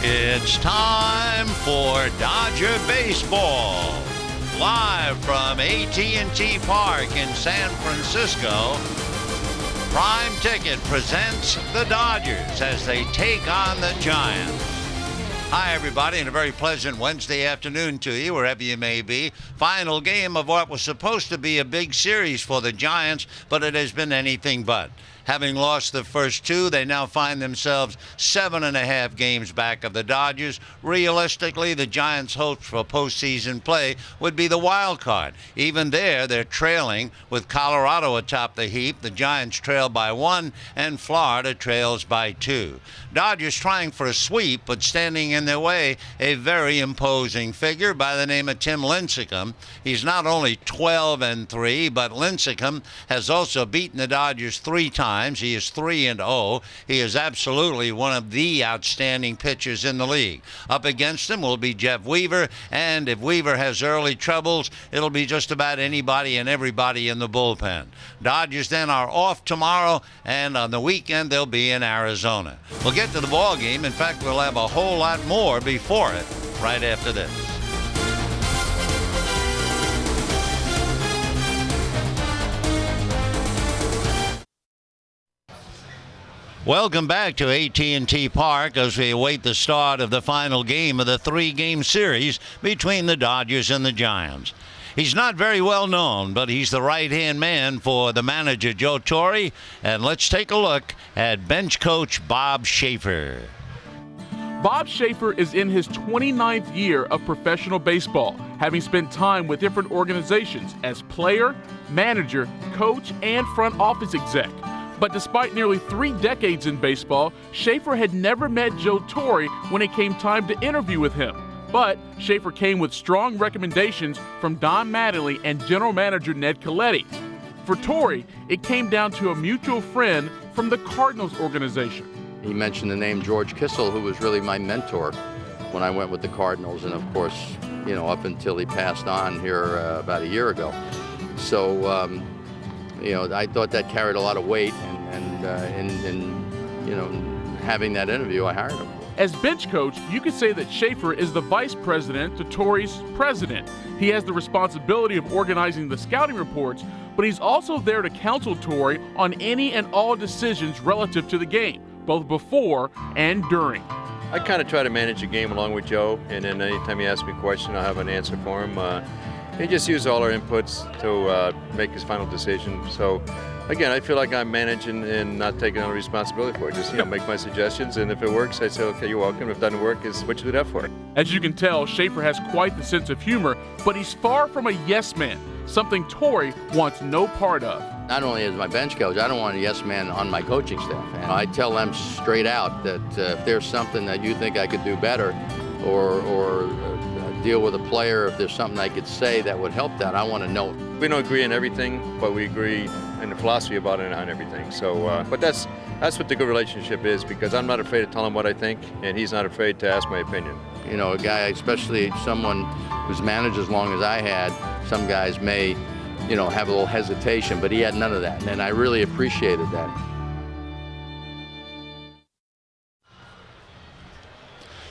It's time for Dodger Baseball. Live from AT&T Park in San Francisco, Prime Ticket presents the Dodgers as they take on the Giants. Hi, everybody, and a very pleasant Wednesday afternoon to you, wherever you may be. Final game of what was supposed to be a big series for the Giants, but it has been anything but. Having lost the first two, they now find themselves 7.5 games back of the Dodgers. Realistically, the Giants' hopes for postseason play would be the wild card. Even there, they're trailing with Colorado atop the heap. The Giants trail by 1, and Florida trails by 2. Dodgers trying for a sweep, but standing in their way, a very imposing figure by the name of Tim Lincecum. He's not only 12-3, but Lincecum has also beaten the Dodgers 3 times. He is 3-0. He is absolutely one of the outstanding pitchers in the league. Up against him will be Jeff Weaver, and if Weaver has early troubles, it'll be just about anybody and everybody in the bullpen. Dodgers then are off tomorrow, and on the weekend they'll be in Arizona. We'll get to the ball game. In fact, we'll have a whole lot more before it right after this. Welcome back to AT&T Park as we await the start of the final game of the 3-game series between the Dodgers and the Giants. He's not very well known, but he's the right-hand man for the manager, Joe Torre. And let's take a look at bench coach Bob Schaefer. Bob Schaefer is in his 29th year of professional baseball, having spent time with different organizations as player, manager, coach, and front office exec. But despite nearly 3 decades in baseball, Schaefer had never met Joe Torre when it came time to interview with him. But Schaefer came with strong recommendations from Don Mattingly and general manager Ned Colletti. For Torre, it came down to a mutual friend from the Cardinals organization. He mentioned the name George Kissel, who was really my mentor when I went with the Cardinals, and of course, up until he passed on here about a year ago. So, I thought that carried a lot of weight, and having that interview, I hired him. As bench coach, you could say that Schaefer is the vice president to Torre's president. He has the responsibility of organizing the scouting reports, but he's also there to counsel Torre on any and all decisions relative to the game, both before and during. I kind of try to manage the game along with Joe, and then anytime he asks me a question, I'll have an answer for him. He just uses all our inputs to make his final decision. So, again, I feel like I'm managing and not taking on the responsibility for it. Just, make my suggestions, and if it works, I say, okay, you're welcome. If it doesn't work, it's what you do that for. As you can tell, Schaefer has quite the sense of humor, but he's far from a yes man, something Torre wants no part of. Not only as my bench coach, I don't want a yes man on my coaching staff. And I tell them straight out that if there's something that you think I could do better, or deal with a player, if there's something I could say that would help that, I want to know. We don't agree on everything, but we agree in the philosophy about it on everything. So, but that's what the good relationship is, because I'm not afraid to tell him what I think, and he's not afraid to ask my opinion. A guy, especially someone who's managed as long as I had, some guys may, have a little hesitation, but he had none of that, and I really appreciated that.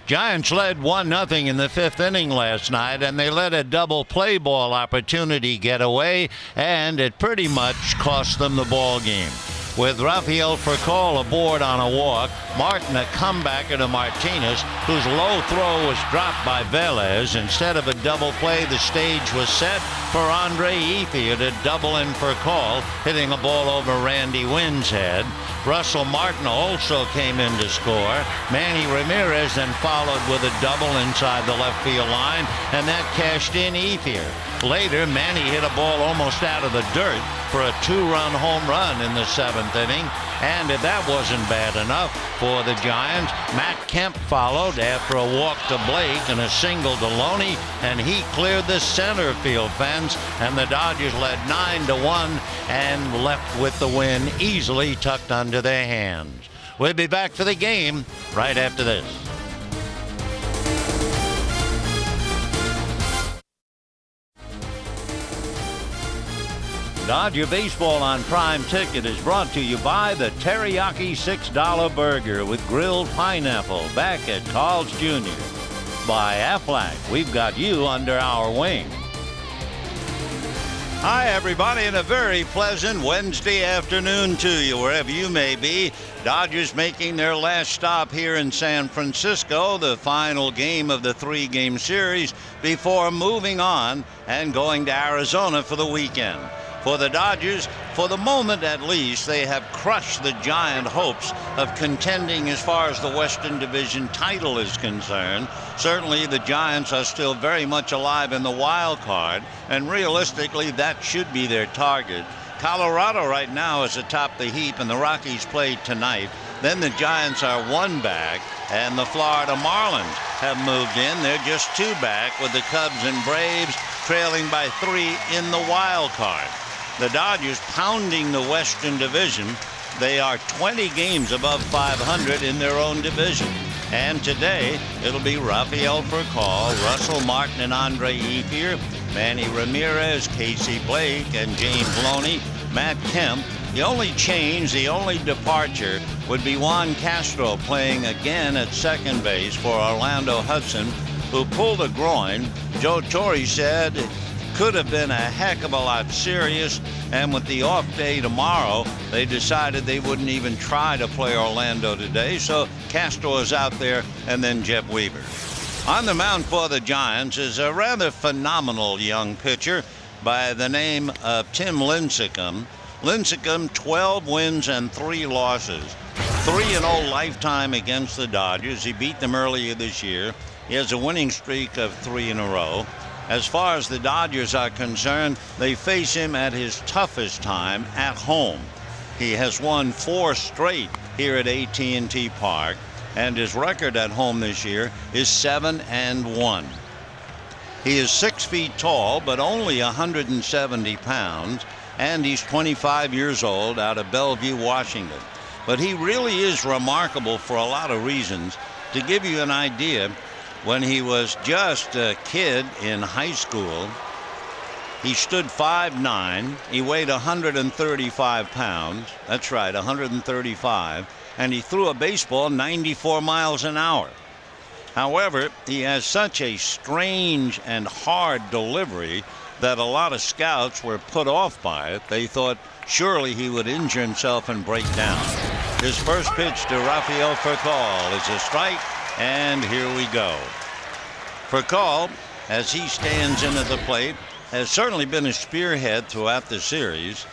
Giants led 1-0 in the 5th inning last night, and they let a double play ball opportunity get away, and it pretty much cost them the ball game. With Rafael Furcal aboard on a walk, Martin a comebacker to Martinez, whose low throw was dropped by Velez. Instead of a double play, the stage was set for Andre Ethier to double in Furcal, hitting a ball over Randy Wynn's head. Russell Martin also came in to score. Manny Ramirez then followed with a double inside the left field line, and that cashed in Ethier. Later, Manny hit a ball almost out of the dirt for a 2-run home run in the 7th inning. And if that wasn't bad enough for the Giants, Matt Kemp followed after a walk to Blake and a single to Loney, and he cleared the center field fence, and the Dodgers led 9-1 and left with the win easily tucked under their hands. We'll be back for the game right after this. Dodger Baseball on Prime Ticket is brought to you by the Teriyaki $6 Burger with grilled pineapple back at Carl's Jr. By Aflac, we've got you under our wing. Hi, everybody, and a very pleasant Wednesday afternoon to you, wherever you may be. Dodgers making their last stop here in San Francisco, the final game of the 3-game series, before moving on and going to Arizona for the weekend. For the Dodgers, for the moment at least, they have crushed the giant hopes of contending as far as the Western Division title is concerned. Certainly the Giants are still very much alive in the wild card, and realistically that should be their target. Colorado right now is atop the heap, and the Rockies play tonight. Then the Giants are 1 back, and the Florida Marlins have moved in. They're just 2 back, with the Cubs and Braves trailing by 3 in the wild card. The Dodgers pounding the Western Division. They are 20 games above 500 in their own division. And today, it'll be Rafael Furcal, Russell Martin and Andre Ethier, Manny Ramirez, Casey Blake, and James Loney, Matt Kemp. The only change, the only departure, would be Juan Castro playing again at second base for Orlando Hudson, who pulled a groin. Joe Torre said could have been a heck of a lot serious, and with the off day tomorrow, they decided they wouldn't even try to play Orlando today, so Castro is out there, and then Jeff Weaver. On the mound for the Giants is a rather phenomenal young pitcher by the name of Tim Lincecum. Lincecum, 12 wins and 3 losses. 3-0 lifetime against the Dodgers. He beat them earlier this year. He has a winning streak of 3 in a row. As far as the Dodgers are concerned, they face him at his toughest time at home. He has won 4 straight here at AT&T Park, and his record at home this year is 7-1. He is 6 feet tall, but only 170 pounds, and he's 25 years old, out of Bellevue, Washington. But he really is remarkable for a lot of reasons. To give you an idea, when he was just a kid in high school, he stood 5'9", he weighed 135 pounds, that's right, 135, and he threw a baseball 94 miles an hour. However, he has such a strange and hard delivery that a lot of scouts were put off by it. They thought surely he would injure himself and break down. His first pitch to Rafael Furcal is a strike, and here we go. Furcal, as he stands in at the plate, has certainly been a spearhead throughout the series.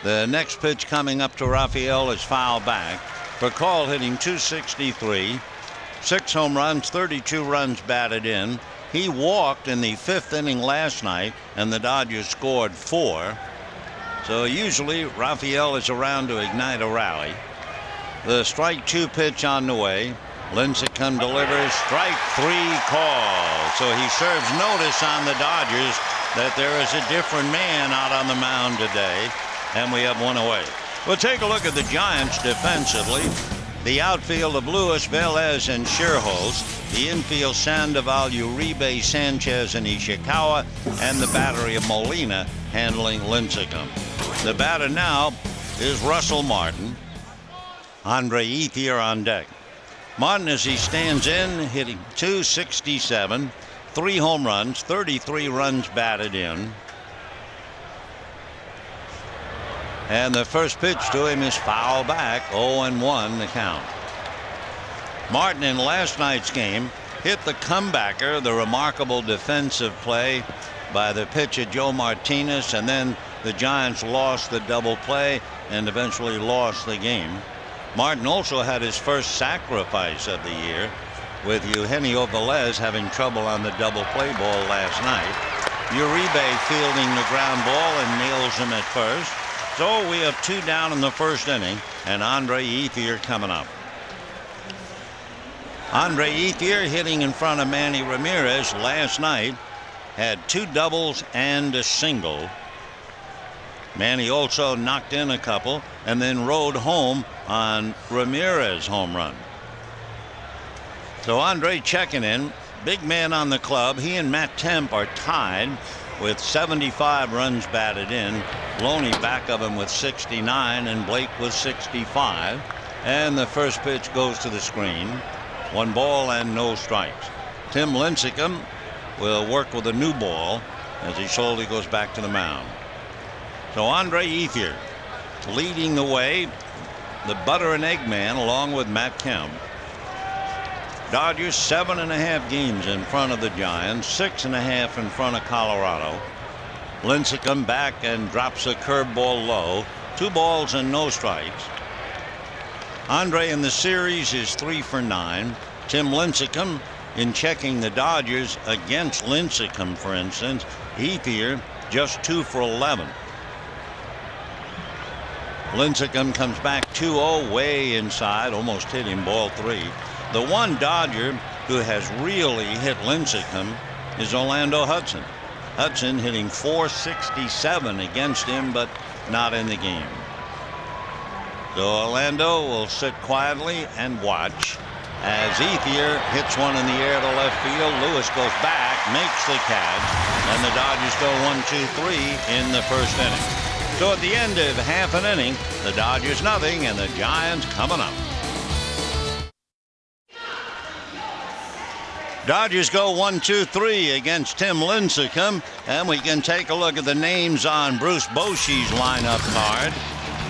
The next pitch coming up to Rafael is foul back. Furcal hitting .263, 6 home runs, 32 runs batted in. He walked in the 5th inning last night, and the Dodgers scored 4. So usually Rafael is around to ignite a rally. The strike 2 pitch on the way. Lincecum delivers, strike 3 call. So he serves notice on the Dodgers that there is a different man out on the mound today, and we have 1 away. We'll take a look at the Giants defensively. The outfield of Lewis, Velez, and Scherholz. The infield, Sandoval, Uribe, Sanchez, and Ishikawa, and the battery of Molina handling Lincecum. The batter now is Russell Martin. Andre Ethier on deck. Martin, as he stands in, hitting .267, 3 home runs, 33 runs batted in. And the first pitch to him is foul back, 0-1 the count. Martin in last night's game hit the comebacker, the remarkable defensive play by the pitcher Joe Martinez, and then the Giants lost the double play and eventually lost the game. Martin also had his first sacrifice of the year, with Eugenio Velez having trouble on the double play ball last night. Uribe fielding the ground ball and nails him at first. So we have 2 down in the first inning, and Andre Ethier coming up. Andre Ethier hitting in front of Manny Ramirez last night, had 2 doubles and a single. Manny also knocked in a couple and then rode home on Ramirez home run. So Andre checking in, big man on the club. He and Matt Kemp are tied with 75 runs batted in. Loney back of him with 69 and Blake with 65. And the first pitch goes to the screen. 1 ball and no strikes. Tim Lincecum will work with a new ball as he slowly goes back to the mound. So Andre Ethier leading the way, the butter and egg man, along with Matt Kemp. Dodgers 7.5 games in front of the Giants, 6.5 in front of Colorado. Lincecum back and drops a curveball low. 2 balls and no strikes. Andre in the series is 3 for 9. Tim Lincecum, in checking the Dodgers against Lincecum, for instance, Ethier just 2 for 11. Lincecum comes back 2-0 way inside, almost hit him, ball 3. The one Dodger who has really hit Lincecum is Orlando Hudson. Hudson hitting .467 against him, but not in the game. So Orlando will sit quietly and watch as Ethier hits one in the air to left field. Lewis goes back, makes the catch, and the Dodgers go 1-2-3 in the first inning. So at the end of half an inning, the Dodgers nothing and the Giants coming up. Dodgers go 1-2-3 against Tim Lincecum, and we can take a look at the names on Bruce Bochy's lineup card.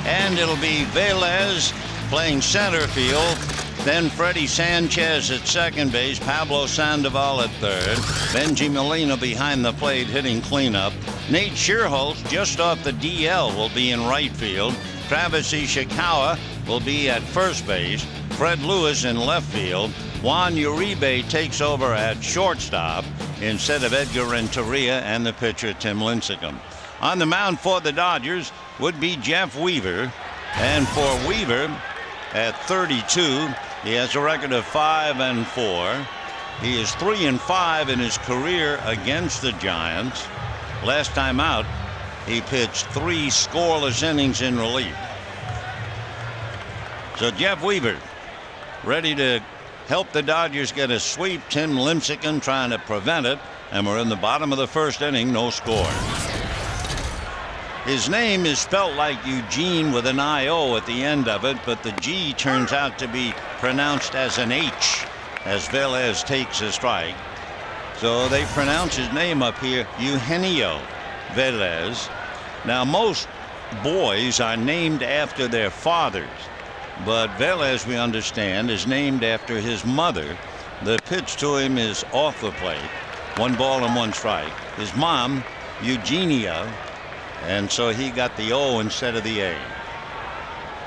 And it'll be Velez playing center field, then Freddie Sanchez at second base, Pablo Sandoval at third, Benji Molina behind the plate hitting cleanup. Nate Schierholtz just off the DL will be in right field. Travis Ishikawa will be at first base. Fred Lewis in left field. Juan Uribe takes over at shortstop instead of Edgar Renteria and the pitcher Tim Lincecum. On the mound for the Dodgers would be Jeff Weaver. And for Weaver, at 32, he has a record of 5-4. He is 3-5 in his career against the Giants. Last time out, he pitched 3 scoreless innings in relief. So Jeff Weaver ready to help the Dodgers get a sweep. Tim Lincecum trying to prevent it. And we're in the bottom of the first inning, no score. His name is spelt like Eugene with an I-O at the end of it, but the G turns out to be pronounced as an H as Velez takes a strike. So they pronounce his name up here Eugenio Velez. Now most boys are named after their fathers, but Velez, we understand, is named after his mother. The pitch to him is off the plate. 1 ball and 1 strike. His mom, Eugenia, and so he got the O instead of the A.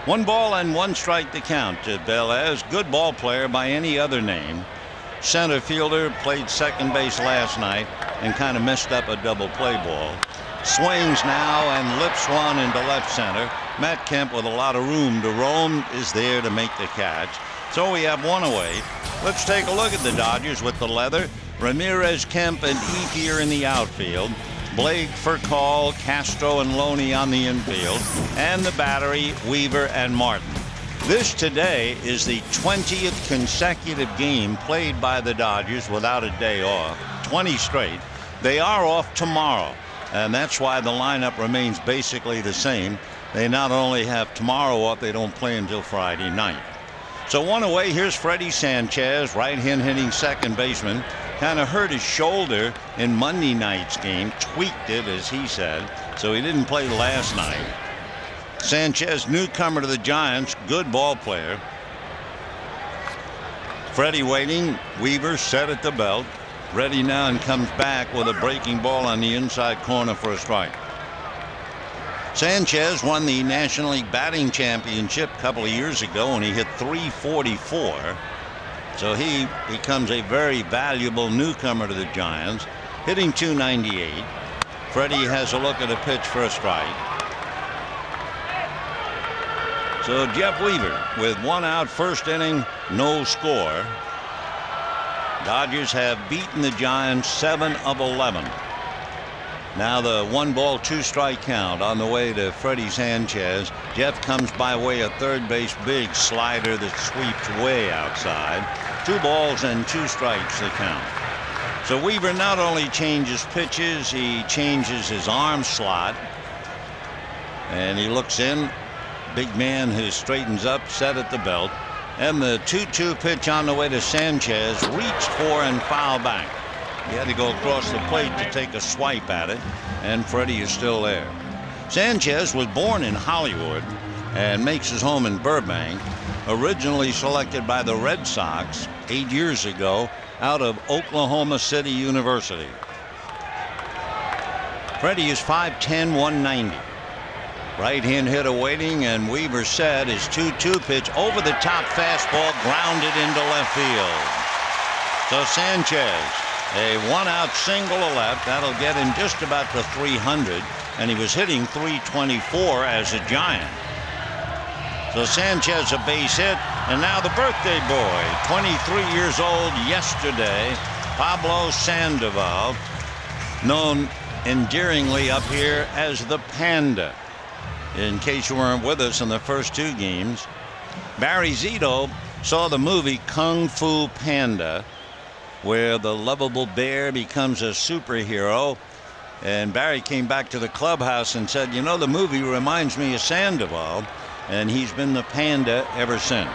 1 ball and 1 strike to count to Velez. Good ball player by any other name. Center fielder, played second base last night and kind of messed up a double play ball. Swings now and lips one into left center. Matt Kemp, with a lot of room to roam, is there to make the catch. So we have 1 away. Let's take a look at the Dodgers with the leather. Ramirez, Kemp, and Ethier in the outfield. Blake, Furcal, Castro, and Loney on the infield. And the battery, Weaver and Martin. This today is the 20th consecutive game played by the Dodgers without a day off. 20 straight. They are off tomorrow, and that's why the lineup remains basically the same. They not only have tomorrow off, they don't play until Friday night. So 1 away. Here's Freddie Sanchez, right-hand hitting second baseman. Kind of hurt his shoulder in Monday night's game, tweaked it, as he said, so he didn't play last night. Sanchez, newcomer to the Giants, good ball player. Freddie waiting. Weaver set at the belt, ready now, and comes back with a breaking ball on the inside corner for a strike. Sanchez won the National League Batting Championship a couple of years ago, and he hit .344. So he becomes a very valuable newcomer to the Giants, hitting .298. Freddie has a look at a pitch for a strike. So Jeff Weaver with 1 out, first inning, no score. Dodgers have beaten the Giants 7 of 11. Now the 1 ball, 2 strike count on the way to Freddie Sanchez. Jeff comes by way of third base, big slider that sweeps way outside. 2 balls and 2 strikes to count. So Weaver not only changes pitches, he changes his arm slot. And he looks in. Big man who straightens up, set at the belt. And the 2-2 pitch on the way to Sanchez, reached for and foul back. He had to go across the plate to take a swipe at it, and Freddie is still there. Sanchez was born in Hollywood and makes his home in Burbank, originally selected by the Red Sox 8 years ago out of Oklahoma City University. Freddie is 5'10", 190. Right-hand hitter waiting, and Weaver set his 2-2 pitch over the top fastball, grounded into left field. So Sanchez, a one-out single to left. That'll get him just about to 300, and he was hitting 324 as a Giant. So Sanchez a base hit, and now the birthday boy, 23 years old yesterday, Pablo Sandoval, known endearingly up here as the Panda. In case you weren't with us in the first two games, Barry Zito saw the movie Kung Fu Panda, where the lovable bear becomes a superhero. And Barry came back to the clubhouse and said, you know, the movie reminds me of Sandoval, and he's been the Panda ever since.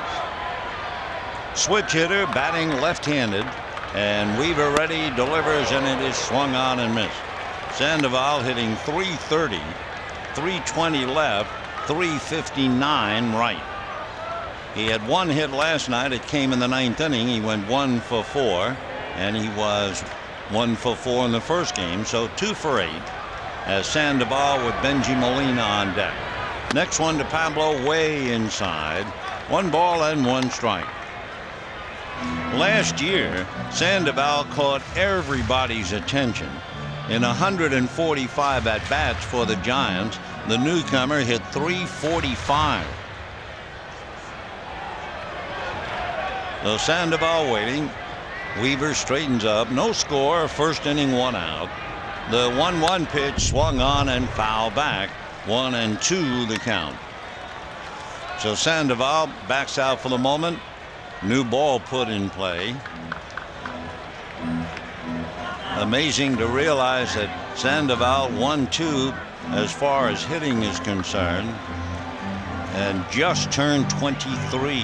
Switch hitter, batting left-handed, and Weaver ready, delivers, and it is swung on and missed. Sandoval hitting 330, 320 left, 359 right. He had one hit last night. It came in the ninth inning. He went 1 for 4, and he was 1 for 4 in the first game, so 2 for 8 as Sandoval with Benji Molina on deck. Next one to Pablo, way inside. 1 ball and 1 strike. Last year, Sandoval caught everybody's attention. In 145 at-bats for the Giants, the newcomer hit 345. So Sandoval waiting. Weaver straightens up. No score. First inning, 1 out. The 1-1 pitch swung on and foul back. 1-2 the count. So Sandoval backs out for the moment. New ball put in play. Amazing to realize that Sandoval 1-2 as far as hitting is concerned, and just turned 23.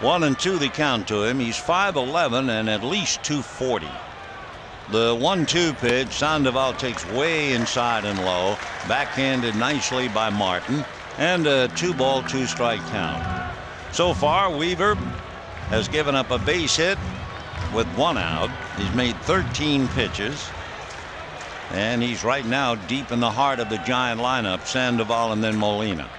1-2 the count to him. He's 5'11" and at least 240. The 1-2 pitch, Sandoval takes way inside and low, backhanded nicely by Martin, and a 2-ball, 2-strike count. So far, Weaver has given up a base hit with 1 out. He's made 13 pitches, and he's right now deep in the heart of the Giant lineup, Sandoval and then Molina.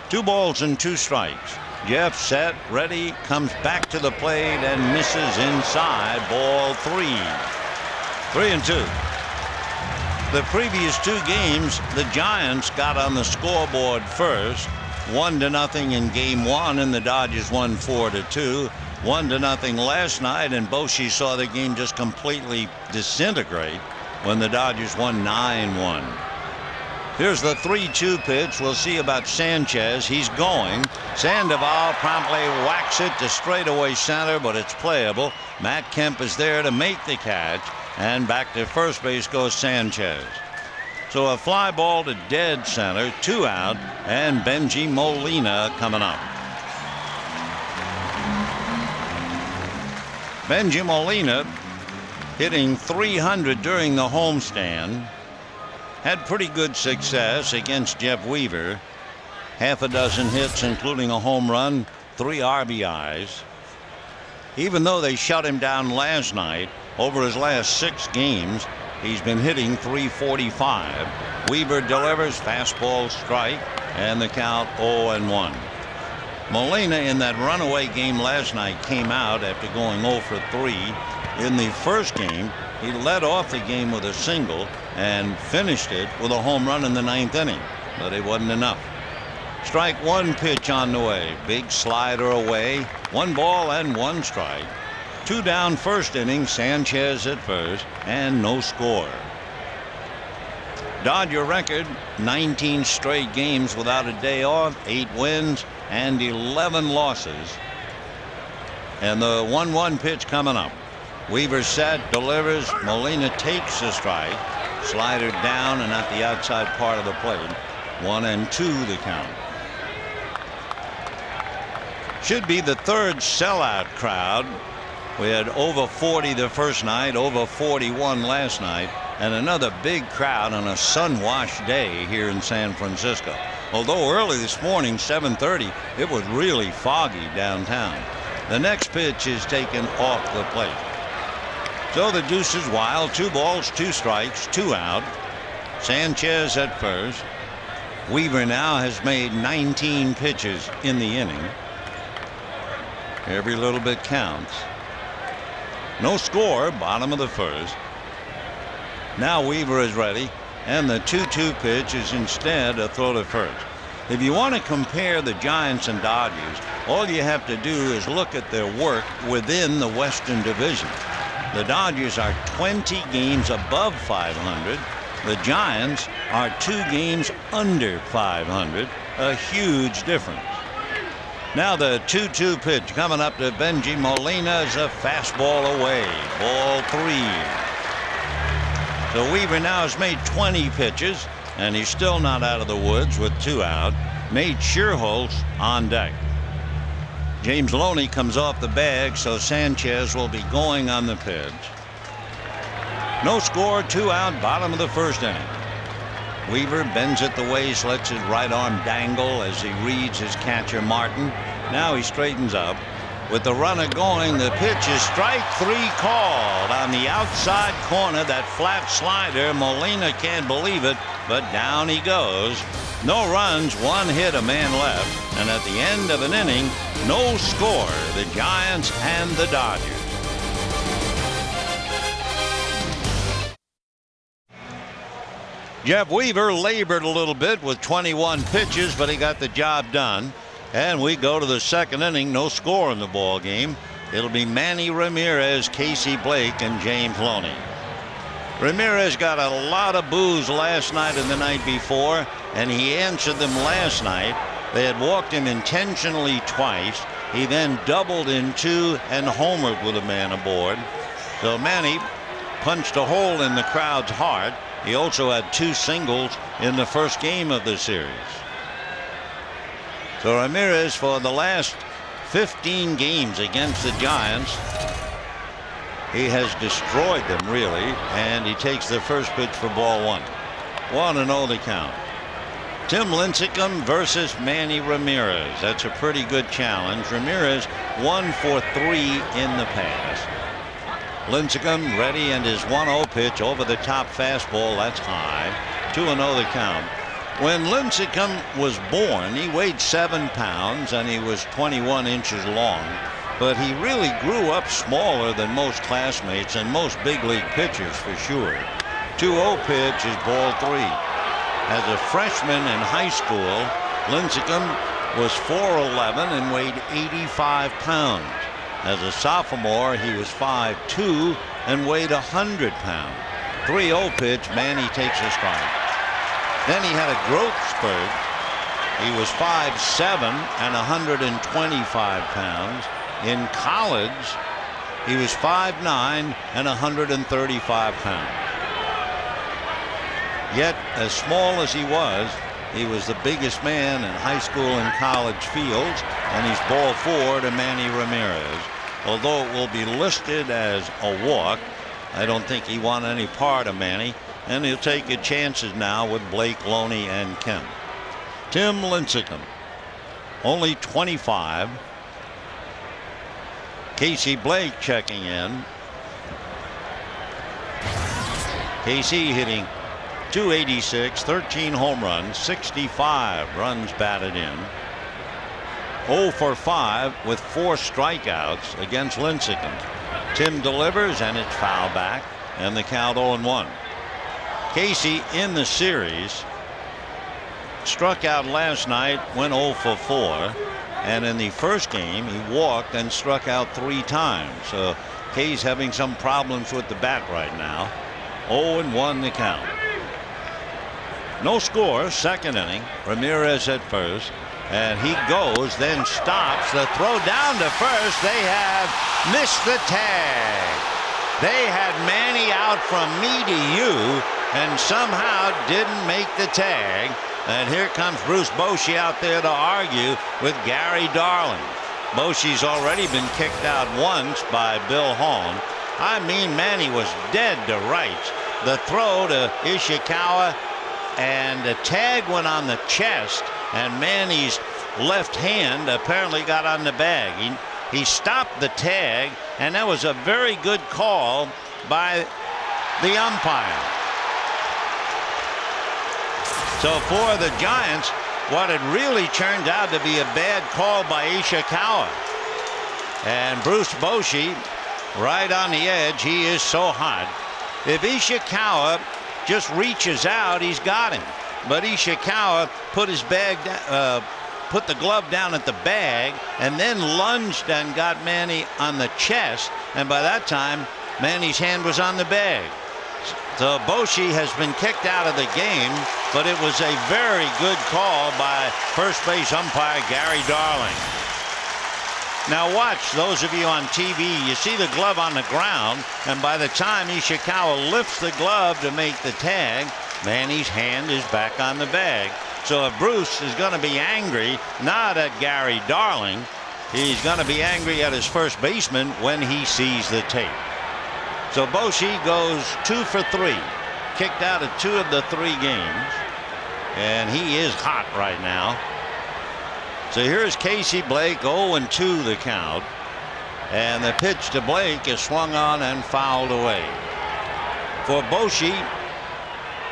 2 balls and 2 strikes. Jeff set, ready, comes back to the plate and misses inside. Ball 3. 3-2. The previous 2 games, the Giants got on the scoreboard first. 1-0 in game 1, and the Dodgers won 4-2. 1-0 last night, and Boshi saw the game just completely disintegrate when the Dodgers won 9-1. Here's the 3-2 pitch. We'll see about Sanchez. He's going. Sandoval promptly whacks it to straightaway center, but it's playable. Matt Kemp is there to make the catch, and back to first base goes Sanchez. So a fly ball to dead center, 2 out, and Benji Molina coming up. Benji Molina hitting 300 during the homestand. Had pretty good success against Jeff Weaver. Half a dozen hits, including a home run, 3 RBIs. Even though they shut him down last night, over his last 6 games, he's been hitting 345. Weaver delivers, fastball strike, and the count 0-1. Molina in that runaway game last night came out after going 0 for 3. In the first game, he led off the game with a single and finished it with a home run in the 9th inning, but it wasn't enough. Strike 1 pitch on the way. Big slider away. 1 ball and 1 strike. 2 down first inning. Sanchez at first, and no score. Dodger record, 19 straight games without a day off, 8 wins and 11 losses. And the 1-1 pitch coming up. Weaver set, delivers. Molina takes the strike. Slider down and at the outside part of the plate. 1-2 the count. Should be the third sellout crowd. We had over 40 the first night, over 41 last night, and another big crowd on a sun-washed day here in San Francisco. Although early this morning, 7:30, it was really foggy downtown. The next pitch is taken off the plate. So the deuce is wild. 2 balls, 2 strikes, 2 out. Sanchez at first. Weaver now has made 19 pitches in the inning. Every little bit counts. No score, bottom of the first. Now Weaver is ready, and the 2-2 pitch is instead a throw to first. If you want to compare the Giants and Dodgers, all you have to do is look at their work within the Western Division. The Dodgers are 20 games above 500. The Giants are 2 games under 500. A huge difference. Now the 2-2 pitch coming up to Benji Molina is a fastball away. Ball 3. So Weaver now has made 20 pitches, and he's still not out of the woods with 2 out. Nate Schierholtz on deck. James Loney comes off the bag, so Sanchez will be going on the pitch. No score, 2 out, bottom of the first inning. Weaver bends it the waist, lets his right arm dangle as he reads his catcher Martin. Now he straightens up. With the runner going, the pitch is strike 3 called on the outside corner. That flat slider, Molina can't believe it, but down he goes. No runs, 1 hit, a man left, and at the end of an inning, no score. The Giants and the Dodgers. Jeff Weaver labored a little bit with 21 pitches, but he got the job done. And we go to the second inning. No score in the ball game. It'll be Manny Ramirez, Casey Blake, and James Loney. Ramirez got a lot of boos last night and the night before, and he answered them last night. They had walked him intentionally twice. He then doubled in 2 and homered with a man aboard. So Manny punched a hole in the crowd's heart. He also had 2 singles in the first game of the series. So Ramirez, for the last 15 games against the Giants, he has destroyed them really, and he takes the first pitch for ball 1. 1-0 the count. Tim Lincecum versus Manny Ramirez. That's a pretty good challenge. Ramirez 1 for 3 in the past. Lincecum ready, and his 1-0 pitch over the top fastball. That's high. 2-0 the count. When Lincecum was born, he weighed 7 pounds and he was 21 inches long, but he really grew up smaller than most classmates and most big league pitchers for sure. 2-0 pitch is ball 3. As a freshman in high school, Lincecum was 4'11" and weighed 85 pounds. As a sophomore, he was 5'2" and weighed 100 pounds. 3-0 pitch, Manny takes a strike. Then he had a growth spurt. He was 5'7" and 125 pounds. In college, he was 5'9" and 135 pounds. Yet, as small as he was the biggest man in high school and college fields, and he's ball 4 to Manny Ramirez. Although it will be listed as a walk, I don't think he won any part of Manny, and he'll take his chances now with Blake, Loney, and Kemp. Tim Lincecum, only 25. Casey Blake checking in. Casey hitting .286, 13 home runs, 65 runs batted in. 0 for 5 with 4 strikeouts against Lincecum. Tim delivers, and it's foul back, and the count 0-1. Casey in the series struck out last night, went 0 for 4, and in the first game he walked and struck out 3 times. So Casey's having some problems with the bat right now. 0-1 the count. No score, second inning. Ramirez at first. And he goes, then stops. The throw down to first. They have missed the tag. They had Manny out from me to you and somehow didn't make the tag. And here comes Bruce Bochy out there to argue with Gary Darling. Bochy's already been kicked out once by Bill Hahn. I mean, Manny was dead to rights. The throw to Ishikawa, and the tag went on the chest, and Manny's left hand apparently got on the bag. He stopped the tag, and that was a very good call by the umpire. So for the Giants, what had really turned out to be a bad call by Ishikawa. And Bruce Bochy right on the edge. He is so hot. If Ishikawa just reaches out, he's got him. But Ishikawa put his put the glove down at the bag and then lunged and got Manny on the chest. And by that time, Manny's hand was on the bag. So Bochy has been kicked out of the game, but it was a very good call by first base umpire Gary Darling. Now watch, those of you on TV, you see the glove on the ground, and by the time Ishikawa lifts the glove to make the tag, Manny's hand is back on the bag. So if Bruce is going to be angry, not at Gary Darling, he's going to be angry at his first baseman when he sees the tape. So Bochy goes 2 for 3, kicked out of 2 of the 3 games, and he is hot right now. So here's Casey Blake, 0-2 the count, and the pitch to Blake is swung on and fouled away. For Bochy,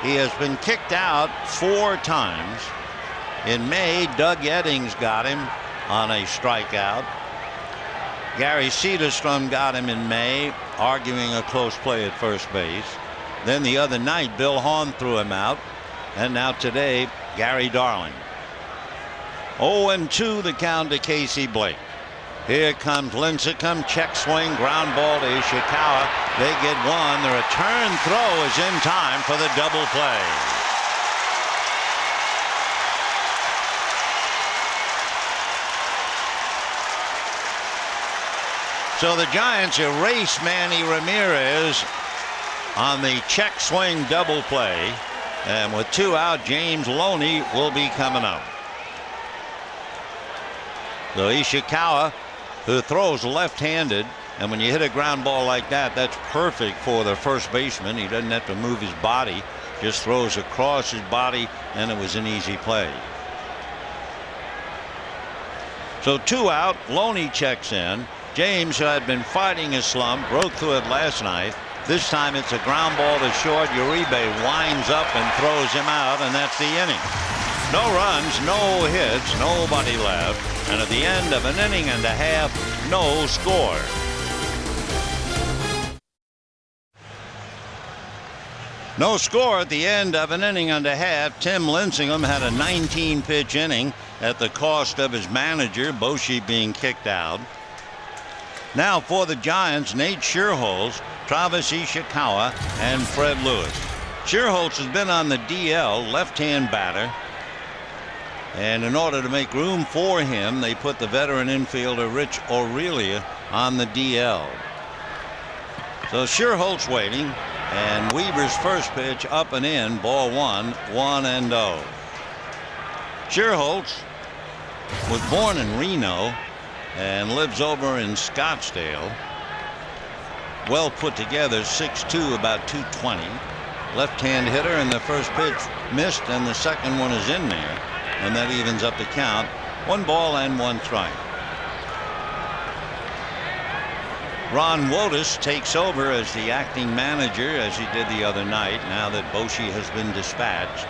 he has been kicked out 4 times. In May, Doug Eddings got him on a strikeout. Gary Cederstrom got him in May, arguing a close play at first base. Then the other night, Bill Hahn threw him out. And now today, Gary Darling. 0-2 the count to Casey Blake. Here comes Lincecum, check swing, ground ball to Ishikawa. They get one. The return throw is in time for the double play. So the Giants erase Manny Ramirez on the check swing double play. And with 2 out, James Loney will be coming up. So Ishikawa, who throws left-handed, and when you hit a ground ball like that, that's perfect for the first baseman. He doesn't have to move his body, just throws across his body, and it was an easy play. So 2 out, Loney checks in. James, who had been fighting his slump, broke through it last night. This time it's a ground ball to short. Uribe winds up and throws him out, and that's the inning. No runs, no hits, nobody left, and at the end of an inning and a half, no score. No score at the end of an inning and a half. Tim Lincecum had a 19-pitch inning at the cost of his manager, Bochy, being kicked out. Now for the Giants, Nate Scherholz, Travis Ishikawa, and Fred Lewis. Scherholz has been on the DL, left-hand batter. And in order to make room for him, they put the veteran infielder Rich Aurelia on the DL. So Scherholz waiting, and Weaver's first pitch up and in, ball 1, 1-0. Scherholz was born in Reno and lives over in Scottsdale. Well put together, 6'2", about 220. Left-hand hitter, and the first pitch missed, and the second one is in there. And that evens up the count. 1 ball and 1 strike. Ron Wotus takes over as the acting manager, as he did the other night, now that Bochy has been dispatched.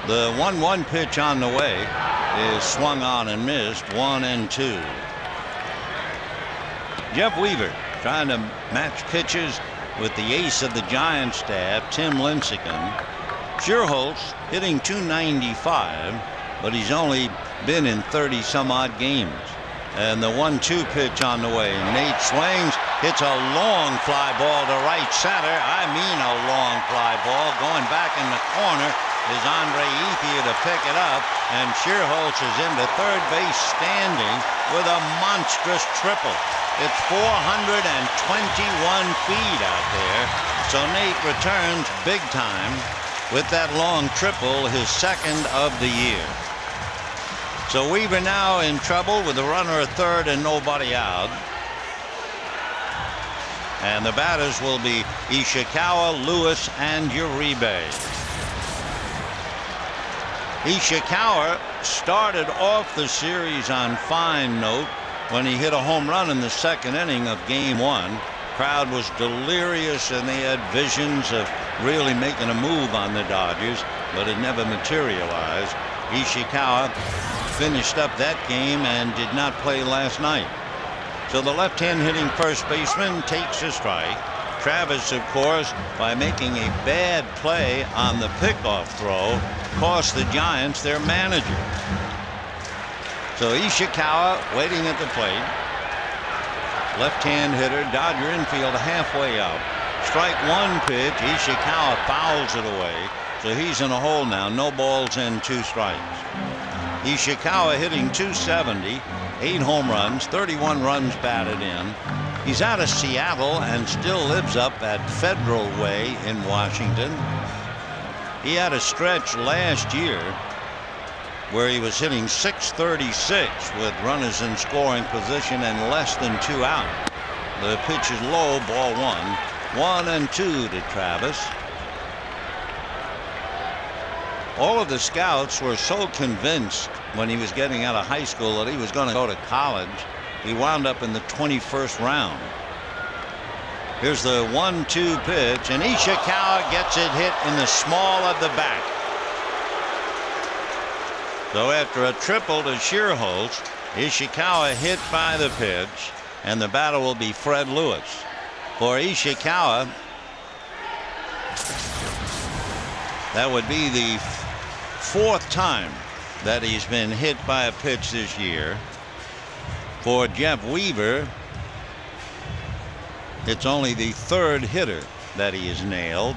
The 1-1 pitch on the way is swung on and missed, 1-2. Jeff Weaver trying to match pitches with the ace of the Giants staff, Tim Lincecum. Scherholz hitting .295, but he's only been in 30-some-odd games. And the 1-2 pitch on the way. Nate swings, hits a long fly ball to right center. I mean a long fly ball going back in the corner. is Andre Ethier to pick it up, and Shearholtz is into third base standing with a monstrous triple. It's 421 feet out there, so Nate returns big time with that long triple, his second of the year. So Weaver now in trouble with a runner at third and nobody out. And the batters will be Ishikawa, Lewis, and Uribe. Ishikawa started off the series on fine note when he hit a home run in the second inning of game one. Crowd was delirious and they had visions of really making a move on the Dodgers, but it never materialized. Ishikawa finished up that game and did not play last night. So the left-hand hitting first baseman takes a strike. Travis, of course, by making a bad play on the pickoff throw, cost the Giants their manager. So Ishikawa waiting at the plate. Left-hand hitter, Dodger infield halfway up. Strike one pitch, Ishikawa fouls it away. So he's in a hole now, no balls and 2 strikes. Ishikawa hitting .270, 8 home runs, 31 runs batted in. He's out of Seattle and still lives up at Federal Way in Washington. He had a stretch last year where he was hitting .636 with runners in scoring position and less than 2 out. The pitch is low, ball 1. 1-2 to Travis. All of the scouts were so convinced when he was getting out of high school that he was going to go to college. He wound up in the 21st round. Here's the 1-2 pitch, and Ishikawa gets it hit in the small of the back. So after a triple to Shearholtz, Ishikawa hit by the pitch, and the batter will be Fred Lewis. For Ishikawa, that would be the 4th time that he's been hit by a pitch this year. For Jeff Weaver, it's only the 3rd hitter that he has nailed.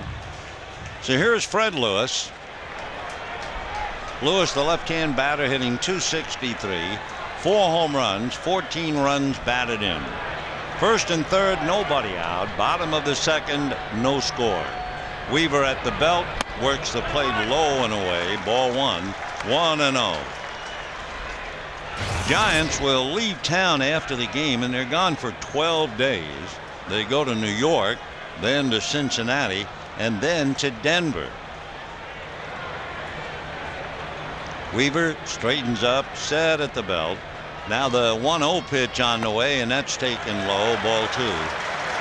So here's Fred Lewis. Lewis, the left-hand batter, hitting .263, 4 home runs, 14 runs batted in. First and third, nobody out. Bottom of the second, no score. Weaver at the belt, works the plate low and away. Ball 1, 1-0. Giants will leave town after the game, and they're gone for 12 days. They go to New York, then to Cincinnati, and then to Denver. Weaver straightens up, set at the belt. Now the 1-0 pitch on the way, and that's taken low, ball 2.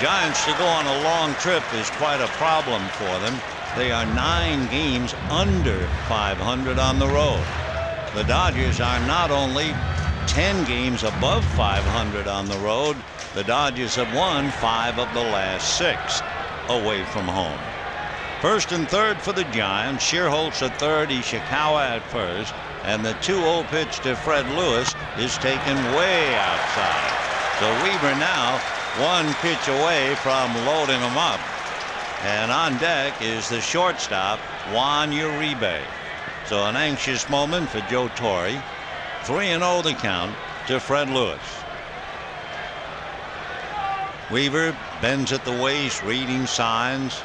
Giants to go on a long trip is quite a problem for them. They are 9 games under 500 on the road. The Dodgers are not only 10 games above 500 on the road, the Dodgers have won 5 of the last 6 away from home. First and third for the Giants. Shearholtz at third, Ishikawa at first, and the 2-0 pitch to Fred Lewis is taken way outside. So Weaver now 1 pitch away from loading him up. And on deck is the shortstop, Juan Uribe. So an anxious moment for Joe Torre. 3-0 the count to Fred Lewis. Weaver bends at the waist, reading signs.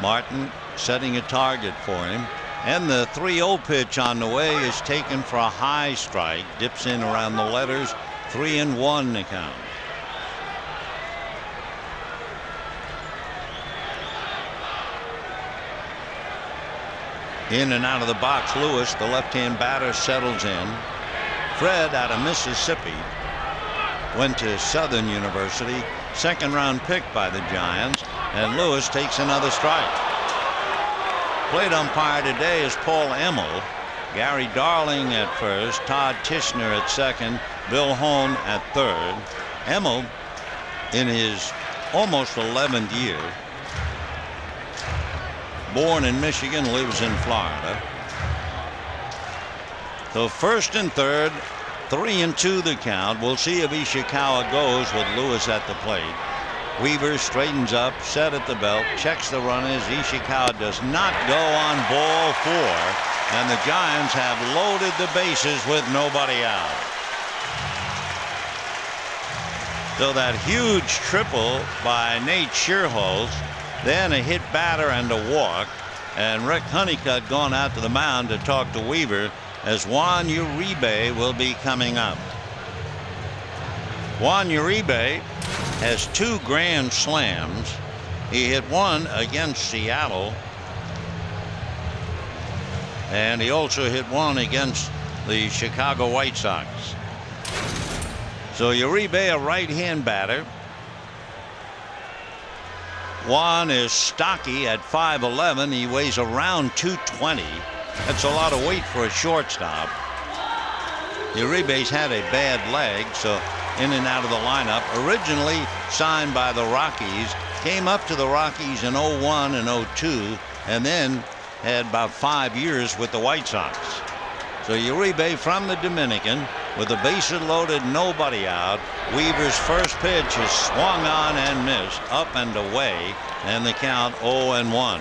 Martin setting a target for him. And the 3-0 pitch on the way is taken for a high strike. Dips in around the letters. 3-1 the count. In and out of the box, Lewis, the left-hand batter, settles in. Fred out of Mississippi, went to Southern University, 2nd-round pick by the Giants, and Lewis takes another strike. Plate umpire today is Paul Emmel. Gary Darling at first, Todd Tishner at second, Bill Hone at third. Emmel, in his almost 11th year, born in Michigan, lives in Florida. So first and third, 3-2 the count. We'll see if Ishikawa goes with Lewis at the plate. Weaver straightens up, set at the belt, checks the runners. Ishikawa does not go on ball 4, and the Giants have loaded the bases with nobody out. So that huge triple by Nate Schierholtz, then a hit batter and a walk, and Rick Honeycutt gone out to the mound to talk to Weaver as Juan Uribe will be coming up. Juan Uribe has 2 grand slams. He hit one against Seattle, and he also hit one against the Chicago White Sox. So Uribe, a right-hand batter. Juan is stocky at 5'11". He weighs around 220. That's a lot of weight for a shortstop. Uribe's had a bad leg, so in and out of the lineup. Originally signed by the Rockies, came up to the Rockies in 01 and 02, and then had about 5 years with the White Sox. So Uribe from the Dominican with the bases loaded, nobody out. Weaver's first pitch is swung on and missed, up and away, and the count 0-1.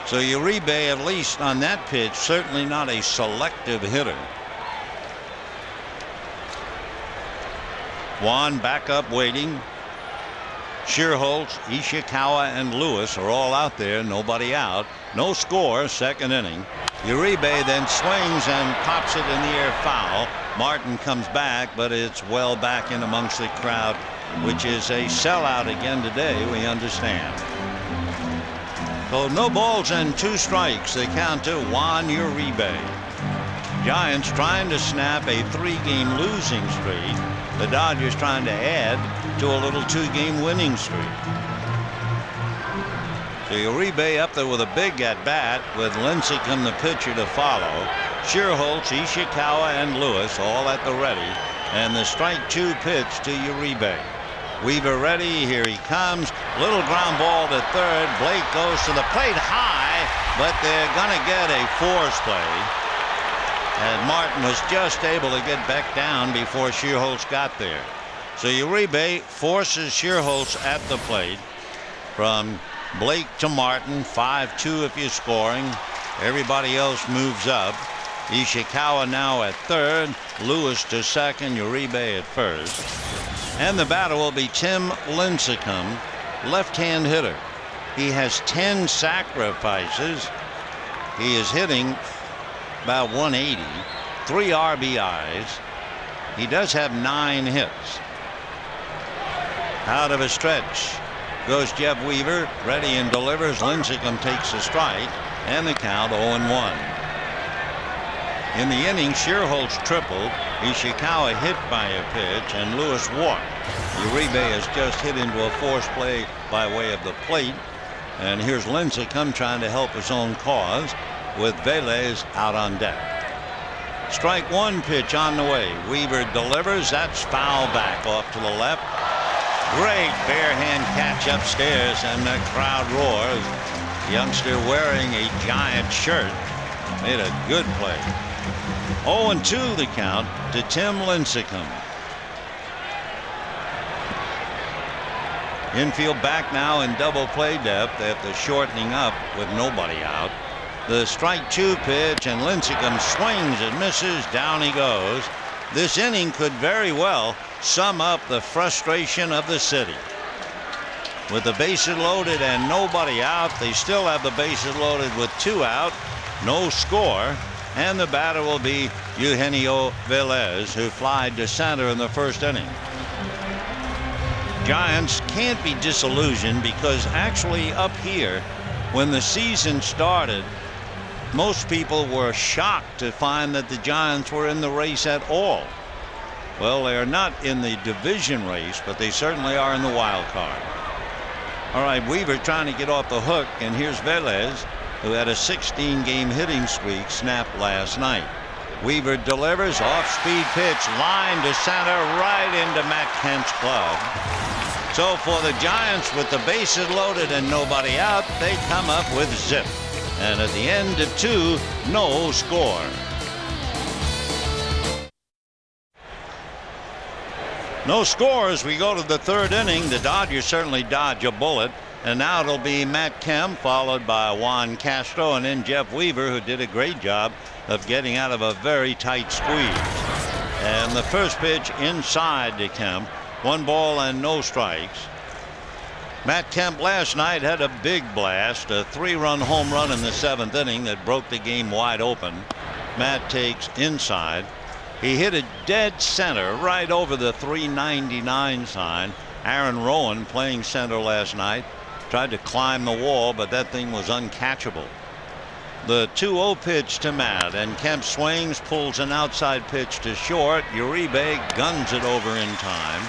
So Uribe, at least on that pitch, certainly not a selective hitter. Juan back up waiting. Schierholtz, Ishikawa, and Lewis are all out there, nobody out. No score, second inning. Uribe then swings and pops it in the air, foul. Martin comes back, but it's well back in amongst the crowd, which is a sellout again today, we understand. So no balls and 2 strikes. They count to Juan Uribe. Giants trying to snap a 3-game losing streak. The Dodgers trying to add to a little 2-game winning streak. So Uribe up there with a big at-bat with Lincecum the pitcher to follow. Schierholtz, Ishikawa, and Lewis all at the ready. And the strike 2 pitch to Uribe. Weaver ready. Here he comes. Little ground ball to third. Blake goes to the plate high, but they're going to get a force play. And Martin was just able to get back down before Schierholtz got there. So Uribe forces Schierholtz at the plate. From Blake to Martin, 5-2 if you're scoring. Everybody else moves up. Ishikawa now at third, Lewis to second, Uribe at first. And the batter will be Tim Lincecum, left-hand hitter. He has 10 sacrifices. He is hitting about 180, 3 RBIs. He does have 9 hits. Out of a stretch goes Jeff Weaver, ready and delivers. Lincecum takes a strike, and the count 0-1. In the inning, Schierholtz tripled. Ishikawa hit by a pitch, and Lewis walked. Uribe has just hit into a force play by way of the plate, and here's Lincecum trying to help his own cause with Velez out on deck. Strike 1 pitch on the way. Weaver delivers. That's foul back off to the left. Great barehand catch upstairs, and the crowd roars. Youngster wearing a Giant shirt made a good play. 0-2 the count to Tim Lincecum. Infield back now in double play depth after shortening up with nobody out. The strike 2 pitch, and Lincecum swings and misses. Down he goes. This inning could very well sum up the frustration of the city. With the bases loaded and nobody out, they still have the bases loaded with 2 out, no score, and the batter will be Eugenio Velez, who flied to center in the first inning. Giants can't be disillusioned because actually up here, when the season started, most people were shocked to find that the Giants were in the race at all. Well, they are not in the division race, but they certainly are in the wild card. All right, Weaver trying to get off the hook, and here's Velez, who had a 16-game hitting streak snapped last night. Weaver delivers, off-speed pitch, line to center, right into Matt Kent's glove. So for the Giants, with the bases loaded and nobody out, they come up with zip. And at the end of 2, no score. No score as we go to the third inning. The Dodgers certainly dodge a bullet. And now it'll be Matt Kemp, followed by Juan Castro, and then Jeff Weaver, who did a great job of getting out of a very tight squeeze. And the first pitch inside to Kemp. 1 ball and no strikes. Matt Kemp last night had a big blast, a 3-run home run in the 7th inning that broke the game wide open. Matt takes inside. He hit it dead center right over the 399 sign. Aaron Rowan, playing center last night, tried to climb the wall, but that thing was uncatchable. The 2-0 pitch to Matt, and Kemp swings, pulls an outside pitch to short. Uribe guns it over in time,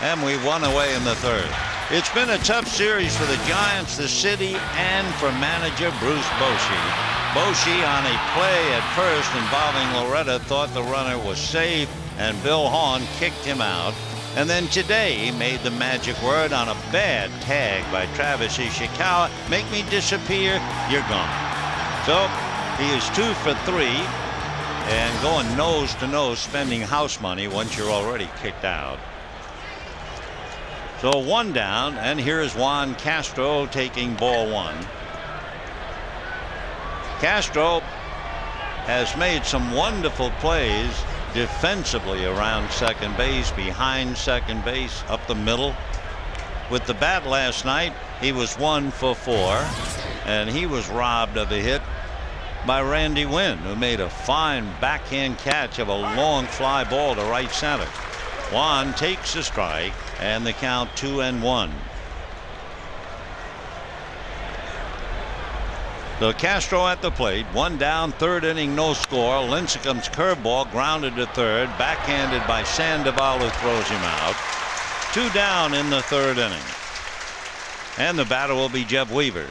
and we won away in the third. It's been a tough series for the Giants, the city, and for manager Bruce Bochy. Bochy, on a play at first involving Loretta, thought the runner was safe, and Bill Hahn kicked him out. And then today he made the magic word on a bad tag by Travis Ishikawa. Make me disappear, you're gone. So he is 2 for 3 and going nose to nose, spending house money once you're already kicked out. So 1 down, and here's Juan Castro taking ball 1. Castro has made some wonderful plays defensively around second base, behind second base, up the middle. With the bat last night, he was 1 for 4, and he was robbed of a hit by Randy Wynn, who made a fine backhand catch of a long fly ball to right center. Juan takes a strike, and the count 2-1. So Castro at the plate, 1 down, 3rd inning, no score. Lincecum's curveball grounded to third, backhanded by Sandoval, who throws him out. 2 down in the 3rd inning. And the batter will be Jeff Weaver.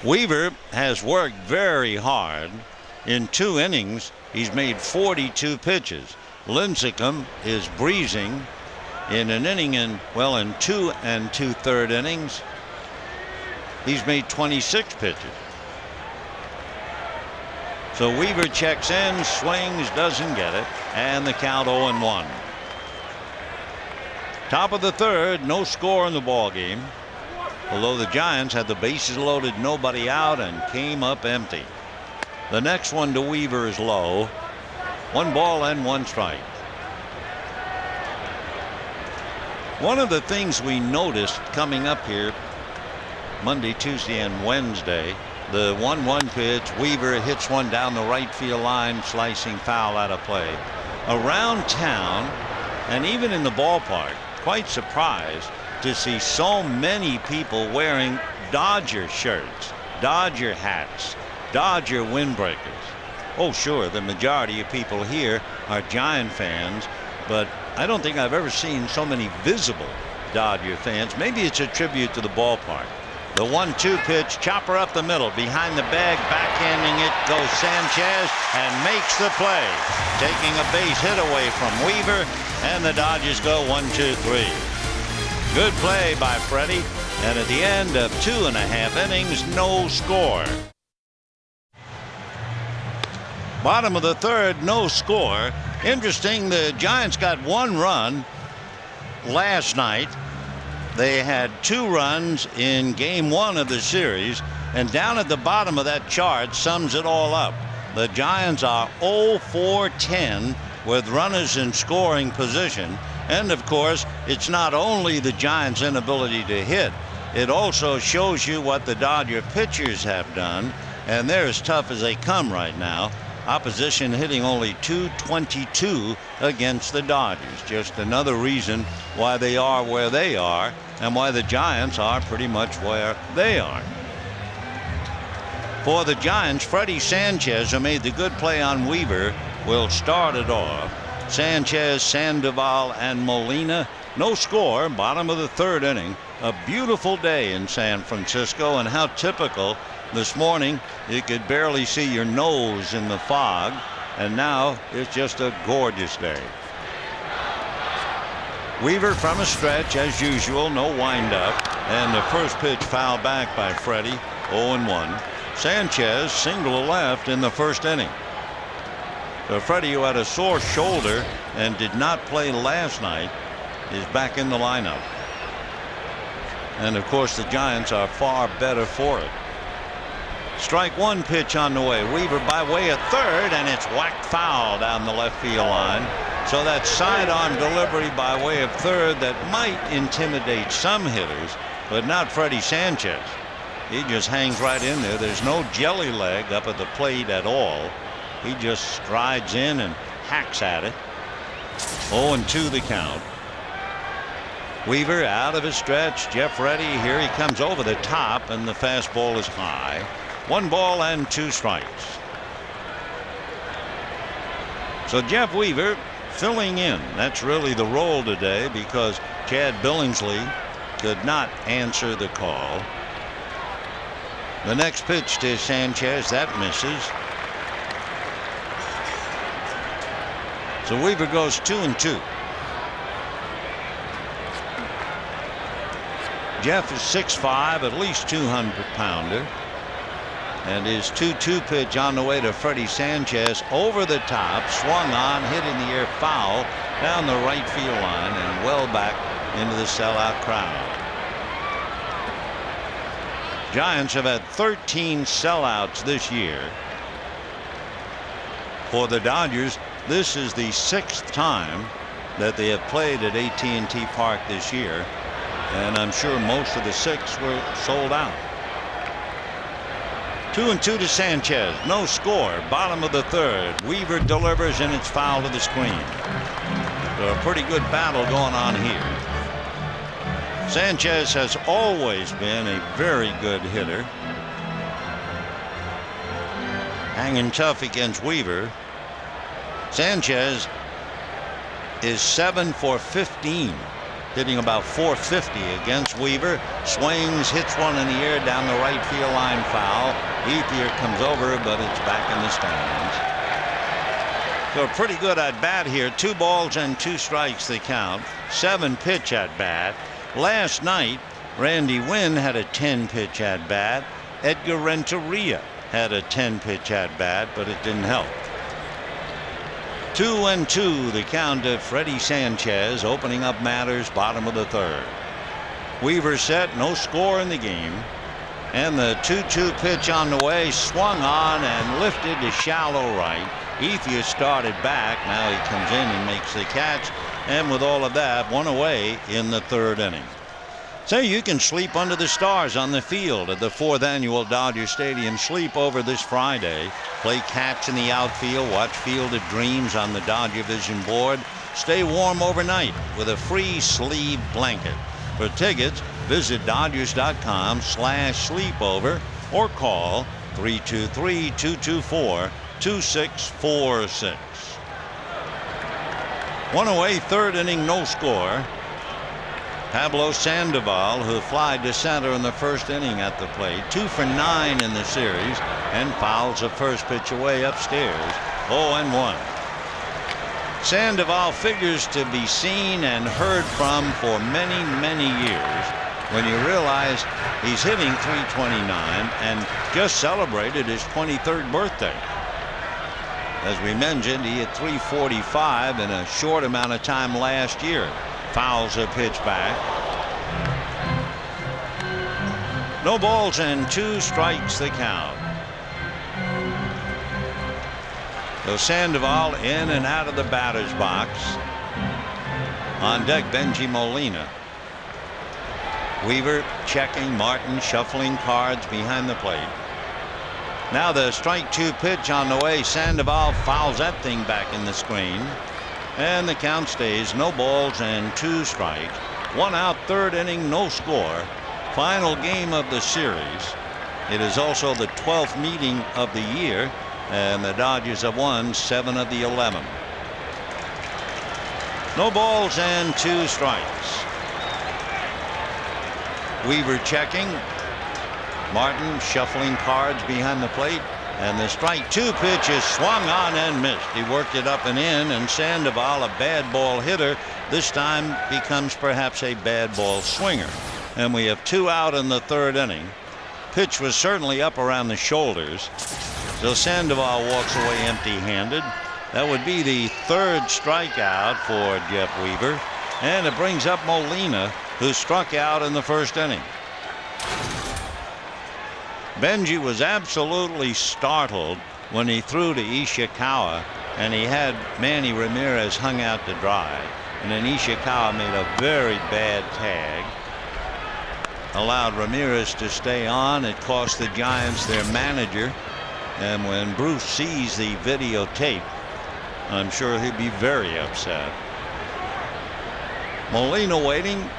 Weaver has worked very hard. In 2 innings, he's made 42 pitches. Lincecum is breezing in an inning in 2 2/3 innings. He's made 26 pitches. So Weaver checks in, swings, doesn't get it, and the count 0-1. Top of the 3rd, no score in the ball game. Although the Giants had the bases loaded, nobody out, and came up empty. The next one to Weaver is low. 1 ball and 1 strike. One of the things we noticed coming up here Monday, Tuesday, and Wednesday, the 1-1 pitch, Weaver hits one down the right field line, slicing foul out of play. Around town, and even in the ballpark, quite surprised to see so many people wearing Dodger shirts, Dodger hats, Dodger windbreakers. Oh, sure, the majority of people here are Giant fans, but I don't think I've ever seen so many visible Dodger fans. Maybe it's a tribute to the ballpark. The 1-2 pitch, chopper up the middle, behind the bag, backhanding it goes Sanchez and makes the play, taking a base hit away from Weaver, and the Dodgers go 1-2-3. Good play by Freddie, and at the end of 2.5 innings, no score. Bottom of the 3rd, no score. Interesting, the Giants got 1 run last night. They had 2 runs in game 1 of the series, and down at the bottom of that chart sums it all up. The Giants are 0-4-10 with runners in scoring position. And of course, it's not only the Giants' inability to hit, it also shows you what the Dodger pitchers have done, and they're as tough as they come right now. Opposition hitting only .222 against the Dodgers. Just another reason why they are where they are, and why the Giants are pretty much where they are. For the Giants, Freddie Sanchez, who made the good play on Weaver, will start it off. Sanchez, Sandoval, and Molina. No score, bottom of the 3rd inning. A beautiful day in San Francisco, and how typical. This morning you could barely see your nose in the fog, and now it's just a gorgeous day. Weaver from a stretch as usual, no windup, and the first pitch fouled back by Freddie. 0-1. Sanchez single left in the 1st inning. So Freddie, who had a sore shoulder and did not play last night, is back in the lineup. And of course the Giants are far better for it. Strike one pitch on the way. Weaver by way of third, and it's whacked foul down the left field line. So that sidearm delivery by way of third that might intimidate some hitters, but not Freddie Sanchez. He just hangs right in there. There's no jelly leg up at the plate at all. He just strides in and hacks at it. 0-2 the count. Weaver out of his stretch. Jeff ready. Here he comes over the top, and the fastball is high. 1 ball and 2 strikes. So Jeff Weaver filling in. That's really the role today because Chad Billingsley could not answer the call. The next pitch to Sanchez, that misses. So Weaver goes 2-2. Jeff is 6'5", at least 200-pounder. And his 2-2 pitch on the way to Freddie Sanchez over the top, swung on, hit in the air, foul down the right field line and well back into the sellout crowd. Giants have had 13 sellouts this year. For the Dodgers, this is the 6th time that they have played at AT&T Park this year, and I'm sure most of the 6 were sold out. 2-2 to Sanchez. No score. Bottom of the 3rd. Weaver delivers, and it's foul to the screen. So a pretty good battle going on here. Sanchez has always been a very good hitter. Hanging tough against Weaver. Sanchez is 7 for 15. Hitting about 450 against Weaver. Swings, hits one in the air down the right field line, foul. Ethier comes over, but it's back in the stands. So pretty good at bat here. 2 balls and 2 strikes the count. 7 pitch at bat. Last night Randy Wynn had a 10 pitch at bat. Edgar Renteria had a 10 pitch at bat, but it didn't help. 2-2 the count of Freddie Sanchez, opening up matters, bottom of the 3rd. Weaver set, no score in the game, and the 2-2 pitch on the way, swung on and lifted to shallow right. Ethier started back. Now he comes in and makes the catch, and with all of that, 1 away in the 3rd inning. Say you can sleep under the stars on the field at the 4th annual Dodger Stadium sleepover this Friday. Play catch in the outfield, watch Field of Dreams on the Dodger Vision board. Stay warm overnight with a free sleeve blanket. For tickets, visit Dodgers.com/sleepover or call 323-224-2646. 1 away, 3rd inning, no score. Pablo Sandoval, who flied to center in the 1st inning at the plate, 2 for 9 in the series, and fouls the first pitch away upstairs. 0-1. Sandoval figures to be seen and heard from for many, many years. When you realize he's hitting .329 and just celebrated his 23rd birthday. As we mentioned, he hit .345 in a short amount of time last year. Fouls a pitch back. No balls and 2 strikes the count. So Sandoval in and out of the batter's box. On deck, Benji Molina. Weaver checking, Martin shuffling cards behind the plate. Now the strike 2 pitch on the way. Sandoval fouls that thing back in the screen. And the count stays no balls and 2 strikes. 1 out, 3rd inning, no score. Final game of the series. It is also the 12th meeting of the year, and the Dodgers have won 7 of the 11. No balls and 2 strikes. Weaver checking. Martin shuffling cards behind the plate. And the strike 2 pitch is swung on and missed. He worked it up and in, and Sandoval, a bad ball hitter, this time becomes perhaps a bad ball swinger. And we have 2 out in the 3rd inning. Pitch was certainly up around the shoulders. So Sandoval walks away empty-handed. That would be the third strikeout for Jeff Weaver, and it brings up Molina, who struck out in the first inning. Benji was absolutely startled when he threw to Ishikawa, and he had Manny Ramirez hung out to dry, and then Ishikawa made a very bad tag, allowed Ramirez to stay on. It cost the Giants their manager, and when Bruce sees the videotape, I'm sure he'd be very upset. Molina waiting.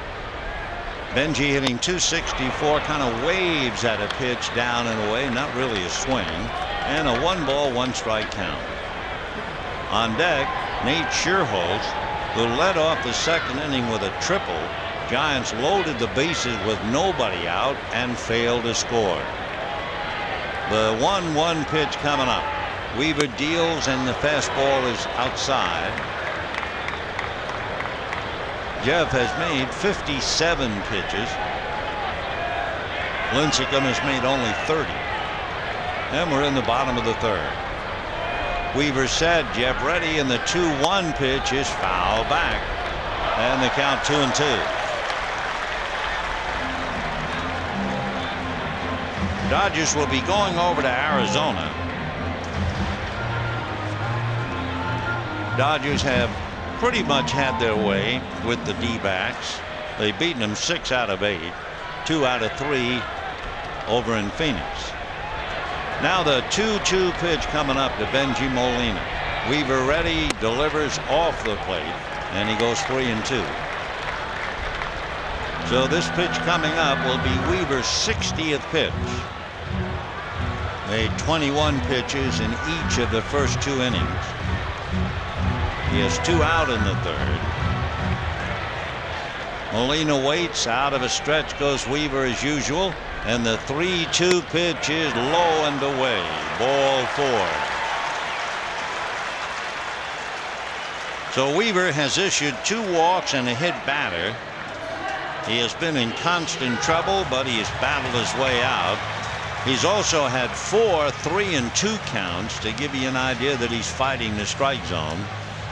Benji hitting .264, kind of waves at a pitch down and away, not really a swing, and a 1-ball, 1-strike count. On deck, Nate Schierholtz, who led off the second inning with a triple. Giants loaded the bases with nobody out and failed to score. The 1-1 pitch coming up. Weaver deals, and the fastball is outside. Jeff has made 57 pitches. Lincecum has made only 30. And we're in the bottom of the third. Weaver set, Jeff ready, and the 2-1 pitch is foul back. And the count 2-2. Dodgers will be going over to Arizona. Dodgers have pretty much had their way with the D-backs. They've beaten them 6 out of 8, 2 out of 3 over in Phoenix. Now the 2-2 pitch coming up to Benji Molina. Weaver ready, delivers off the plate, and he goes 3-2. So this pitch coming up will be Weaver's 60th pitch. Made 21 pitches in each of the first 2 innings. He has 2 out in the third. Molina waits. Out of a stretch goes Weaver as usual. And the 3-2 pitch is low and away. Ball 4. So Weaver has issued 2 walks and a hit batter. He has been in constant trouble, but he has battled his way out. He's also had 4 3-2 counts to give you an idea that he's fighting the strike zone.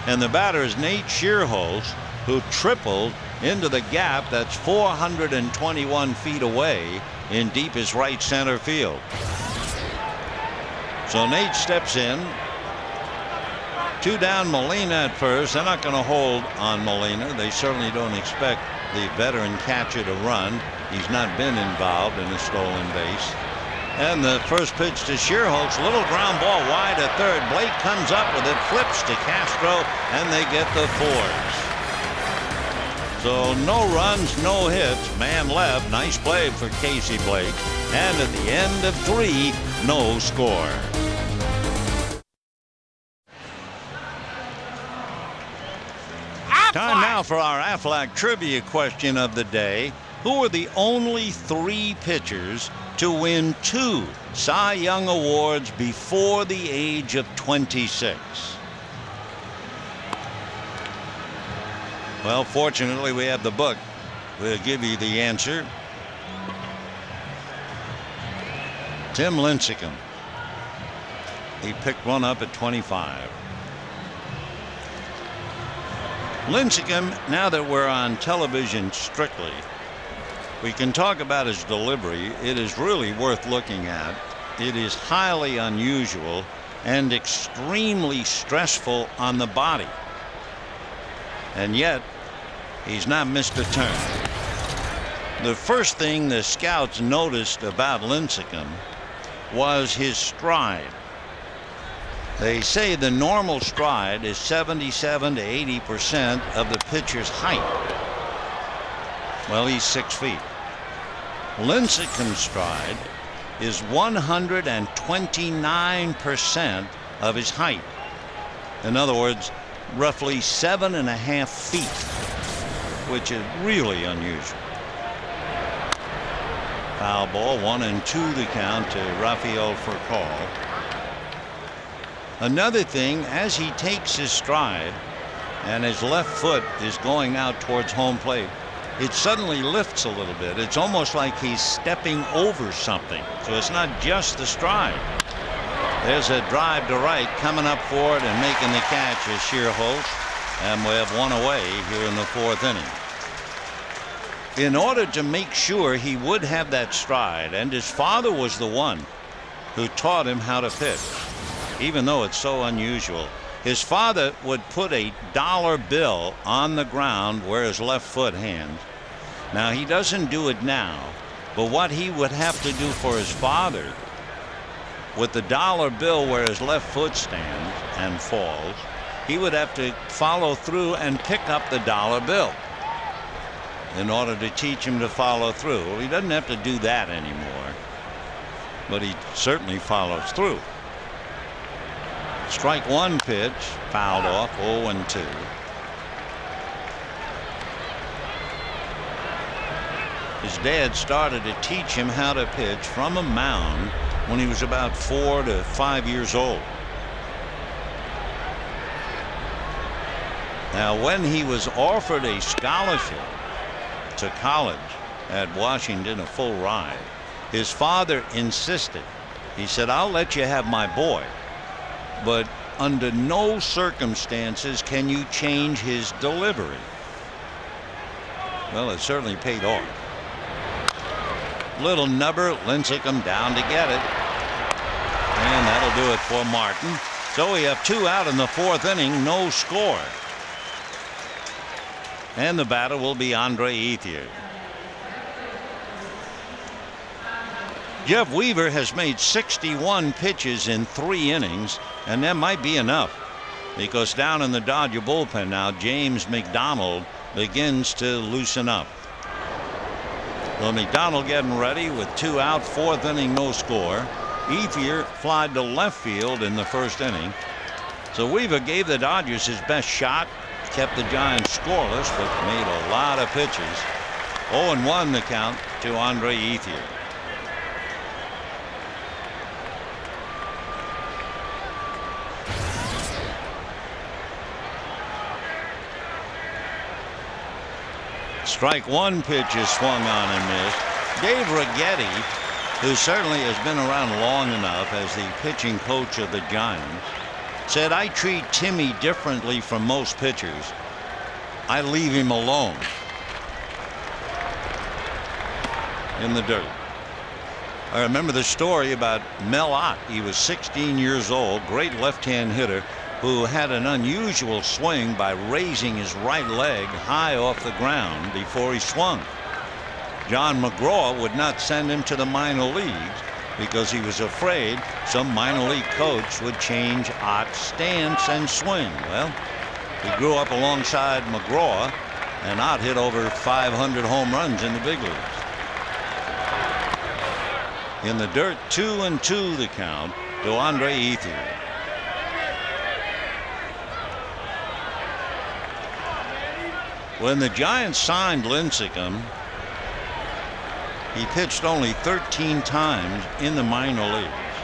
And the batter is Nate Schierholtz, who tripled into the gap that's 421 feet away in deepest right center field. So Nate steps in. 2 down, Molina at first. They're not going to hold on Molina. They certainly don't expect the veteran catcher to run. He's not been involved in a stolen base. And the first pitch to Schierholtz, little ground ball wide at third. Blake comes up with it, flips to Castro, and they get the 4s. So no runs, no hits, man left. Nice play for Casey Blake. And at the end of 3, no score. Time now for our Aflac trivia question of the day. Who are the only 3 pitchers to win 2 Cy Young Awards before the age of 26? Well, fortunately, we have the book. We'll give you the answer. Tim Lincecum. He picked one up at 25. Lincecum, now that we're on television strictly, we can talk about his delivery. It is really worth looking at. It is highly unusual and extremely stressful on the body. And yet, he's not missed a turn. The first thing the scouts noticed about Lincecum was his stride. They say the normal stride is 77 to 80% of the pitcher's height. Well, he's 6 feet. Lincecum's stride is 129% of his height. In other words, roughly 7.5 feet, which is really unusual. Foul ball, 1-2 the count to Rafael Furcal. Another thing, as he takes his stride and his left foot is going out towards home plate, it suddenly lifts a little bit. It's almost like he's stepping over something. So it's not just the stride. There's a drive to right coming up for it and making the catch is Shearholtz. And we have one away here in the 4th inning. In order to make sure he would have that stride, and his father was the one who taught him how to pitch, even though it's so unusual. His father would put a dollar bill on the ground where his left foot hands. Now, he doesn't do it now, but what he would have to do for his father with the dollar bill where his left foot stands and falls, he would have to follow through and pick up the dollar bill in order to teach him to follow through. Well, he doesn't have to do that anymore, but he certainly follows through. Strike one pitch, fouled off, 0-2. His dad started to teach him how to pitch from a mound when he was about 4 to 5 years old. Now, when he was offered a scholarship to college at Washington, a full ride, his father insisted. He said, "I'll let you have my boy, but under no circumstances can you change his delivery." Well, it certainly paid off. Little nubber, Lincecum down to get it. And that'll do it for Martin. So we have 2 out in the 4th inning, no score. And the batter will be Andre Ethier. Jeff Weaver has made 61 pitches in 3 innings, and that might be enough, because down in the Dodger bullpen now, James McDonald begins to loosen up. Well, McDonald getting ready with 2 out, 4th inning, no score. Ethier flied to left field in the 1st inning. So Weaver gave the Dodgers his best shot, kept the Giants scoreless, but made a lot of pitches. 0-1 the count to Andre Ethier. Strike one pitch is swung on and missed. Dave Righetti, who certainly has been around long enough as the pitching coach of the Giants, said, "I treat Timmy differently from most pitchers. I leave him alone." In the dirt. I remember the story about Mel Ott. He was 16 years old, great left-hand hitter, who had an unusual swing by raising his right leg high off the ground before he swung. John McGraw would not send him to the minor leagues because he was afraid some minor league coach would change Ott's stance and swing. Well, he grew up alongside McGraw, and Ott hit over 500 home runs in the big leagues. In the dirt, 2-2 the count to Andre Ethier. When the Giants signed Lincecum, he pitched only 13 times in the minor leagues,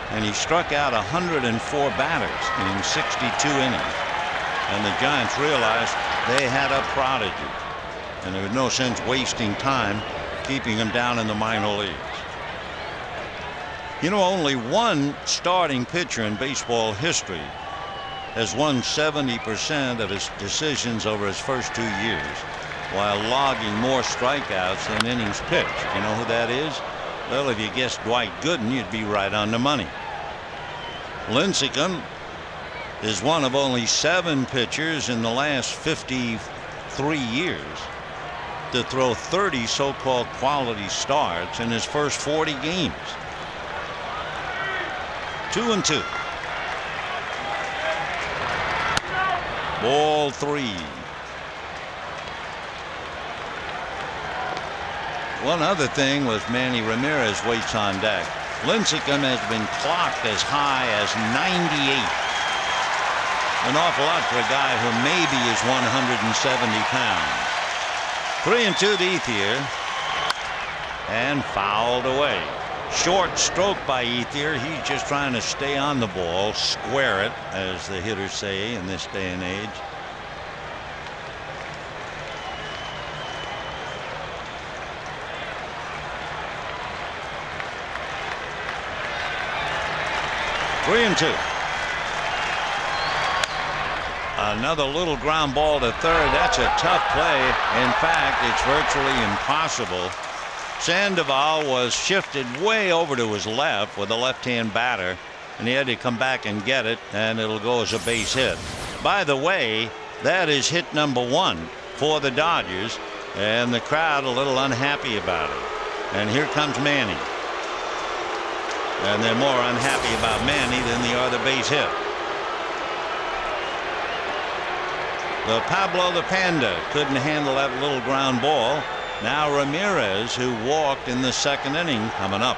and he struck out 104 batters in 62 innings. And the Giants realized they had a prodigy, and there was no sense wasting time keeping him down in the minor leagues. You know, only one starting pitcher in baseball history has won 70% of his decisions over his first 2 years, while logging more strikeouts than innings pitched. You know who that is? Well, if you guessed Dwight Gooden, you'd be right on the money. Lincecum is one of only 7 pitchers in the last 53 years to throw 30 so-called quality starts in his first 40 games. 2-2. Ball 3. One other thing with Manny Ramirez waits on deck. Lincecum has been clocked as high as 98. An awful lot for a guy who maybe is 170 pounds. 3-2 to Ethier. And fouled away. Short stroke by Ethier. He's just trying to stay on the ball, square it, as the hitters say in this day and age. 3-2. Another little ground ball to third. That's a tough play. In fact, it's virtually impossible. Sandoval was shifted way over to his left with a left-hand batter, and he had to come back and get it, and it'll go as a base hit. By the way, that is hit number 1 for the Dodgers, and the crowd a little unhappy about it. And here comes Manny. And they're more unhappy about Manny than they are the base hit. The Pablo the Panda couldn't handle that little ground ball. Now Ramirez, who walked in the second inning, coming up.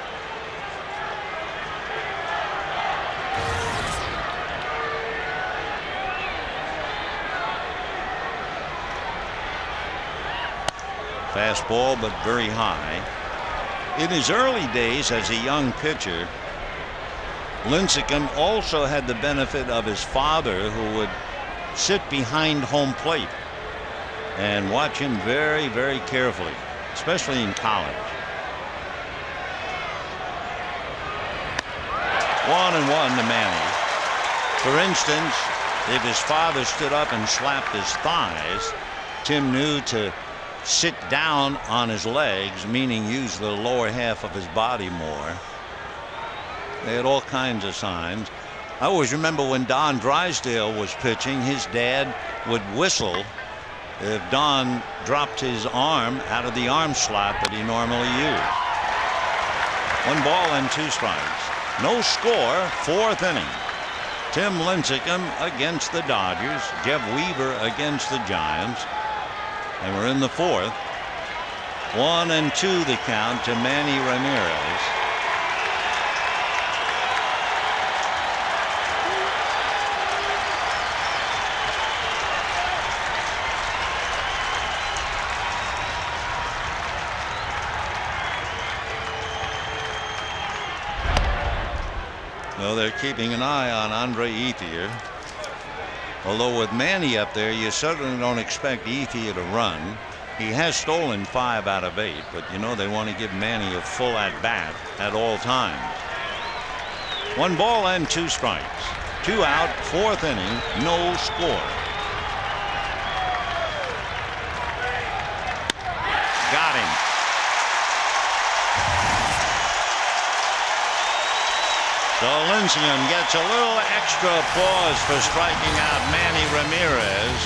Fastball, but very high. In his early days as a young pitcher, Lincecum also had the benefit of his father, who would sit behind home plate and watch him very, very carefully, especially in college. 1-1 to Manny. For instance, if his father stood up and slapped his thighs, Tim knew to sit down on his legs, meaning use the lower half of his body more. They had all kinds of signs. I always remember when Don Drysdale was pitching, his dad would whistle if Don dropped his arm out of the arm slot that he normally used. 1 ball and 2 strikes. No score, 4th inning. Tim Lincecum against the Dodgers. Jeff Weaver against the Giants. And we're in the 4th. 1-2 the count to Manny Ramirez. Well, they're keeping an eye on Andre Ethier. Although with Manny up there, you certainly don't expect Ethier to run. He has stolen 5 out of 8, but you know they want to give Manny a full at-bat at all times. 1 ball and 2 strikes. 2 out, 4th inning, no score. Got him. So Lincecum gets a little extra applause for striking out Manny Ramirez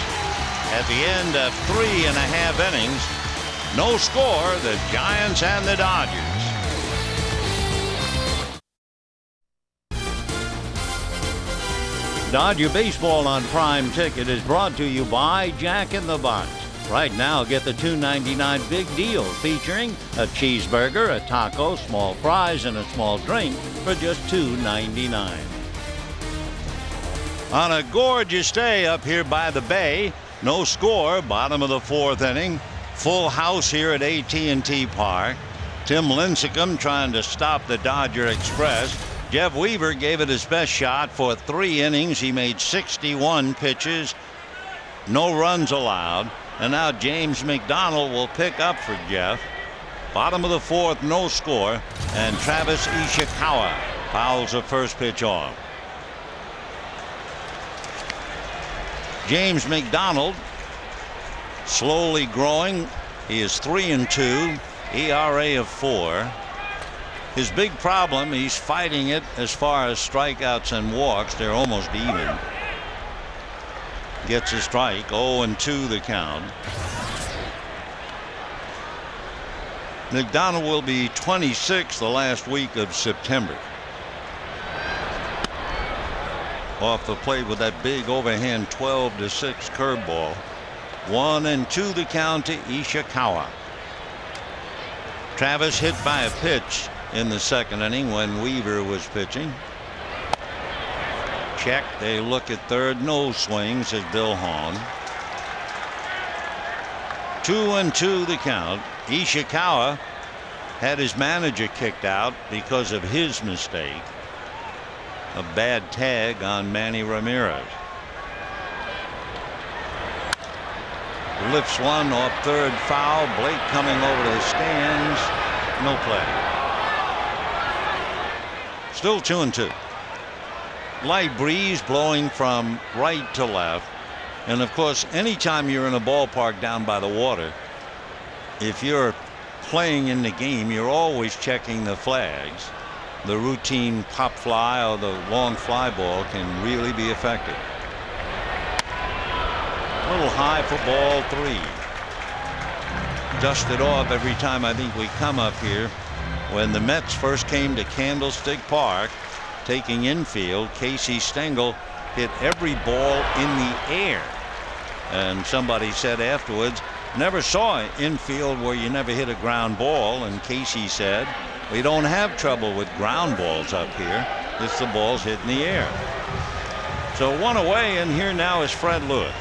at the end of 3.5 innings. No score, the Giants and the Dodgers. Dodger Baseball on Prime Ticket is brought to you by Jack in the Box. Right now, get the $2.99 big deal featuring a cheeseburger, a taco, small fries, and a small drink for just $2.99. On a gorgeous day up here by the bay, no score, bottom of the 4th inning. Full house here at AT&T Park. Tim Lincecum trying to stop the Dodger Express. Jeff Weaver gave it his best shot for 3 innings. He made 61 pitches, no runs allowed. And now James McDonald will pick up for Jeff. Bottom of the 4th, no score. And Travis Ishikawa fouls the first pitch off. James McDonald slowly growing. He is 3-2, ERA of 4. His big problem, he's fighting it as far as strikeouts and walks. They're almost even. Gets a strike. 0-2 the count. McDonald will be 26 the last week of September. Off the plate with that big overhand 12-6 curveball. 1-2 the count to Ishikawa. Travis hit by a pitch in the second inning when Weaver was pitching. Check. They look at third. No swing, says Bill Hahn. 2-2 the count. Ishikawa had his manager kicked out because of his mistake. A bad tag on Manny Ramirez. Lifts one off third, foul. Blake coming over to the stands. No play. Still 2-2. light breeze blowing from right to left. And of course, anytime you're in a ballpark down by the water, if you're playing in the game, you're always checking the flags. The routine pop fly or the long fly ball can really be effective. A little high for ball 3. Dusted off every time I think we come up here. When the Mets first came to Candlestick Park, taking infield, Casey Stengel hit every ball in the air. And somebody said afterwards, never saw an infield where you never hit a ground ball. And Casey said, we don't have trouble with ground balls up here. It's the balls hit in the air. So 1 away, and here now is Fred Lewis.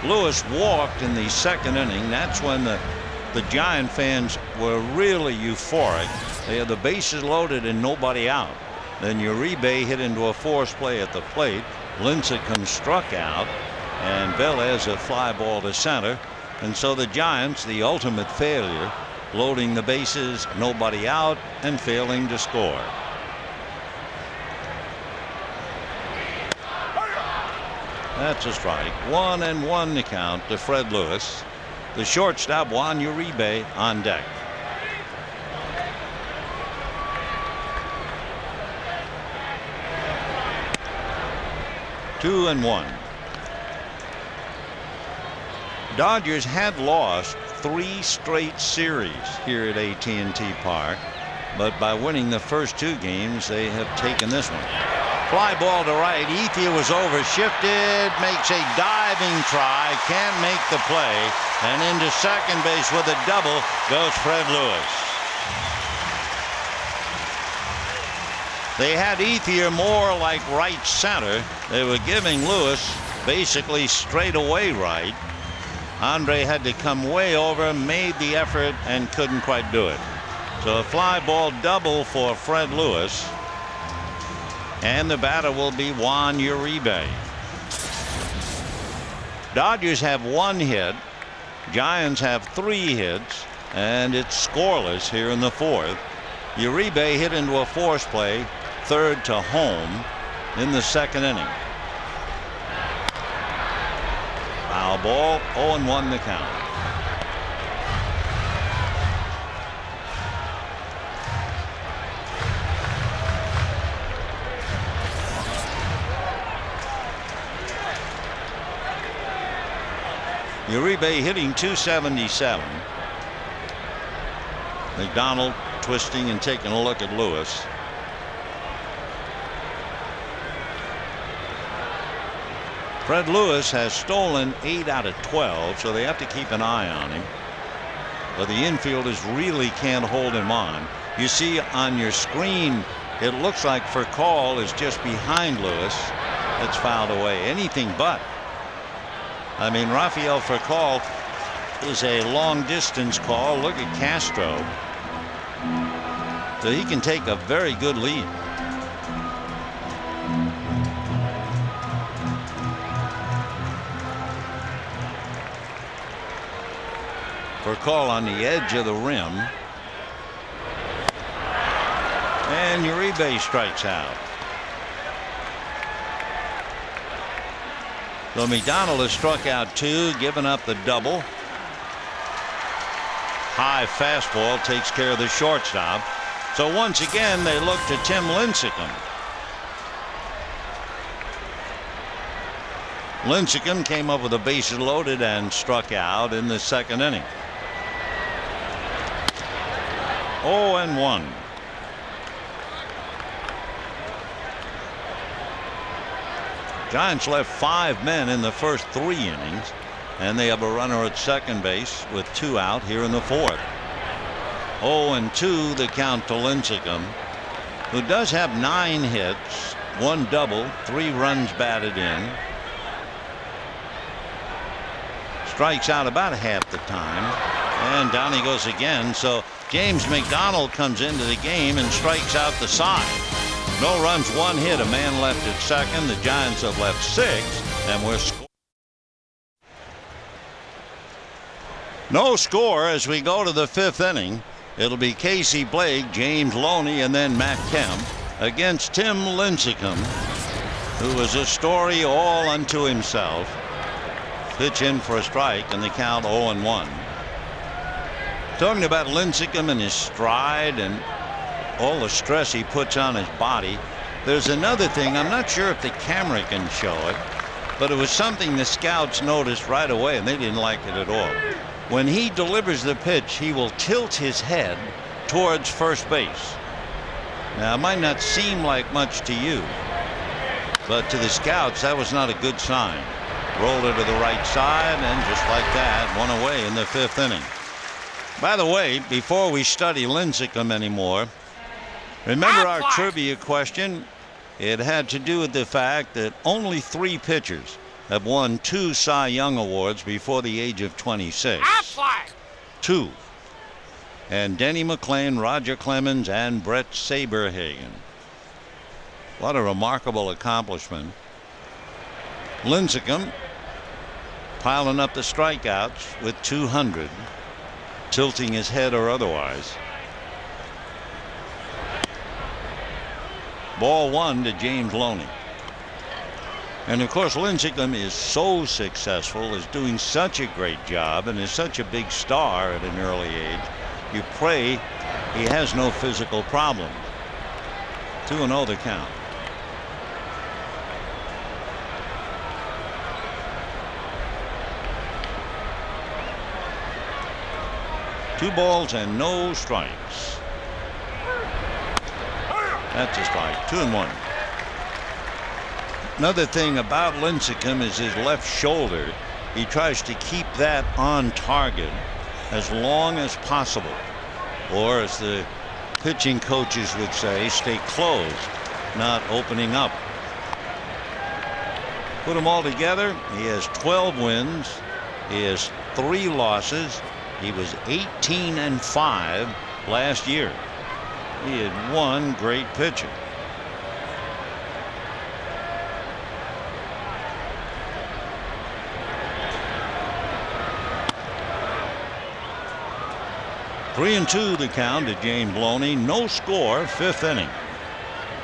Lewis walked in the 2nd inning. That's when the Giant fans were really euphoric. They had the bases loaded and nobody out. Then Uribe hit into a force play at the plate. Lincecum struck out, and Velez a fly ball to center. And so the Giants, the ultimate failure, loading the bases, nobody out, and failing to score. That's a strike. 1-1 the count to Fred Lewis. The shortstop Juan Uribe on deck. Two and one. Dodgers had lost 3 straight series here at AT&T Park, but by winning the first 2 games, they have taken this one. Fly ball to right. Ethier was overshifted, makes a diving try, can't make the play, and into second base with a double goes Fred Lewis. They had Ethier more like right center. They were giving Lewis basically straight away right. Andre had to come way over, made the effort, and couldn't quite do it. So a fly ball double for Fred Lewis. And the batter will be Juan Uribe. Dodgers have 1 hit. Giants have 3 hits. And it's scoreless here in the 4th. Uribe hit into a force play, 3rd to home in the 2nd inning. Foul ball, 0-1 the count. Uribe hitting .277. McDonald twisting and taking a look at Lewis. Fred Lewis has stolen 8 out of 12, so they have to keep an eye on him. But the infielders really can't hold him on. You see on your screen, it looks like Furcal is just behind Lewis. It's fouled away. Anything but. I mean, Rafael Furcal is a long distance call. Look at Castro. So he can take a very good lead. Furcal on the edge of the rim. And Uribe strikes out. So McDonald has struck out 2, given up the double. High fastball takes care of the shortstop. So once again, they look to Tim Lincecum. Lincecum came up with the bases loaded and struck out in the 2nd inning. 0-1. Giants left 5 men in the first 3 innings, and they have a runner at second base with 2 out here in the 4th. 0-2 the count to Lincecum, who does have 9 hits, 1 double, 3 runs batted in. Strikes out about half the time, and down he goes again. So James McDonald comes into the game and strikes out the side. No runs, 1 hit, a man left at second. The Giants have left 6, and we're scoring. No score as we go to the 5th inning. It'll be Casey Blake, James Loney, and then Matt Kemp. against Tim Lincecum, who was a story all unto himself. Pitch in for a strike and the count 0-1. Talking about Lincecum and his stride and all the stress he puts on his body, there's another thing. I'm not sure if the camera can show it, but it was something the scouts noticed right away, and they didn't like it at all. When he delivers the pitch, he will tilt his head towards first base. Now, it might not seem like much to you, but to the scouts, that was not a good sign. Rolled it to the right side, and just like that, one away in the 5th inning. By the way, before we study Lincecum anymore, remember our trivia question? It had to do with the fact that only 3 pitchers have won 2 Cy Young Awards before the age of 26. 2. And Denny McClain, Roger Clemens, and Brett Saberhagen. What a remarkable accomplishment. Lincecum piling up the strikeouts with 200, tilting his head or otherwise. Ball 1 to James Loney. And of course, Lincecum is so successful, is doing such a great job, and is such a big star at an early age. You pray he has no physical problems. 2-0 the count. Two balls and no strikes. That's a strike. 2-1. Another thing about Lincecum is his left shoulder. He tries to keep that on target as long as possible, or as the pitching coaches would say, stay closed, not opening up. Put them all together, he has 12 wins. He has 3 losses. He was 18-5 last year. He had one great pitcher. Three and 2 the count to James Loney. No score, 5th inning.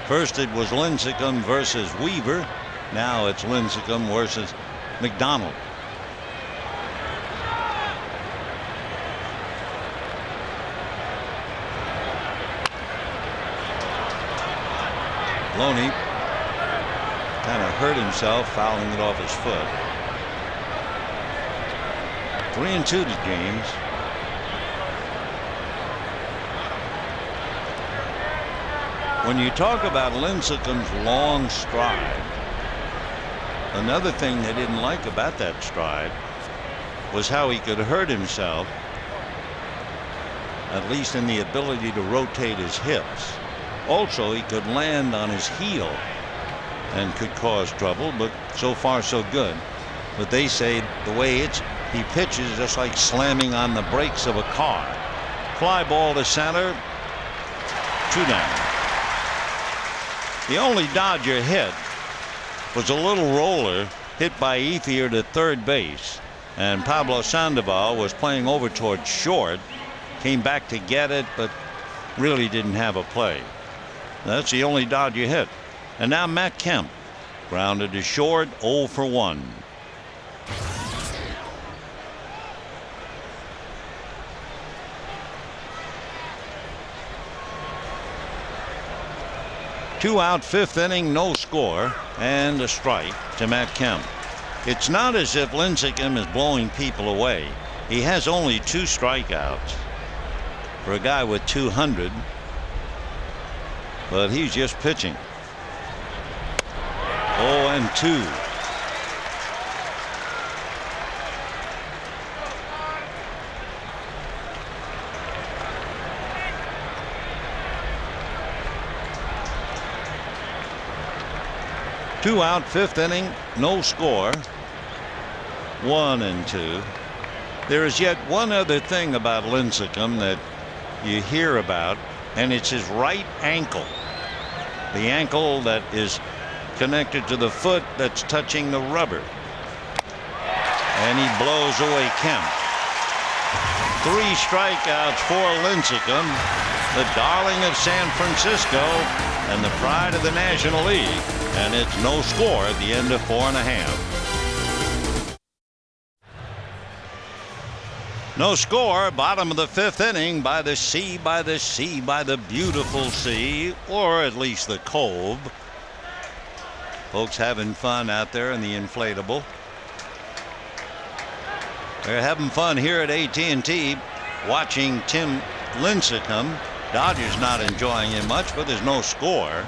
First it was Lincecum versus Weaver. Now it's Lincecum versus McDonald. Loney kind of hurt himself fouling it off his foot. 3 and 2 to James. When you talk about Lincecum's long stride, another thing they didn't like about that stride was how he could hurt himself, at least in the ability to rotate his hips. Also, he could land on his heel and could cause trouble, but so far so good. But they say the way he pitches just like slamming on the brakes of a car. Fly ball to center. 2 down. The only Dodger hit was a little roller hit by Ethier to third base, and Pablo Sandoval was playing over towards short, came back to get it, but really didn't have a play. That's the only Dodger hit. And now Matt Kemp grounded to short, 0 for 1. Two out, 5th inning, no score, and a strike to Matt Kemp. It's not as if Lincecum is blowing people away. He has only 2 strikeouts for a guy with 200, but he's just pitching. 0-2. Two out, 5th inning, no score. 1-2. There is yet one other thing about Lincecum that you hear about, and it's his right ankle. The ankle that is connected to the foot that's touching the rubber. And he blows away Kemp. 3 strikeouts for Lincecum, the darling of San Francisco. and the pride of the National League, and it's no score at the end of 4½. No score, bottom of the 5th inning, by the sea, by the sea, by the beautiful sea, or at least the cove. Folks having fun out there in the inflatable. They're having fun here at AT&T watching Tim Lincecum. Dodgers not enjoying it much, but there's no score.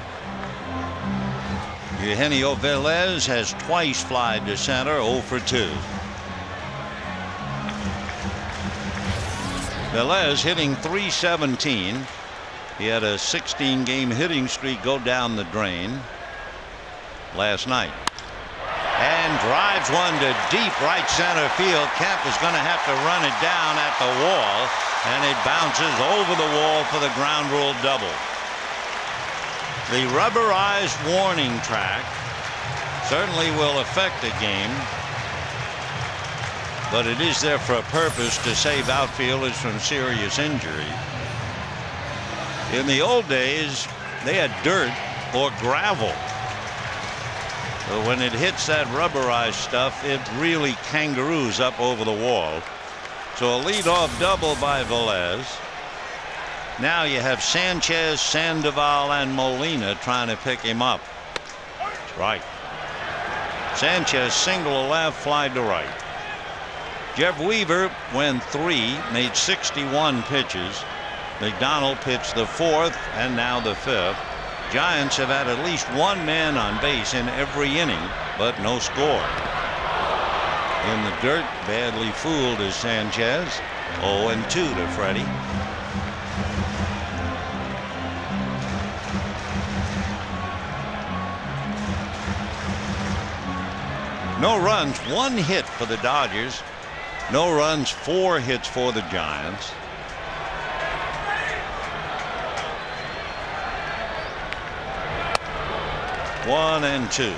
Eugenio Velez has twice flied to center, 0 for 2. Velez hitting .317. He had a 16-game hitting streak go down the drain last night. And drives one to deep right center field. Kemp is going to have to run it down at the wall, and it bounces over the wall for the ground rule double. The rubberized warning track certainly will affect the game, but it is there for a purpose, to save outfielders from serious injury. In the old days, they had dirt or gravel. But when it hits that rubberized stuff, it really kangaroos up over the wall. So a leadoff double by Velez. Now you have Sanchez, Sandoval, and Molina trying to pick him up. That's right. Sanchez single to left, fly to right. Jeff Weaver went 3, made 61 pitches. McDonald pitched the 4th and now the 5th. Giants have had at least one man on base in every inning, but no score. In the dirt, badly fooled is Sanchez. 0-2 to Freddie. No runs, 1 hit for the Dodgers. No runs, 4 hits for the Giants. One and 2.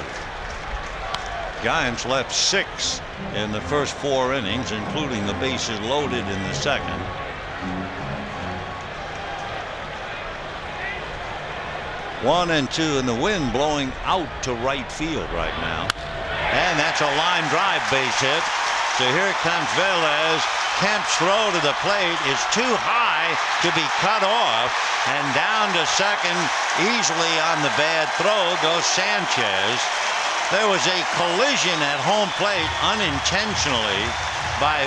Giants left 6 in the first 4 innings, including the bases loaded in the second. One and 2, and the wind blowing out to right field right now. And that's a line drive base hit. So here comes Velez. Kemp's throw to the plate is too high to be cut off, and down to second easily on the bad throw goes Sanchez. There was a collision at home plate unintentionally by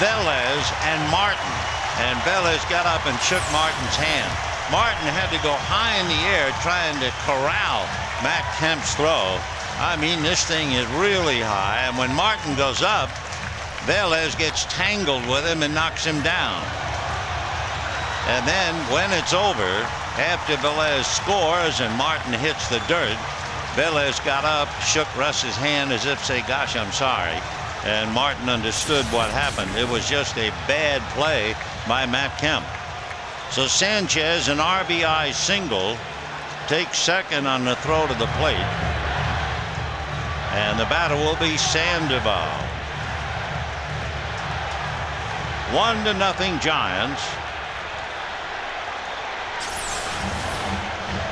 Velez and Martin, and Velez got up and shook Martin's hand. Martin had to go high in the air trying to corral Matt Kemp's throw. I mean, this thing is really high, and when Martin goes up, Velez gets tangled with him and knocks him down. And then when it's over, after Velez scores and Martin hits the dirt, Velez got up, shook Russ's hand as if to say, gosh, I'm sorry. And Martin understood what happened. It was just a bad play by Matt Kemp. So Sanchez, an RBI single, takes second on the throw to the plate. And the batter will be Sandoval. 1-0 Giants.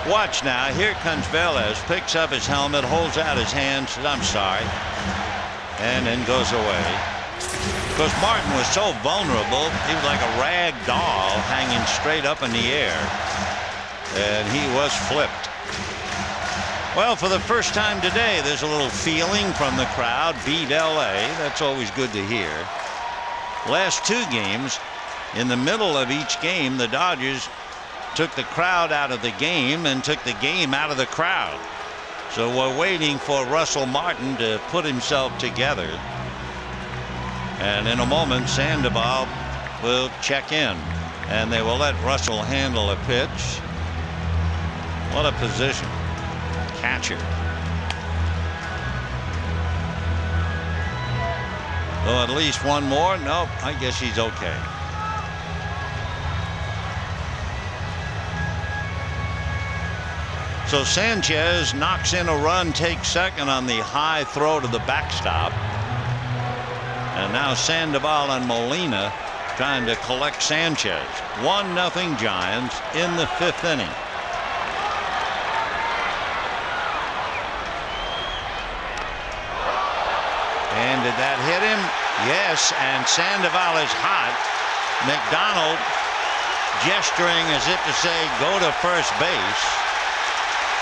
Watch now. Here comes Velez. Picks up his helmet, holds out his hand, says, I'm sorry, and then goes away. Because Martin was so vulnerable, he was like a rag doll hanging straight up in the air, and he was flipped. Well, for the first time today, there's a little feeling from the crowd. Beat LA. That's always good to hear. Last 2 games, in the middle of each game, the Dodgers took the crowd out of the game and took the game out of the crowd. So we're waiting for Russell Martin to put himself together. And in a moment, Sandoval will check in, and they will let Russell handle a pitch. What a position. Catcher. So at least one more. Nope, I guess he's okay. So Sanchez knocks in a run, takes second on the high throw to the backstop. And now Sandoval and Molina trying to collect Sanchez. 1-0 Giants in the 5th inning. did that hit him? Yes, and Sandoval is hot. McDonald gesturing as if to say go to first base.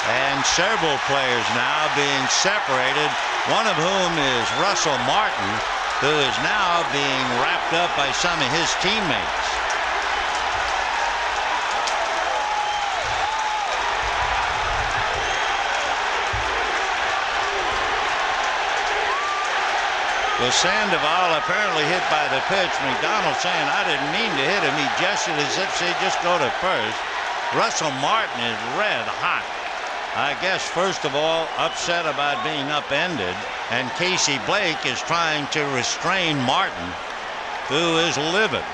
And several players now being separated, one of whom is Russell Martin, who is now being wrapped up by some of his teammates. Well, Sandoval apparently hit by the pitch. McDonald saying, I didn't mean to hit him. He gestured as if to say, just go to first. Russell Martin is red hot. I guess, first of all, upset about being upended. And Casey Blake is trying to restrain Martin, who is livid.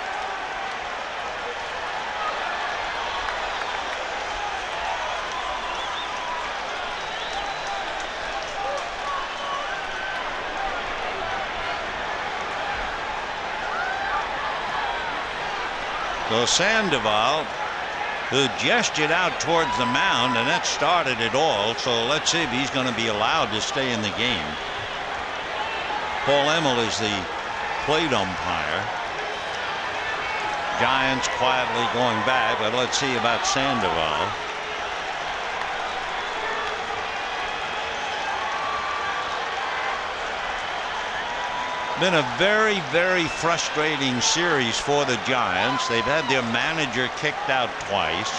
So Sandoval, who gestured out towards the mound, and that started it all. So let's see if he's going to be allowed to stay in the game. Paul Emmel is the plate umpire. Giants quietly going back, but let's see about Sandoval. Been a very, very frustrating series for the Giants. They've had their manager kicked out twice.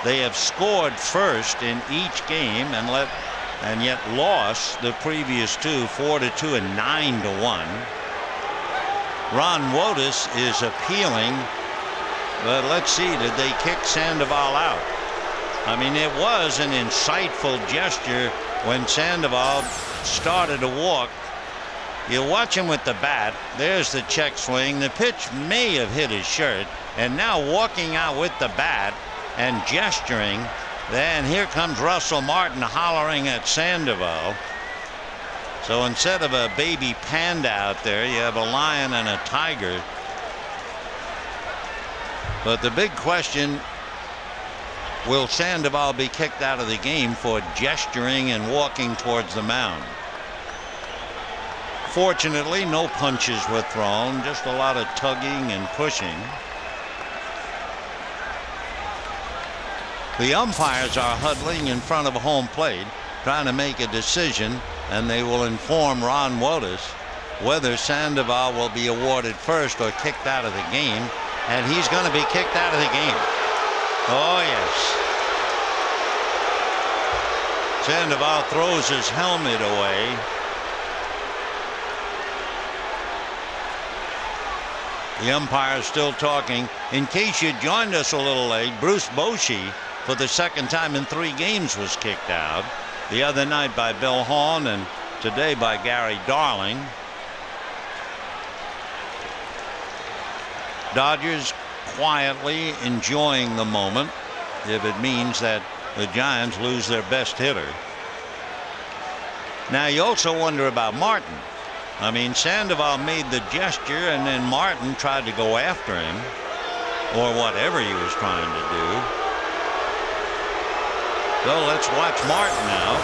They have scored first in each game and yet lost the previous two, 4-2 and 9-1. Ron Wotus is appealing, but let's see, did they kick Sandoval out? I mean, it was an insightful gesture when Sandoval started to walk. You watch him with the bat. There's the check swing. The pitch may have hit his shirt, and now walking out with the bat and gesturing. Then here comes Russell Martin hollering at Sandoval. So instead of a baby panda out there, you have a lion and a tiger. But the big question, will Sandoval be kicked out of the game for gesturing and walking towards the mound? Fortunately, no punches were thrown, just a lot of tugging and pushing. The umpires are huddling in front of home plate, trying to make a decision, and they will inform Ron Wotus whether Sandoval will be awarded first or kicked out of the game, and he's going to be kicked out of the game. Oh, yes. Sandoval throws his helmet away. The umpire is still talking. In case you joined us a little late, Bruce Bochy, for the second time in 3 games, was kicked out. The other night by Bill Hahn and today by Gary Darling. Dodgers quietly enjoying the moment, if it means that the Giants lose their best hitter. Now you also wonder about Martin. I mean, Sandoval made the gesture and then Martin tried to go after him, or whatever he was trying to do. So let's watch Martin now.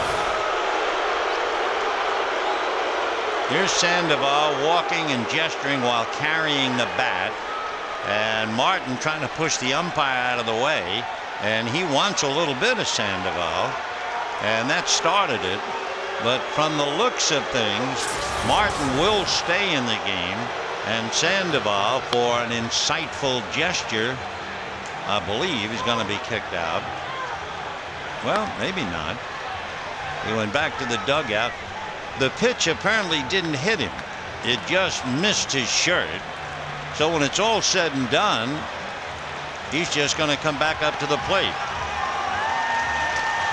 Here's Sandoval walking and gesturing while carrying the bat, and Martin trying to push the umpire out of the way, and he wants a little bit of Sandoval, and that started it. But from the looks of things, Martin will stay in the game, and Sandoval, for an insightful gesture, I believe he's going to be kicked out. Well, maybe not. He went back to the dugout. The pitch apparently didn't hit him. It just missed his shirt. So when it's all said and done, he's just going to come back up to the plate.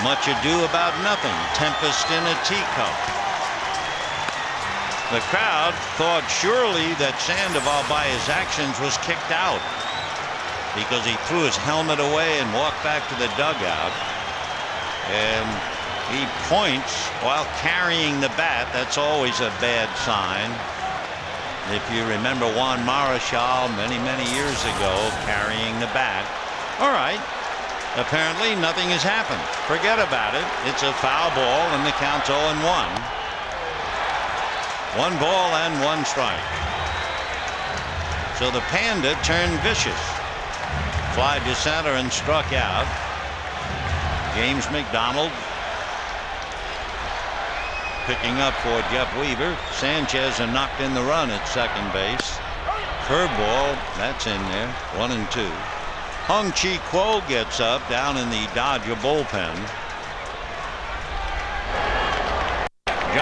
Much ado about nothing. Tempest in a teacup. The crowd thought surely that Sandoval, by his actions, was kicked out because he threw his helmet away and walked back to the dugout. And he points while carrying the bat. That's always a bad sign. If you remember Juan Marichal many years ago carrying the bat. All right. Apparently nothing has happened. Forget about it. It's a foul ball and the count's 0-1. 1 ball and 1 strike. So the Panda turned vicious. Fly to center and struck out. James McDonald picking up for Jeff Weaver. Sanchez and knocked in the run at second base. Curveball, that's in there. 1-2. Hung-Chi Kuo gets up down in the Dodger bullpen.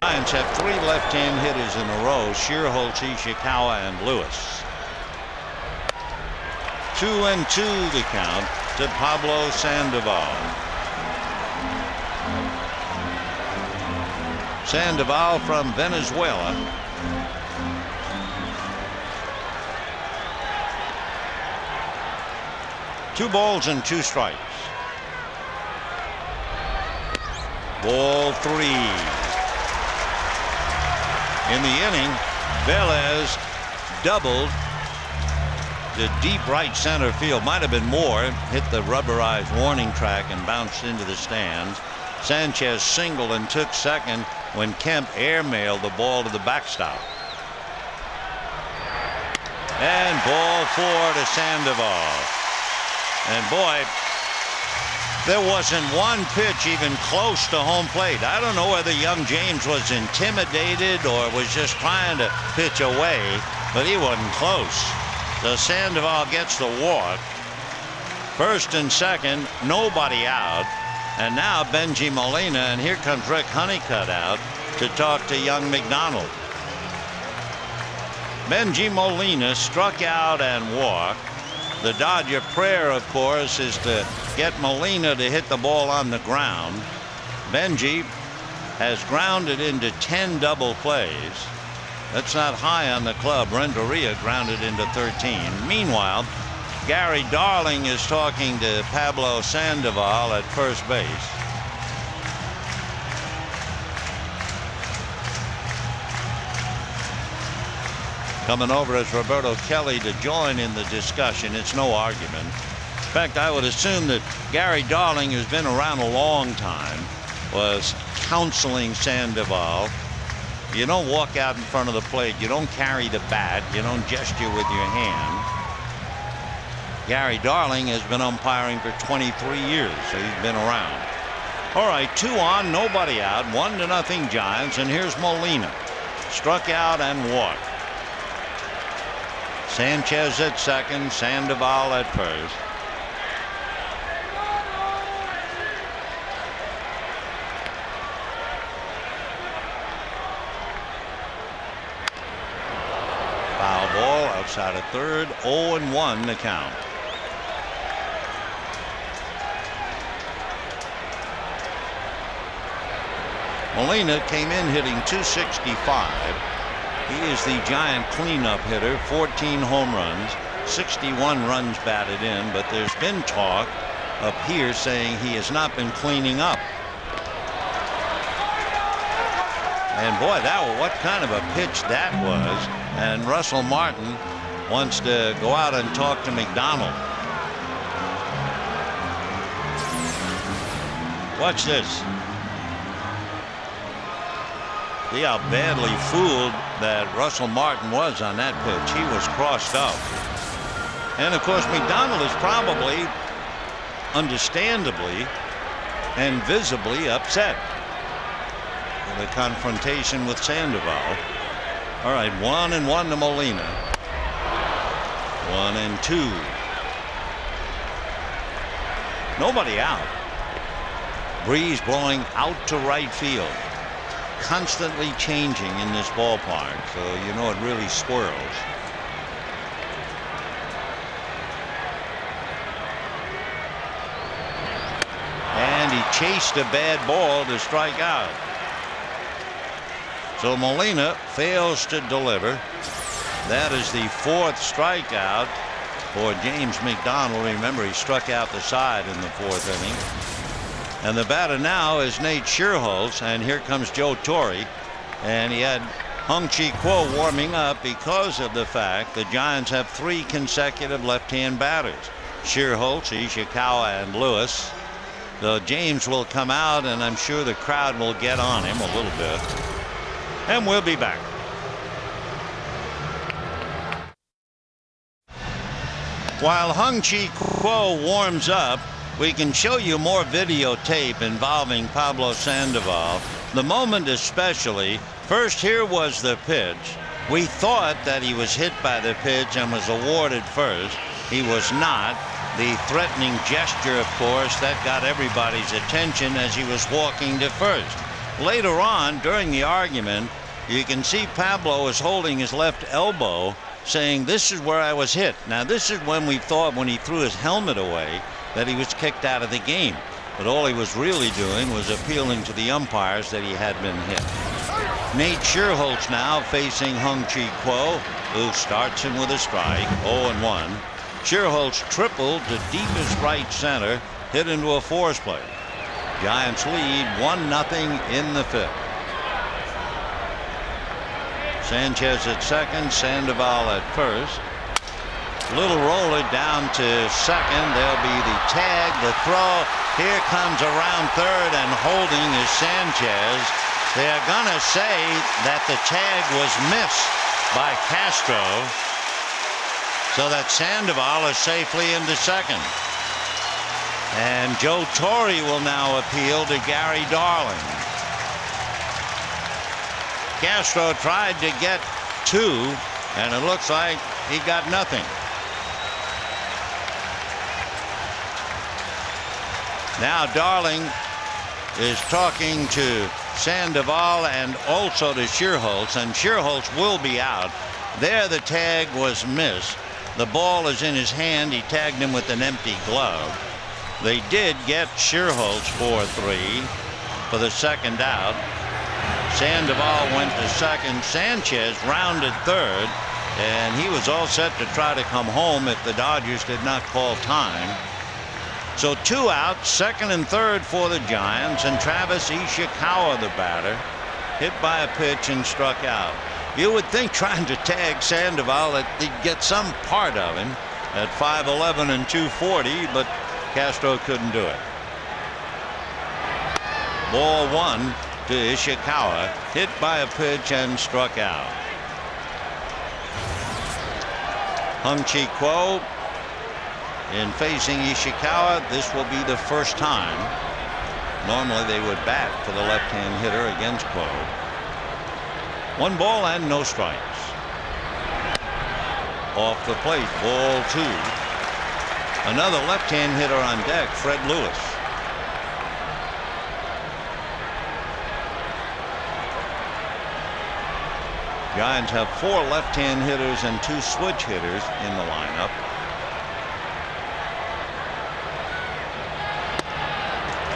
Giants have 3 left-hand hitters in a row: Schierholtz, Ishikawa, and Lewis. 2-2 the count to Pablo Sandoval. Sandoval from Venezuela. Two balls and 2 strikes. Ball 3. In the inning, Velez doubled to deep right center field. Might have been more. Hit the rubberized warning track and bounced into the stands. Sanchez singled and took second when Kemp airmailed the ball to the backstop. And ball 4 to Sandoval. And boy, there wasn't one pitch even close to home plate. I don't know whether young James was intimidated or was just trying to pitch away, but he wasn't close. So Sandoval gets the walk. First and second, nobody out. And now Benji Molina, and here comes Rick Honeycutt out to talk to young McDonald. Benji Molina struck out and walked. The Dodger prayer, of course, is to get Molina to hit the ball on the ground. Benji has grounded into 10 double plays. That's not high on the club. Renteria grounded into 13. Meanwhile, Gary Darling is talking to Pablo Sandoval at first base. Coming over is Roberto Kelly to join in the discussion. It's no argument. In fact, I would assume that Gary Darling, who's been around a long time, was counseling Sandoval. You don't walk out in front of the plate. You don't carry the bat. You don't gesture with your hand. Gary Darling has been umpiring for 23 years, so he's been around. All right, 2 on, nobody out, 1-0 Giants, and here's Molina. Struck out and walked. Sanchez at second, Sandoval at first. Foul ball outside of third, 0-1 the count. Molina came in hitting .265. He is the Giant cleanup hitter, 14 home runs, 61 runs batted in, but there's been talk up here saying he has not been cleaning up. And boy, what kind of a pitch that was. And Russell Martin wants to go out and talk to McDonald. Watch this. See how badly fooled that Russell Martin was on that pitch. He was crossed up. And of course, McDonald is probably, understandably and visibly upset with the confrontation with Sandoval. All right, 1-1 to Molina. 1-2. Nobody out. Breeze blowing out to right field. Constantly changing in this ballpark, so you know it really swirls. And he chased a bad ball to strike out. So Molina fails to deliver. That is the 4th strikeout for James McDonald. Remember, he struck out the side in the 4th inning. And the batter now is Nate Schierholtz, and here comes Joe Torre. And he had Hung-Chi Kuo warming up because of the fact the Giants have 3 consecutive left-hand batters: Schierholtz, Ishikawa, and Lewis. So James will come out, and I'm sure the crowd will get on him a little bit. And we'll be back. While Hung-Chi Kuo warms up, we can show you more videotape involving Pablo Sandoval. The moment especially. First, here was the pitch. We thought that he was hit by the pitch and was awarded first. He was not. The threatening gesture, of course, that got everybody's attention as he was walking to first. Later on, during the argument, you can see Pablo is holding his left elbow, saying, "This is where I was hit." Now, this is when we thought, when he threw his helmet away, that he was kicked out of the game. But all he was really doing was appealing to the umpires that he had been hit. Nate Scherholtz now facing Hung-Chi Kuo, who starts him with a strike, 0-1. Scherholtz tripled to deepest right center, hit into a force play. Giants lead 1-0 in the fifth. Sanchez at second, Sandoval at first. Little roller down to second. There'll be the tag, the throw. Here comes around third, and holding is Sanchez. They're gonna say that the tag was missed by Castro, so that Sandoval is safely into second. And Joe Torre will now appeal to Gary Darling. Castro tried to get two, and it looks like he got nothing. Now Darling is talking to Sandoval and also to Scherholtz, and Scherholtz will be out. There the tag was missed. The ball is in his hand. He tagged him with an empty glove. They did get Scherholtz for 3 for the second out. Sandoval went to second. Sanchez rounded third, and he was all set to try to come home if the Dodgers did not call time. So 2 out, second and third for the Giants, and Travis Ishikawa, the batter, hit by a pitch and struck out. You would think, trying to tag Sandoval, that they'd get some part of him at 5'11" and 240, but Castro couldn't do it. Ball 1 to Ishikawa, hit by a pitch and struck out. Hung-Chi Kuo in facing Ishikawa. This will be the first time. Normally they would bat for the left-hand hitter against Kuo. 1 ball and no strikes. Off the plate, ball 2. Another left-hand hitter on deck, Fred Lewis. Giants have 4 left-hand hitters and 2 switch hitters in the lineup.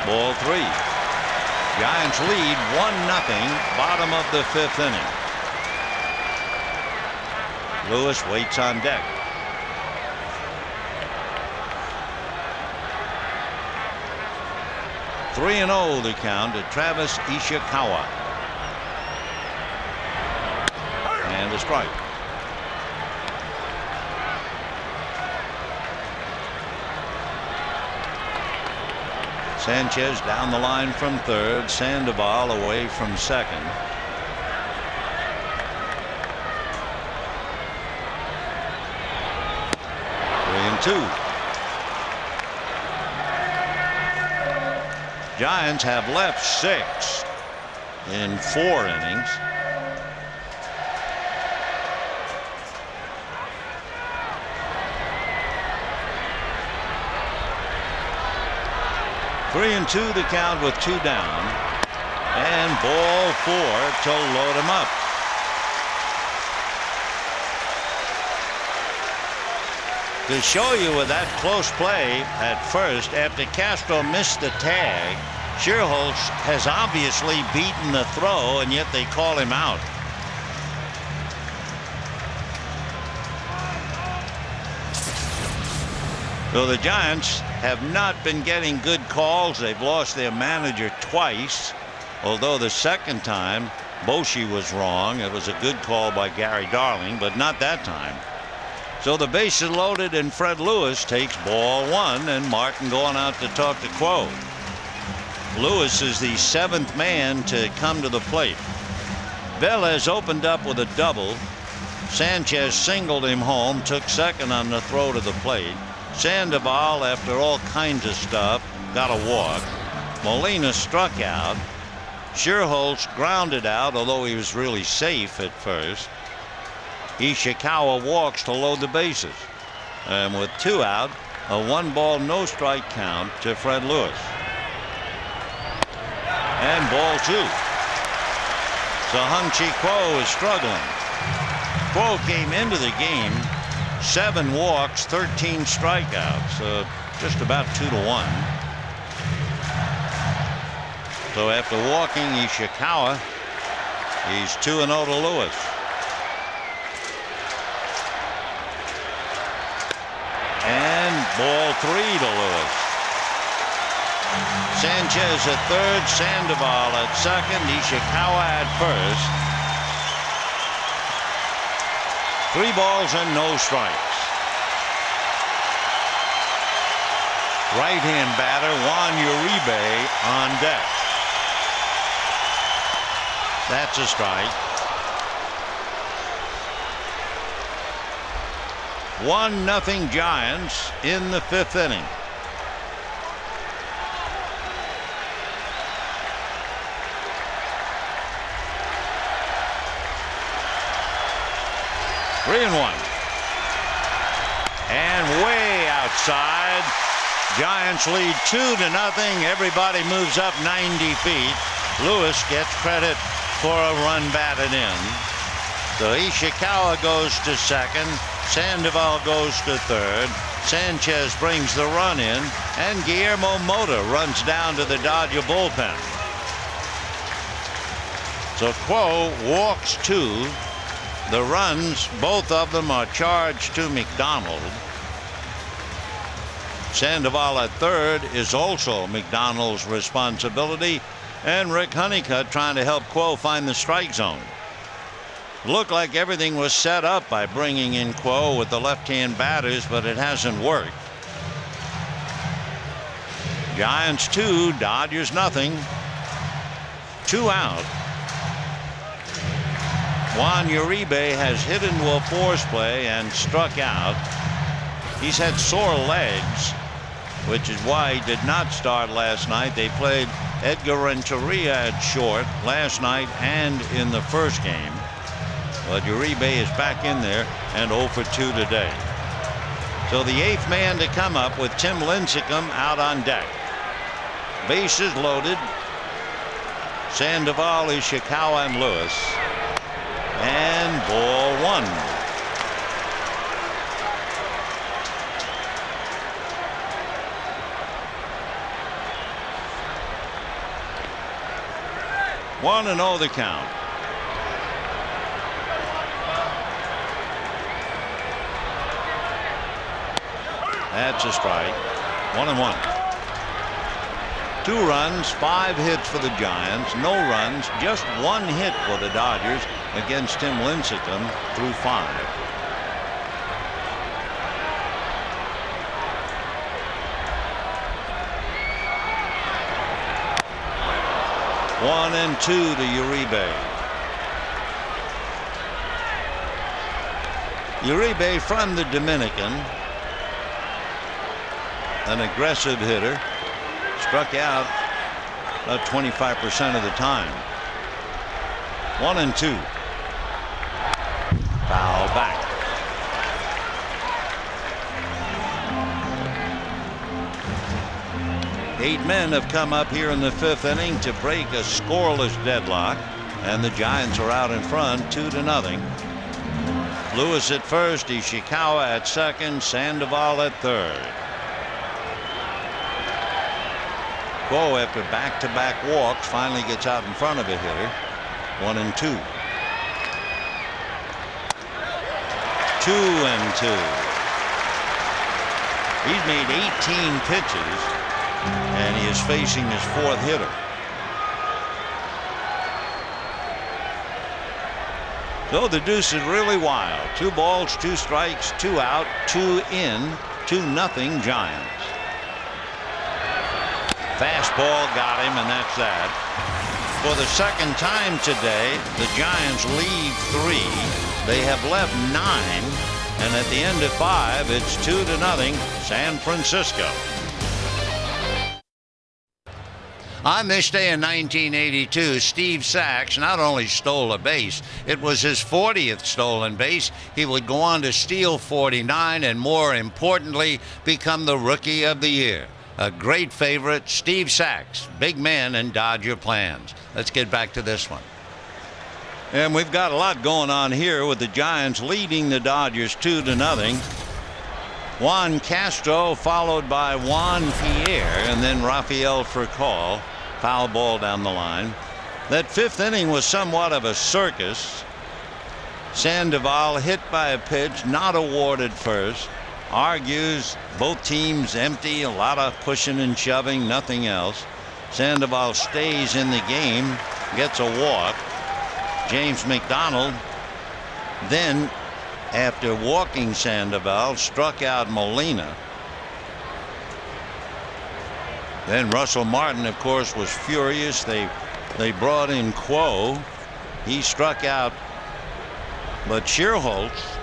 Ball 3. Giants lead 1-0, bottom of the 5th inning. Lewis waits on deck. Three 3-0 the count to Travis Ishikawa. And a strike. Sanchez down the line from third. Sandoval away from second. Three and 2. Giants have left 6 in 4 innings. Three and 2 the count with 2 down, and ball 4 to load him up. To show you with that close play at first, after Castro missed the tag, Scherholtz has obviously beaten the throw, and yet they call him out. So the Giants have not been getting good calls. They've lost their manager twice, although the second time Boshi was wrong. It was a good call by Gary Darling, but not that time. So the bases loaded, and Fred Lewis takes ball 1, and Martin going out to talk to Kuo. Lewis is the 7th man to come to the plate. Velez opened up with a double. Sanchez singled him home, took second on the throw to the plate. Sandoval, after all kinds of stuff, got a walk. Molina struck out. Scherholz grounded out, although he was really safe at first. Ishikawa walks to load the bases. And with 2 out, a 1-ball, no strike count to Fred Lewis. And ball 2. So Hung-Chi Kuo is struggling. Kuo came into the game 7 walks, 13 strikeouts, just about 2-1. So after walking Ishikawa, he's 2-0 to Lewis. And ball 3 to Lewis. Sanchez at third, Sandoval at second, Ishikawa at first. 3 balls and no strikes. Right-hand batter Juan Uribe on deck. That's a strike. 1-0 Giants in the 5th inning. Three and 1. And way outside. Giants lead 2-0. Everybody moves up 90 feet. Lewis gets credit for a run batted in. So Ishikawa goes to second. Sandoval goes to third. Sanchez brings the run in. And Guillermo Mota runs down to the Dodger bullpen. So Kuo walks 2. The runs, both of them are charged to McDonald. Sandoval at third is also McDonald's responsibility, and Rick Honeycutt trying to help Kuo find the strike zone. Looked like everything was set up by bringing in Kuo with the left-hand batters, but it hasn't worked. Giants 2, Dodgers 0. 2 out. Juan Uribe has hit into a force play and struck out. He's had sore legs, which is why he did not start last night. They played Edgar Renteria at short last night and in the first game. But Uribe is back in there and 0 for 2 today. So the 8th man to come up with Tim Lincecum out on deck. Bases loaded. Sandoval, Ishikawa, and Lewis. And ball 1. One and 0 the count. That's a strike. 1-1. 2 runs, 5 hits for the Giants, no runs, just 1 hit for the Dodgers against Tim Lincecum through 5. One and 2 to Uribe. Uribe from the Dominican, an aggressive hitter, struck out about 25% of the time. 1 and 2. Foul back. Eight men have come up here in the 5th inning to break a scoreless deadlock, and the Giants are out in front 2-0. Lewis at first, Ishikawa at second, Sandoval at third. Kuo, after back-to-back walks, finally gets out in front of a hitter. 1 and 2. 2 and 2. He's made 18 pitches, and he is facing his 4th hitter. So the deuce is really wild. 2 balls, 2 strikes, 2 out, 2 in, 2-0 Giants. Fastball got him, and that's that. for the second time today, the Giants lead 3. They have left 9, and at the end of 5, it's 2-0 San Francisco. On this day in 1982, Steve Sax not only stole a base, it was his 40th stolen base. He would go on to steal 49 and, more importantly, become the Rookie of the Year. A great favorite, Steve Sax, big man in Dodger plans. Let's get back to this one. And we've got a lot going on here with the Giants leading the Dodgers 2-0. Juan Castro followed by Juan Pierre and then Rafael Furcal. Foul ball down the line. That 5th inning was somewhat of a circus. Sandoval hit by a pitch, not awarded first. Argues both teams empty, a lot of pushing and shoving, nothing else. Sandoval stays in the game, gets a walk. James McDonald then, after walking Sandoval, struck out Molina. Then Russell Martin, of course, was furious. They brought in Quo. He struck out, but Schierholtz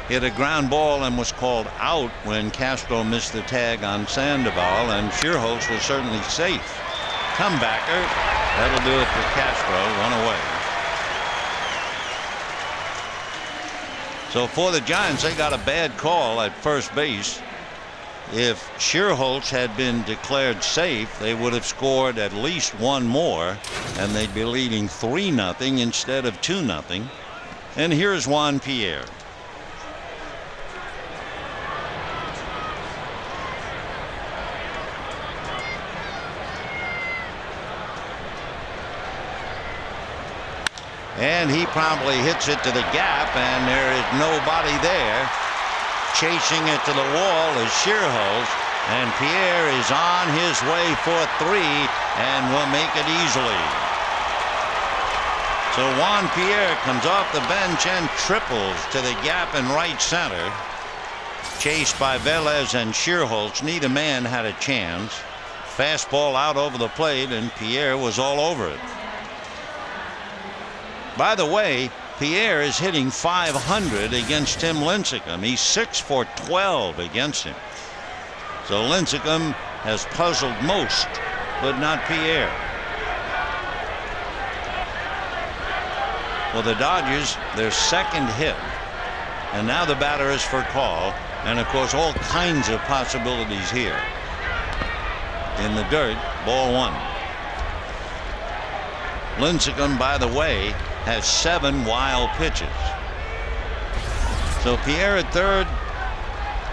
hit a ground ball and was called out when Castro missed the tag on Sandoval, and Schierholtz was certainly safe. Comebacker. That'll do it for Castro. Run away. So for the Giants, they got a bad call at first base. If Schierholtz had been declared safe, they would have scored at least one more, and they'd be leading 3-0 instead of 2-0. And here's Juan Pierre. And he promptly hits it to the gap, and there is nobody there. Chasing it to the wall is Schierholtz, and Pierre is on his way for 3 and will make it easily. So Juan Pierre comes off the bench and triples to the gap in right center. Chased by Velez and Schierholtz. Neither man had a chance. Fastball out over the plate, and Pierre was all over it. By the way, Pierre is hitting .500 against Tim Lincecum. He's 6 for 12 against him. So Lincecum has puzzled most, but not Pierre. Well, the Dodgers, their second hit, and now the batter is Furcal, and of course all kinds of possibilities here. In the dirt, ball 1. Lincecum, by the way, has 7 wild pitches. So Pierre at third,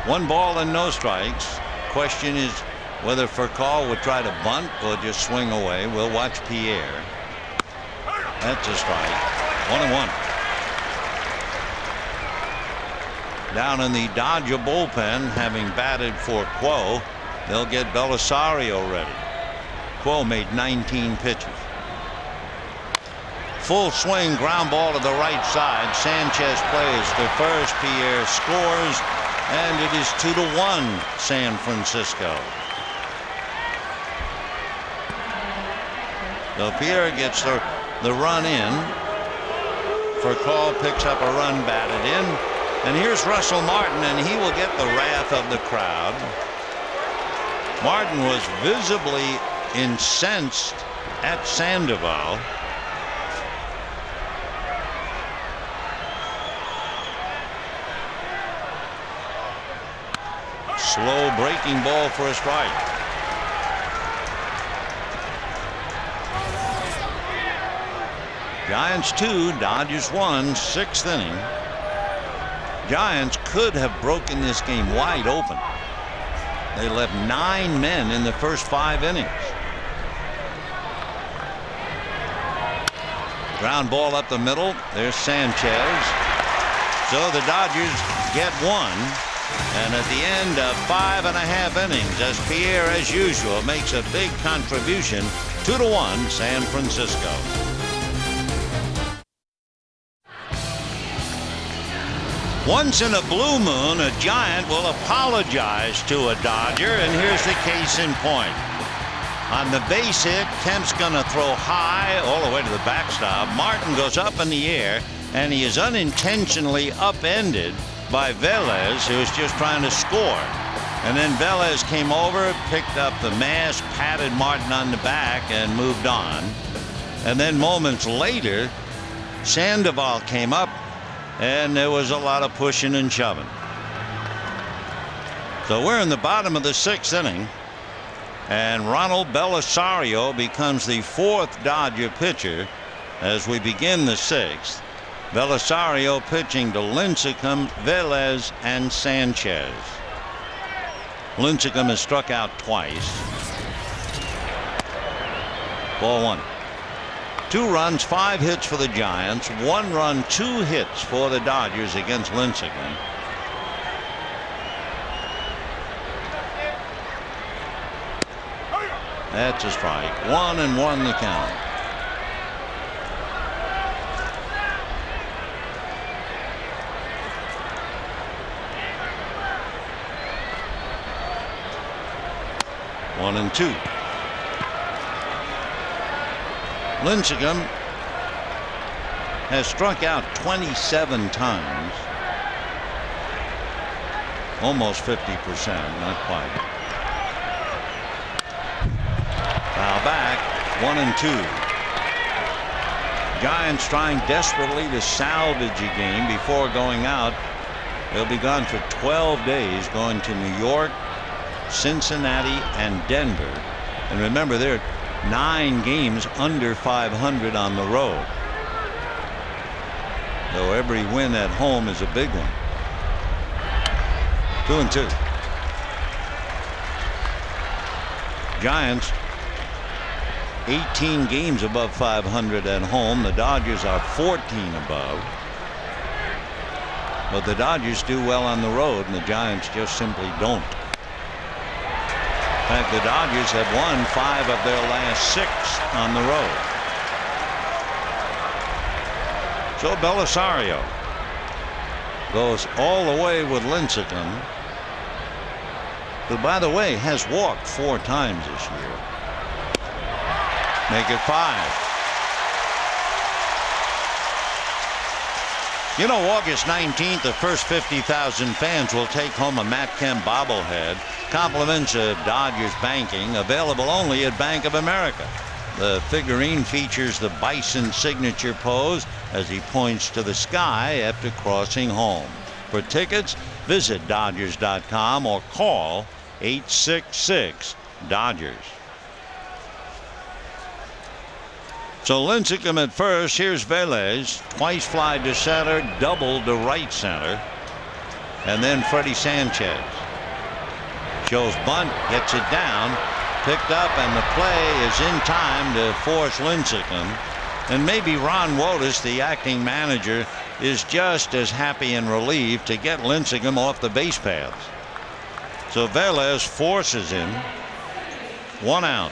1 ball and no strikes. Question is whether Furcal would try to bunt or just swing away. We'll watch Pierre. That's a strike. 1-1. Down in the Dodger bullpen, having batted for Quo, they'll get Belisario ready. Quo made 19 pitches. Full swing ground ball to the right side. Sanchez plays to first. Pierre scores, and it is 2-1 San Francisco. So Pierre gets the run in. Furcal picks up a run batted in, and here's Russell Martin, and he will get the wrath of the crowd. Martin was visibly incensed at Sandoval. Slow breaking ball for a strike. Giants 2, Dodgers 1, 6th inning. Giants could have broken this game wide open. They left 9 men in the first 5 innings. Ground ball up the middle. There's Sanchez. So the Dodgers get 1. And at the end of 5.5 innings, as Pierre, as usual, makes a big contribution, 2-1 San Francisco. Once in a blue moon, a Giant will apologize to a Dodger, and here's the case in point. On the base hit, Kemp's going to throw high all the way to the backstop. Martin goes up in the air, and he is unintentionally upended by Velez, who was just trying to score. And then Velez came over, picked up the mask, patted Martin on the back, and moved on. And then moments later, Sandoval came up, and there was a lot of pushing and shoving. So we're in the bottom of the 6th inning. And Ronald Belisario becomes the 4th Dodger pitcher as we begin the 6th. Belisario pitching to Lincecum, Velez, and Sanchez. Lincecum has struck out twice. Ball 1. 2 runs, 5 hits for the Giants. 1 run, 2 hits for the Dodgers against Lincecum. That's a strike. 1-1 the count. One and 2. Lincecum has struck out 27 times. Almost 50%, not quite. Foul back, 1-2. Giants trying desperately to salvage a game before going out. They'll be gone for 12 days, going to New York, Cincinnati, and Denver. And remember, there are 9 games under 500 on the road. Though every win at home is a big one. 2-2. Giants 18 games above 500 at home. The Dodgers are 14 above. But the Dodgers do well on the road, and the Giants just simply don't. In fact, the Dodgers have won 5 of their last 6 on the road. So Belisario goes all the way with Lincecum, who, by the way, has walked 4 times this year. Make it 5. You know, August 19th, the first 50,000 fans will take home a Matt Kemp bobblehead. Compliments of Dodgers banking, available only at Bank of America. The figurine features the Bison signature pose as he points to the sky after crossing home. For tickets, visit Dodgers.com or call 866-DODGERS. So Lincecum at first. Here's Velez. Twice fly to center, double to right center. And then Freddie Sanchez shows bunt, gets it down, picked up, and the play is in time to force Lincecum. And maybe Ron Wotus, the acting manager, is just as happy and relieved to get Lincecum off the base paths. So Velez forces him. 1 out.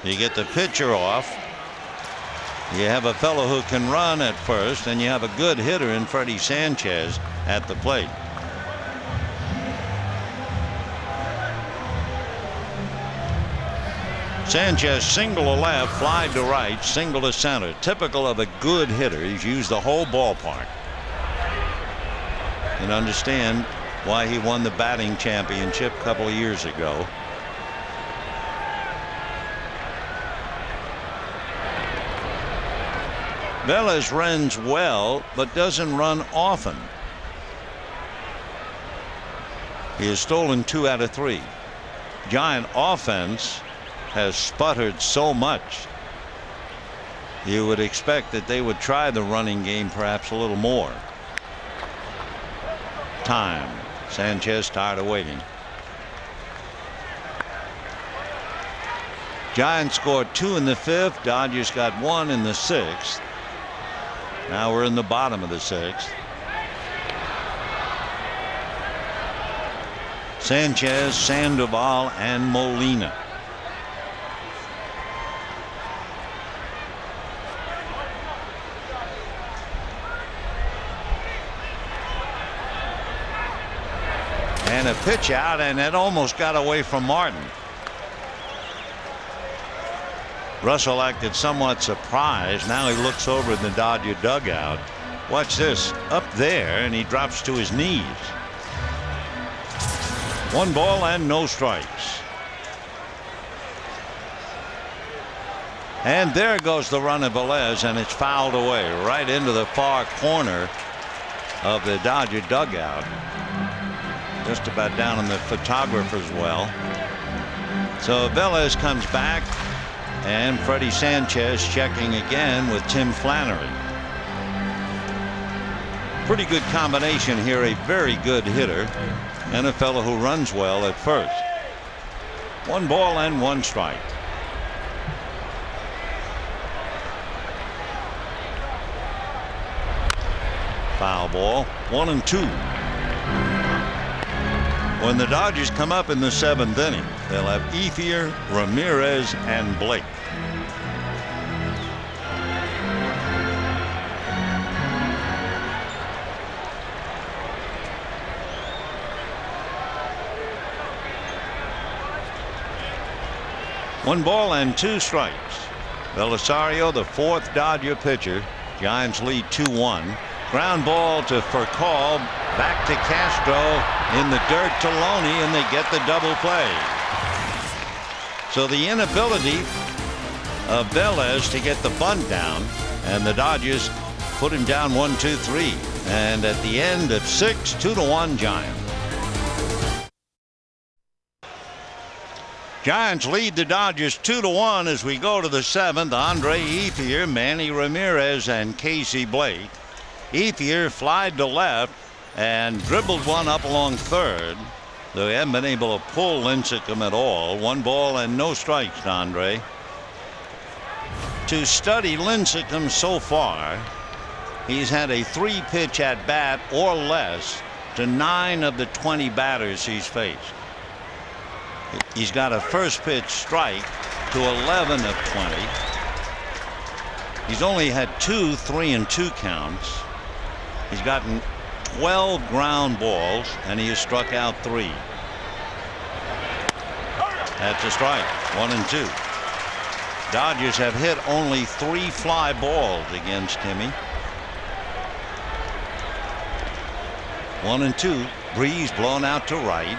You get the pitcher off. You have a fellow who can run at first, and you have a good hitter in Freddie Sanchez at the plate. Sanchez single to left, fly to right, single to center. Typical of a good hitter. He's used the whole ballpark. And understand why he won the batting championship a couple of years ago. Velez runs well, but doesn't run often. He has stolen 2 out of 3. Giant offense has sputtered so much. You would expect that they would try the running game perhaps a little more. Time. Sanchez tired of waiting. Giants scored 2 in the 5th. Dodgers got 1 in the 6th. Now we're in the bottom of the 6th. Sanchez, Sandoval, and Molina. And a pitch out, and it almost got away from Martin. Russell acted somewhat surprised. Now he looks over in the Dodger dugout. Watch this, up there, and he drops to his knees. 1 ball and no strikes. And there goes the run of Velez, and it's fouled away right into the far corner of the Dodger dugout. Just about down in the photographer's well. So Velez comes back, and Freddie Sanchez checking again with Tim Flannery. Pretty good combination here. A very good hitter and a fellow who runs well at first. 1 ball and 1 strike. Foul ball. 1-2. When the Dodgers come up in the 7th inning, they'll have Ethier, Ramirez, and Blake. One ball and 2 strikes. Belisario, the 4th Dodger pitcher. Giants lead 2-1. Ground ball to Furcal, back to Castro, in the dirt to Loney, and they get the double play. So the inability of Velez to get the bunt down, and the Dodgers put him down 1-2-3, and at the end of 6, 2-1 Giants. Giants lead the Dodgers 2-1 as we go to the 7th. Andre Ethier, Manny Ramirez, and Casey Blake. Ethier flied to left and dribbled one up along third. Though he hadn't been able to pull Lincecum at all. 1 ball and no strikes to Andre. To study Lincecum so far, he's had a 3-pitch at bat or less to 9 of the 20 batters he's faced. He's got a first pitch strike to 11 of 20. He's only had 2 3-2 counts. He's gotten 12 ground balls, and he has struck out 3. That's a strike. 1-2. Dodgers have hit only 3 fly balls against Timmy. 1-2. Breeze blown out to right.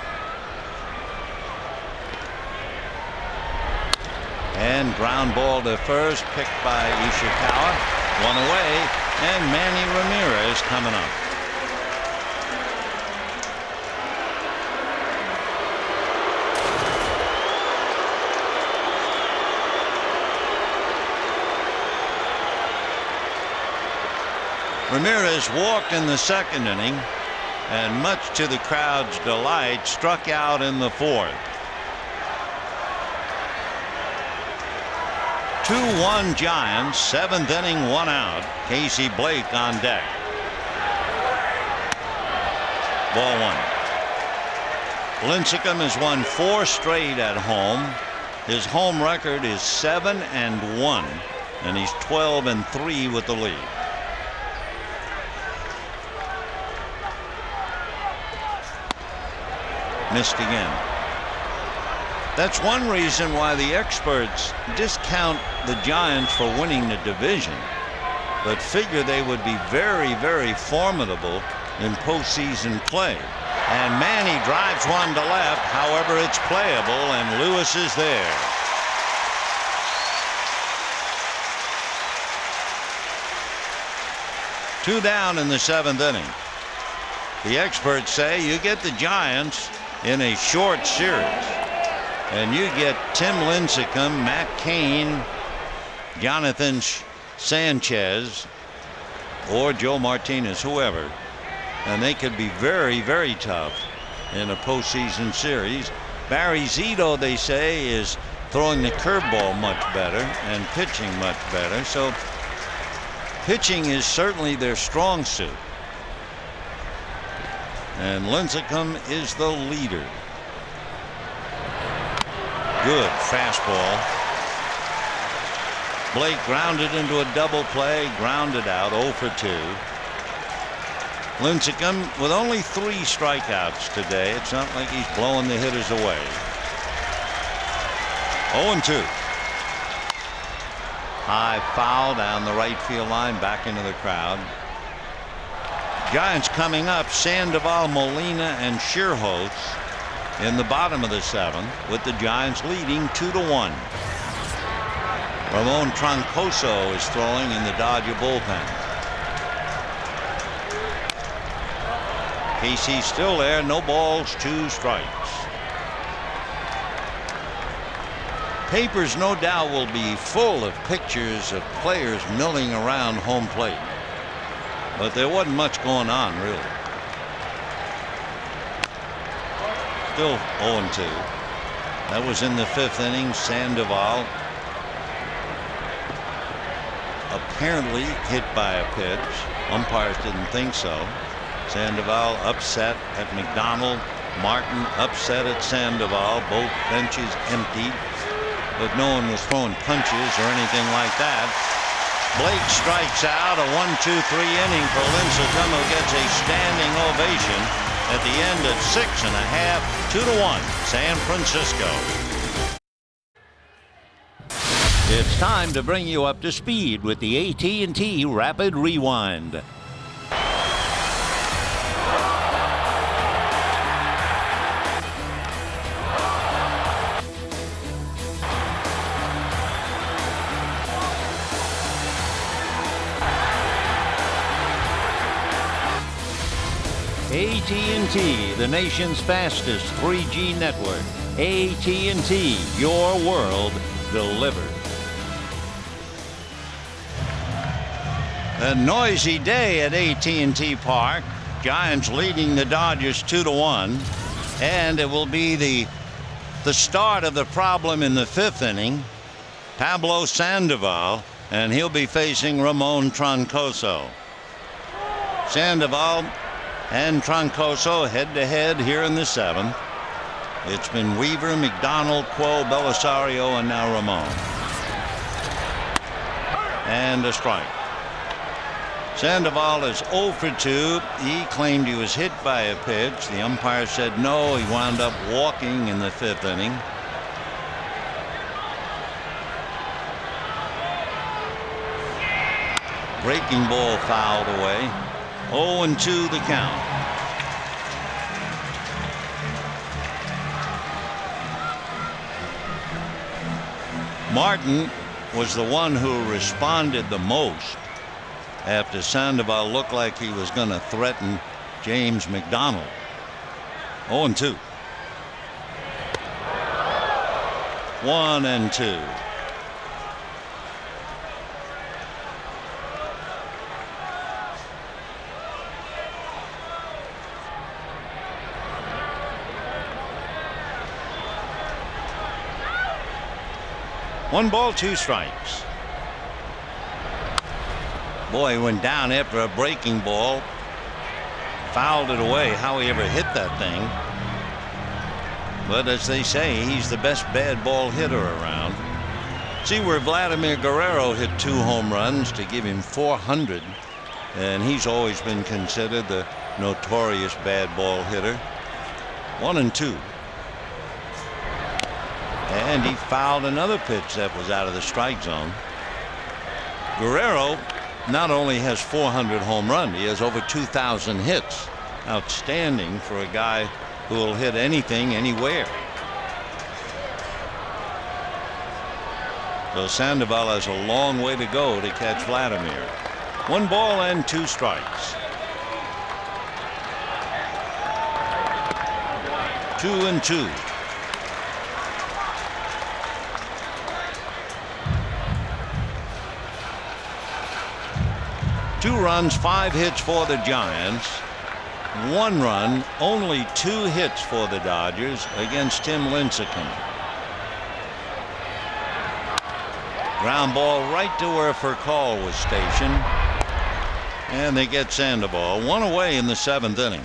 And ground ball to first, picked by Ishikawa. 1 away, and Manny Ramirez coming up. Ramirez walked in the 2nd inning, and much to the crowd's delight, struck out in the 4th. 2-1 Giants, 7th inning, 1 out. Casey Blake on deck. Ball 1. Lincecum has won 4 straight at home. His home record is 7-1, and he's 12-3 with the lead. Missed again. That's one reason why the experts discount the Giants for winning the division, but figure they would be very, very formidable in postseason play. And Manny drives one to left. However, it's playable, and Lewis is there. Two down in the 7th inning. The experts say you get the Giants in a short series, and you get Tim Lincecum, Matt Cain, Jonathan Sanchez, or Joe Martinez, whoever, and they could be very, very tough in a postseason series. Barry Zito, they say, is throwing the curveball much better and pitching much better, so pitching is certainly their strong suit. And Lincecum is the leader. Good fastball. Blake grounded into a double play, grounded out, 0 for 2. Lincecum with only 3 strikeouts today. It's not like he's blowing the hitters away. 0-2. High foul down the right field line, back into the crowd. Giants coming up, Sandoval, Molina, and Schierholtz in the bottom of the 7th, with the Giants leading 2-1. Ramon Troncoso is throwing in the Dodger bullpen. Casey's still there, no balls, 2 strikes. Papers no doubt will be full of pictures of players milling around home plate, but there wasn't much going on really. Still 0-2. That was in the 5th inning. Sandoval apparently hit by a pitch. Umpires didn't think so. Sandoval upset at McDonald. Martin upset at Sandoval. Both benches emptied, but no one was throwing punches or anything like that. Blake strikes out. A 1-2-3 inning for Lincecum, who gets a standing ovation at the end of 6½, 2-1, San Francisco. It's time to bring you up to speed with the AT&T Rapid Rewind. AT&T, the nation's fastest 3G network. AT&T, your world delivered. A noisy day at AT&T Park. Giants leading the Dodgers 2-1, and it will be the start of the problem in the 5th inning. Pablo Sandoval, and he'll be facing Ramon Troncoso. Sandoval and Troncoso head-to-head here in the 7th. It's been Weaver, McDonald, Quo, Belisario, and now Ramon. And a strike. Sandoval is 0 for 2. He claimed he was hit by a pitch. The umpire said no. He wound up walking in the 5th inning. Breaking ball fouled away. 0-2 the count. Martin was the one who responded the most after Sandoval looked like he was going to threaten James McDonald. 0-2. 1-2. One ball, 2 strikes. Boy, he went down after a breaking ball. Fouled it away. How he ever hit that thing. But as they say, he's the best bad ball hitter around. See where Vladimir Guerrero hit 2 home runs to give him 400. And he's always been considered the notorious bad ball hitter. 1-2. And he fouled another pitch that was out of the strike zone. Guerrero not only has 400 home runs, he has over 2,000 hits. Outstanding for a guy who will hit anything, anywhere. So Sandoval has a long way to go to catch Vladimir. 1 ball and 2 strikes. 2-2. Two runs, 5 hits for the Giants. 1 run, only 2 hits for the Dodgers against Tim Lincecum. Ground ball right to where Furcal was stationed. And they get Sandoval. 1 away in the 7th inning.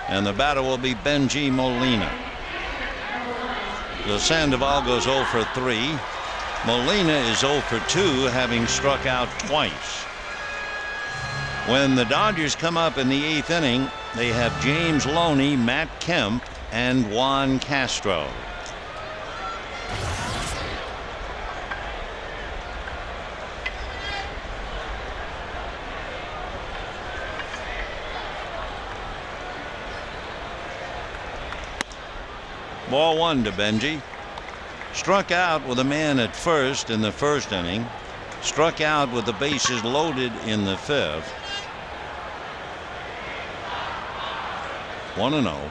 And the batter will be Benji Molina. So Sandoval goes 0 for 3. Molina is 0 for 2, having struck out twice. When the Dodgers come up in the 8th inning, they have James Loney, Matt Kemp, and Juan Castro. Ball 1 to Benji. Struck out with a man at first in the first inning. Struck out with the bases loaded in the fifth. 1-0.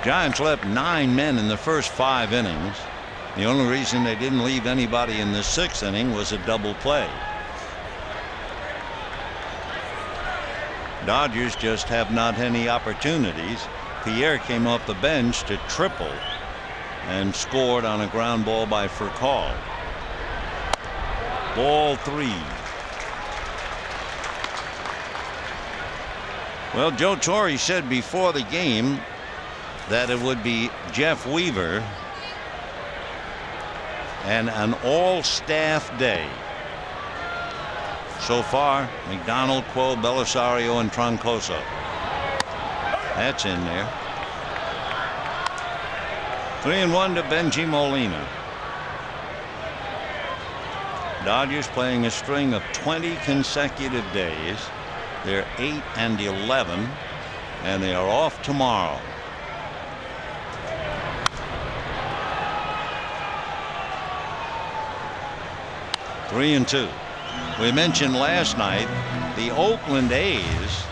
Giants left 9 men in the first 5 innings. The only reason they didn't leave anybody in the 6th inning was a double play. Dodgers just have not any opportunities. Pierre came off the bench to triple and scored on a ground ball by Furcal. Ball 3. Well, Joe Torre said before the game that it would be Jeff Weaver and an all-staff day. So far, McDonald, Quo, Belisario, and Troncoso. That's in there. 3-1 to Benji Molina. Dodgers playing a string of 20 consecutive days. They're 8-11, and they are off tomorrow. Three and 2. We mentioned last night the Oakland A's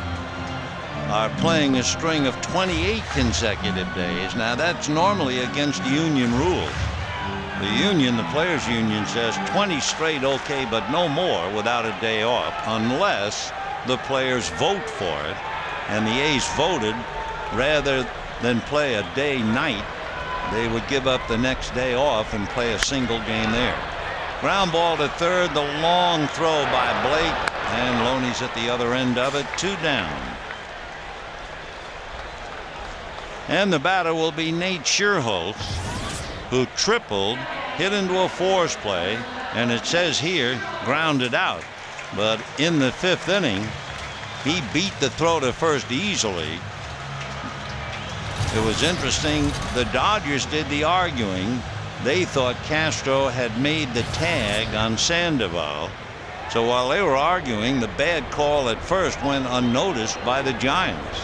are playing a string of 28 consecutive days. Now that's normally against union rules. The union, the players union, says 20 straight okay, but no more without a day off unless the players vote for it. And the A's voted rather than play a day night, they would give up the next day off and play a single game there. Ground ball to third, the long throw by Blake, and Loney's at the other end of it. 2 down. And the batter will be Nate Scherholz, who tripled, hit into a force play, and it says here grounded out. But in the 5th inning, he beat the throw to first easily. It was interesting. The Dodgers did the arguing. They thought Castro had made the tag on Sandoval. So while they were arguing, the bad call at first went unnoticed by the Giants.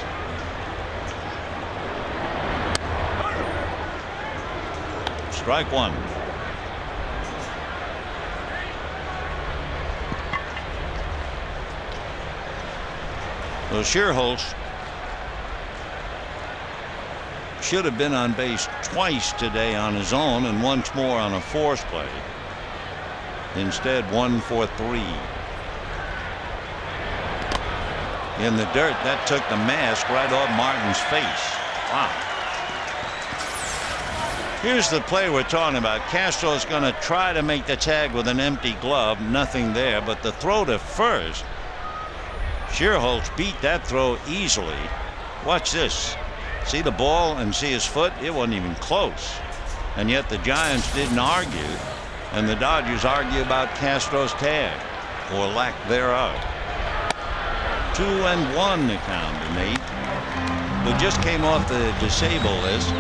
Strike 1. So Scherholz should have been on base twice today on his own and once more on a force play. Instead, 1 for 3. In the dirt, that took the mask right off Martin's face. Wow. Here's the play we're talking about. Castro's going to try to make the tag with an empty glove. Nothing there, but the throw to first. Scherholz beat that throw easily. Watch this. See the ball and see his foot? It wasn't even close. And yet the Giants didn't argue, and the Dodgers argue about Castro's tag, or lack thereof. 2-1 the count to Nate, who just came off the disabled list.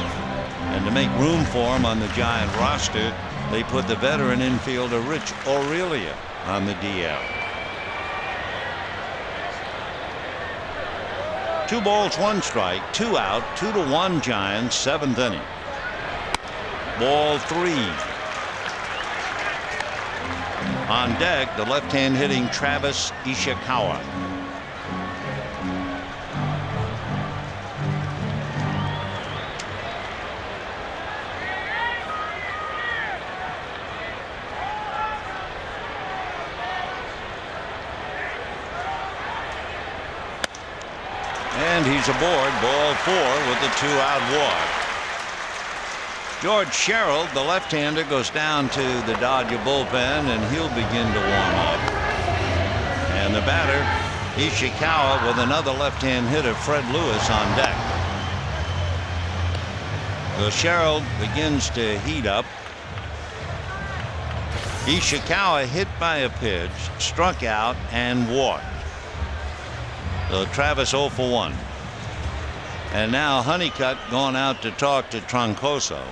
And to make room for him on the Giant roster, they put the veteran infielder Rich Aurelia on the DL. 2 balls, 1 strike, 2 out, 2-1 Giants, 7th inning. Ball 3. On deck, the left-hand hitting Travis Ishikawa. And he's aboard, ball 4 with the 2-out walk. George Sherrill, the left-hander, goes down to the Dodger bullpen, and he'll begin to warm up. And the batter, Ishikawa, with another left-hand hitter, Fred Lewis, on deck. So Sherrill begins to heat up. Ishikawa hit by a pitch, struck out, and walked. So Travis 0 for 1. And now Honeycutt going out to talk to Troncoso.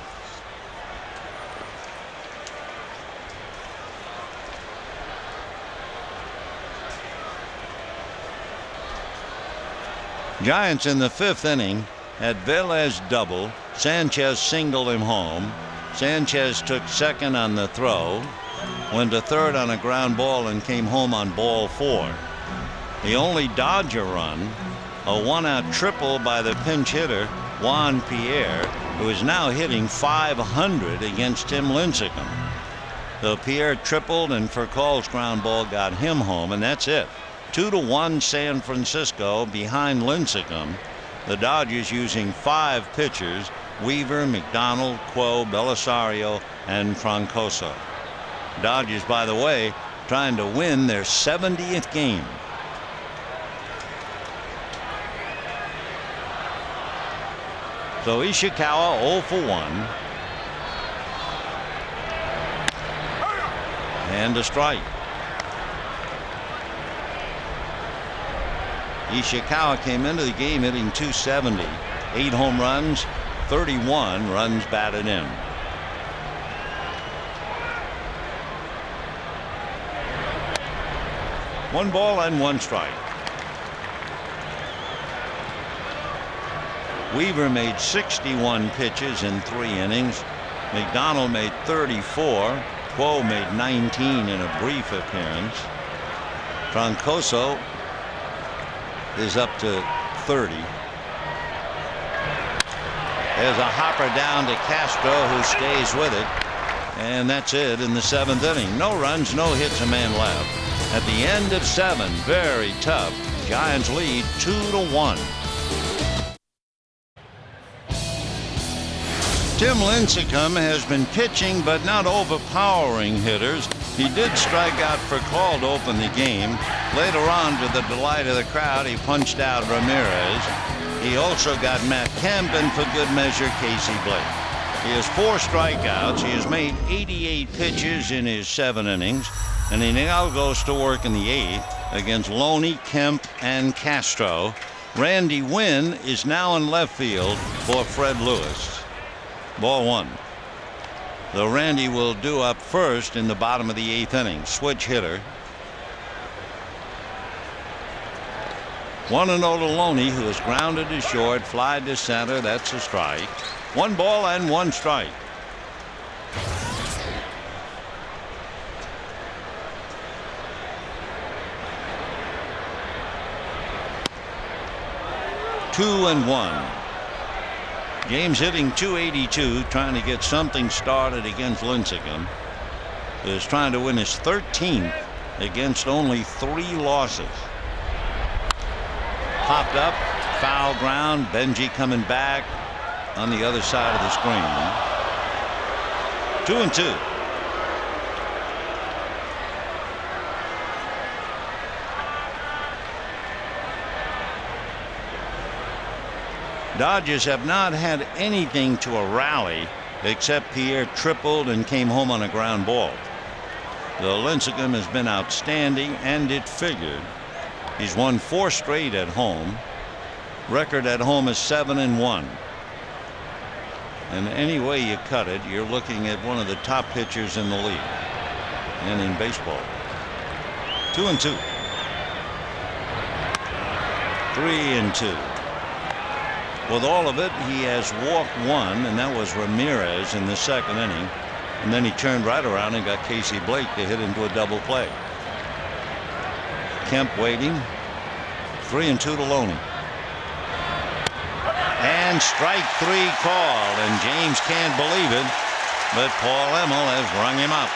Giants in the 5th inning had Velez double. Sanchez singled him home. Sanchez took second on the throw, went to third on a ground ball, and came home on ball 4. The only Dodger run, a 1-out triple by the pinch hitter Juan Pierre, who is now hitting .500 against Tim Lincecum. So Pierre tripled, and Furcall's ground ball got him home, and that's it. 2-1 San Francisco behind Lincecum. The Dodgers using 5 pitchers: Weaver, McDonald, Quo, Belisario, and Troncoso. Dodgers, by the way, trying to win their 70th game. So Ishikawa 0 for 1. And a strike. Ishikawa came into the game hitting .270, 8 home runs, 31 runs batted in. One ball and 1 strike. Weaver made 61 pitches in 3 innings. McDonald made 34. Quo made 19 in a brief appearance. Troncoso is up to 30. There's a hopper down to Castro, who stays with it. And that's it in the 7th inning. No runs, no hits, a man left. At the end of 7, very tough. Giants lead 2-1. Tim Lincecum has been pitching but not overpowering hitters. He did strike out Furcal to open the game. Later on, to the delight of the crowd, he punched out Ramirez. He also got Matt Kemp, and for good measure, Casey Blake. He has 4 strikeouts. He has made 88 pitches in his 7 innings, and he now goes to work in the 8th against Loney, Kemp, and Castro. Randy Wynn is now in left field for Fred Lewis. Ball 1. The Randy will do up first in the bottom of the 8th inning. Switch hitter. 1-0 to Loney, who is grounded to short, fly to center. That's a strike. 1 ball and 1 strike. Two and 1. James hitting .282, trying to get something started against Lincecum. Is trying to win his 13th against only 3 losses. Popped up, foul ground. Benji coming back on the other side of the screen. 2 and 2. Dodgers have not had anything to a rally except Pierre tripled and came home on a ground ball. The Lincecum has been outstanding, and it figured. He's won 4 straight at home. Record at home is 7-1. And any way you cut it, you're looking at one of the top pitchers in the league and in baseball. 2 and 2. 3 and 2. With all of it, he has walked 1, and that was Ramirez in the 2nd inning. And then he turned right around and got Casey Blake to hit into a double play. Kemp waiting. 3 and 2 to Loney. And strike 3 called, and James can't believe it, but Paul Emmel has rung him up.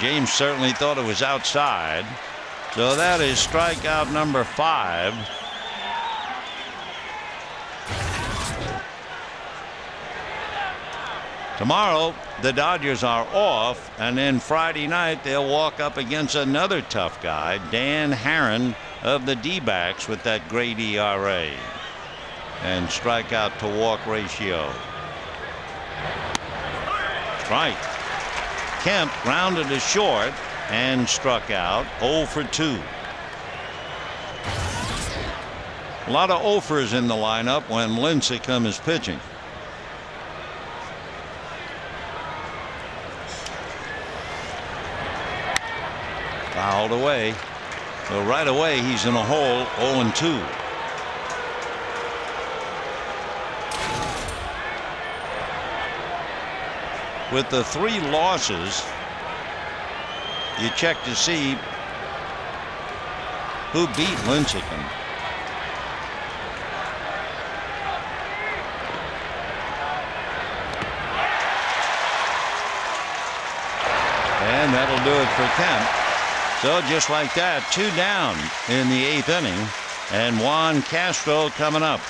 James certainly thought it was outside. So that is strikeout number 5. Tomorrow, the Dodgers are off, and then Friday night they'll walk up against another tough guy, Dan Herron of the D-backs, with that great ERA and strikeout to walk ratio. Strike. Kemp grounded to short and struck out. 0 for 2. A lot of offers in the lineup when Lincecum is pitching. Fouled away. So right away he's in a hole, 0-2. With the 3 losses, you check to see who beat Lincecum. And that'll do it for Kemp. So just like that, 2 down in the 8th inning, and Juan Castro coming up.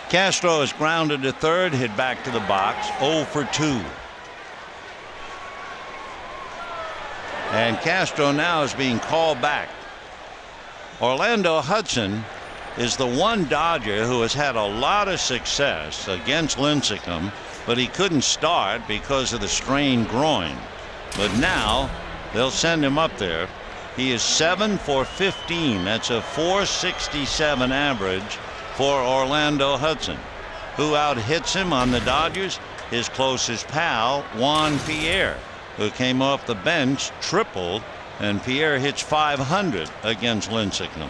Castro is grounded to third, hit back to the box, 0 for 2. And Castro now is being called back. Orlando Hudson is the one Dodger who has had a lot of success against Lincecum, but he couldn't start because of the strained groin. But now they'll send him up there. He is 7 for 15. That's a .467 average for Orlando Hudson. Who out hits him on the Dodgers? His closest pal, Juan Pierre, who came off the bench, tripled, and Pierre hits .500 against Lincecum.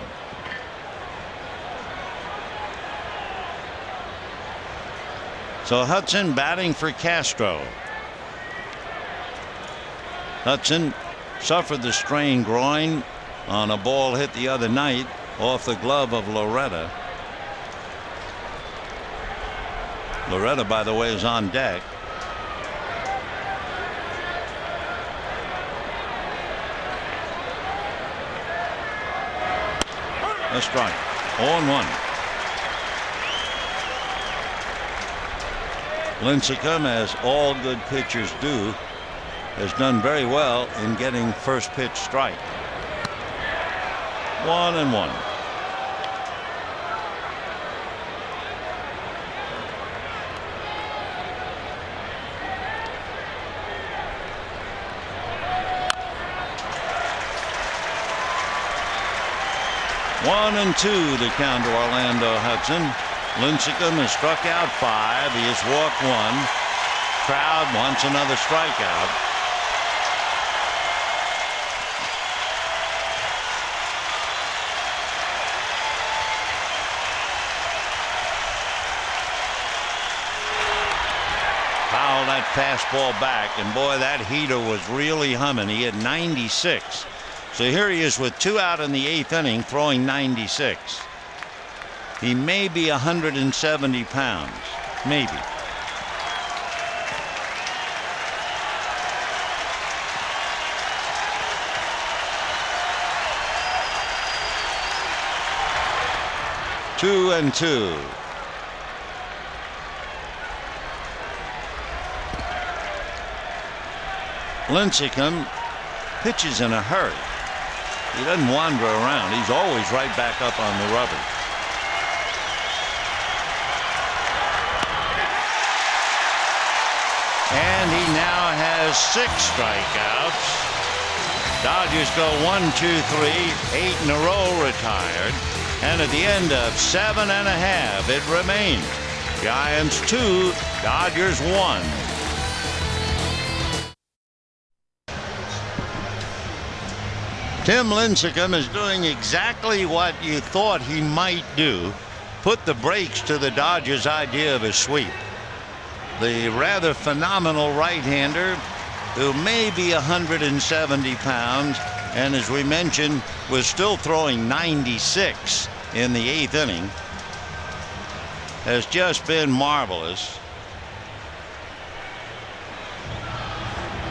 So Hudson batting for Castro. Hudson suffered the strained groin on a ball hit the other night off the glove of Loretta. Loretta, by the way, is on deck. A strike. 0-1. Lincecum, as all good pitchers do, has done very well in getting first pitch strike. 1-1. One and 2 to count to Orlando Hudson. Lincecum has struck out 5. He has walked 1. Crowd wants another strikeout. Fouled that fastball back, and boy, that heater was really humming. He had 96. So here he is with 2 out in the 8th inning, throwing 96. He may be 170 pounds, maybe. Two and 2. Lincecum pitches in a hurry. He doesn't wander around. He's always right back up on the rubber. And he now has 6 strikeouts. Dodgers go 1, 2, 3, 8 in a row retired. And at the end of 7.5, it remains Giants 2, Dodgers 1. Tim Lincecum is doing exactly what you thought he might do. Put the brakes to the Dodgers' idea of a sweep. The rather phenomenal right-hander, who may be 170 pounds, and as we mentioned, was still throwing 96 in the 8th inning, has just been marvelous.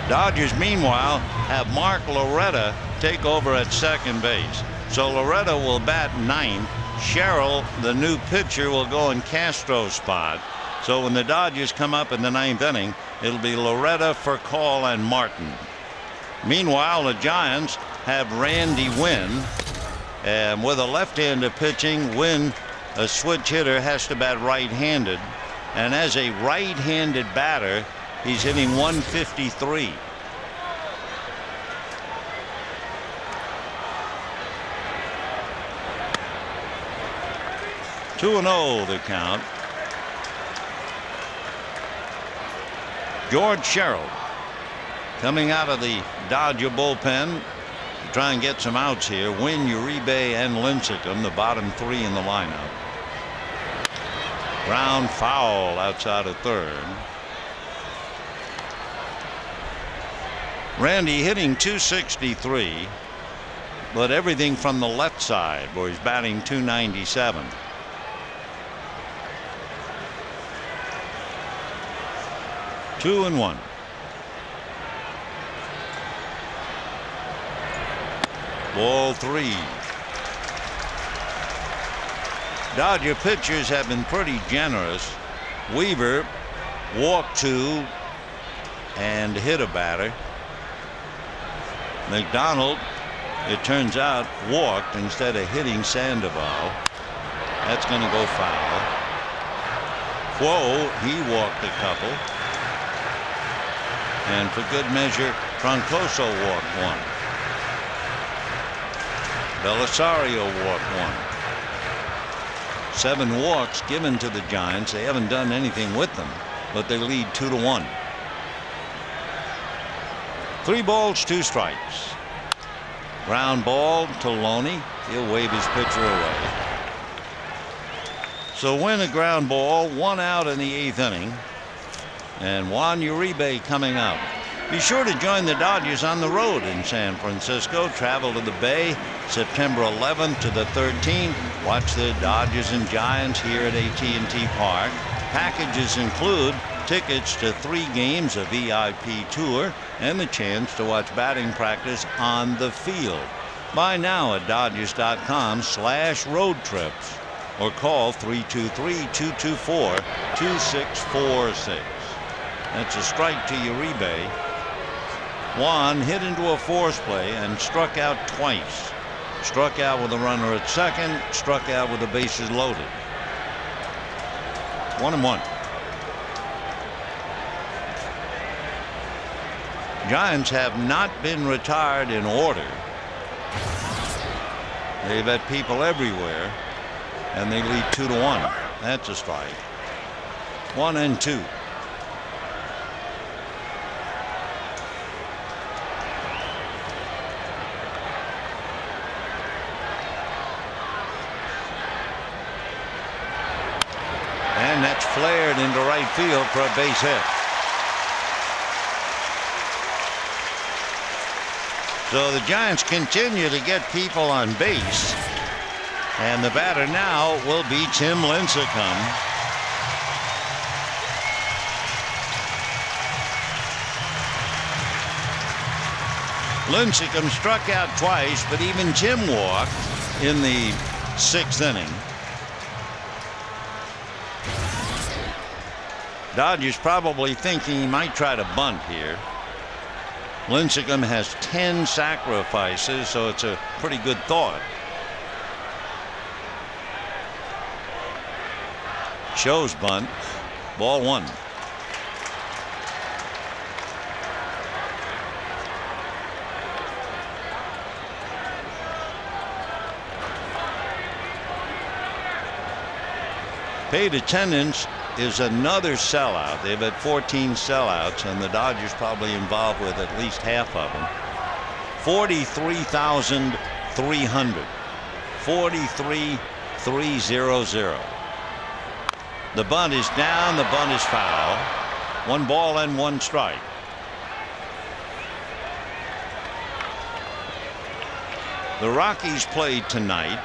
Dodgers, meanwhile, have Mark Loretta take over at second base. So Loretta will bat 9th. Sherrill, the new pitcher, will go in Castro's spot. So when the Dodgers come up in the 9th inning, it'll be Loretta, Furcal, and Martin. Meanwhile, the Giants have Randy Wynn. And with a left-hander pitching, Wynn, a switch hitter, has to bat right-handed. And as a right-handed batter, he's hitting 153. Two and 0 the count. George Sherrill. Coming out of the Dodger bullpen to try and get some outs here. Wynn, Uribe, and Lincecum, the bottom three in the lineup. Ground foul outside of third. Randy hitting .263, but everything from the left side where he's batting .297. Two and one. Ball three. Dodger pitchers have been pretty generous. Weaver walked two and hit a batter. McDonald, it turns out, walked instead of hitting Sandoval. That's going to go foul. Quo, he walked a couple. And for good measure, Troncoso walked one. Belisario walked one. 7 walks given to the Giants. They haven't done anything with them, but they lead 2-1. 3 balls, 2 strikes. Ground ball to Loney. He'll wave his pitcher away. So Win a ground ball, 1 out in the 8th inning. And Juan Uribe coming up. Be sure to join the Dodgers on the road in San Francisco. Travel to the Bay September 11th to the 13th. Watch the Dodgers and Giants here at AT&T Park. Packages include tickets to 3 games, a VIP tour, and the chance to watch batting practice on the field. Buy now at Dodgers.com/road trips or call 323-224-2646. That's a strike to Uribe. Juan hit into a force play and struck out twice. Struck out with a runner at second, struck out with the bases loaded. 1-1. Giants have not been retired in order. They've had people everywhere, and they lead 2-1. That's a strike. 1-2. And that's flared into right field for a base hit. So the Giants continue to get people on base. And the batter now will be Tim Lincecum. Lincecum struck out twice, but even Tim walked in the 6th inning. Dodgers probably thinking he might try to bunt here. Lincecum has 10 sacrifices, so it's a pretty good thought. Shows bunt. Ball 1. Paid attendance is another sellout. They've had 14 sellouts, and the Dodgers probably involved with at least half of them. 43,300. 43,300. The bunt is down. The bunt is foul. 1 ball and 1 strike. The Rockies played tonight.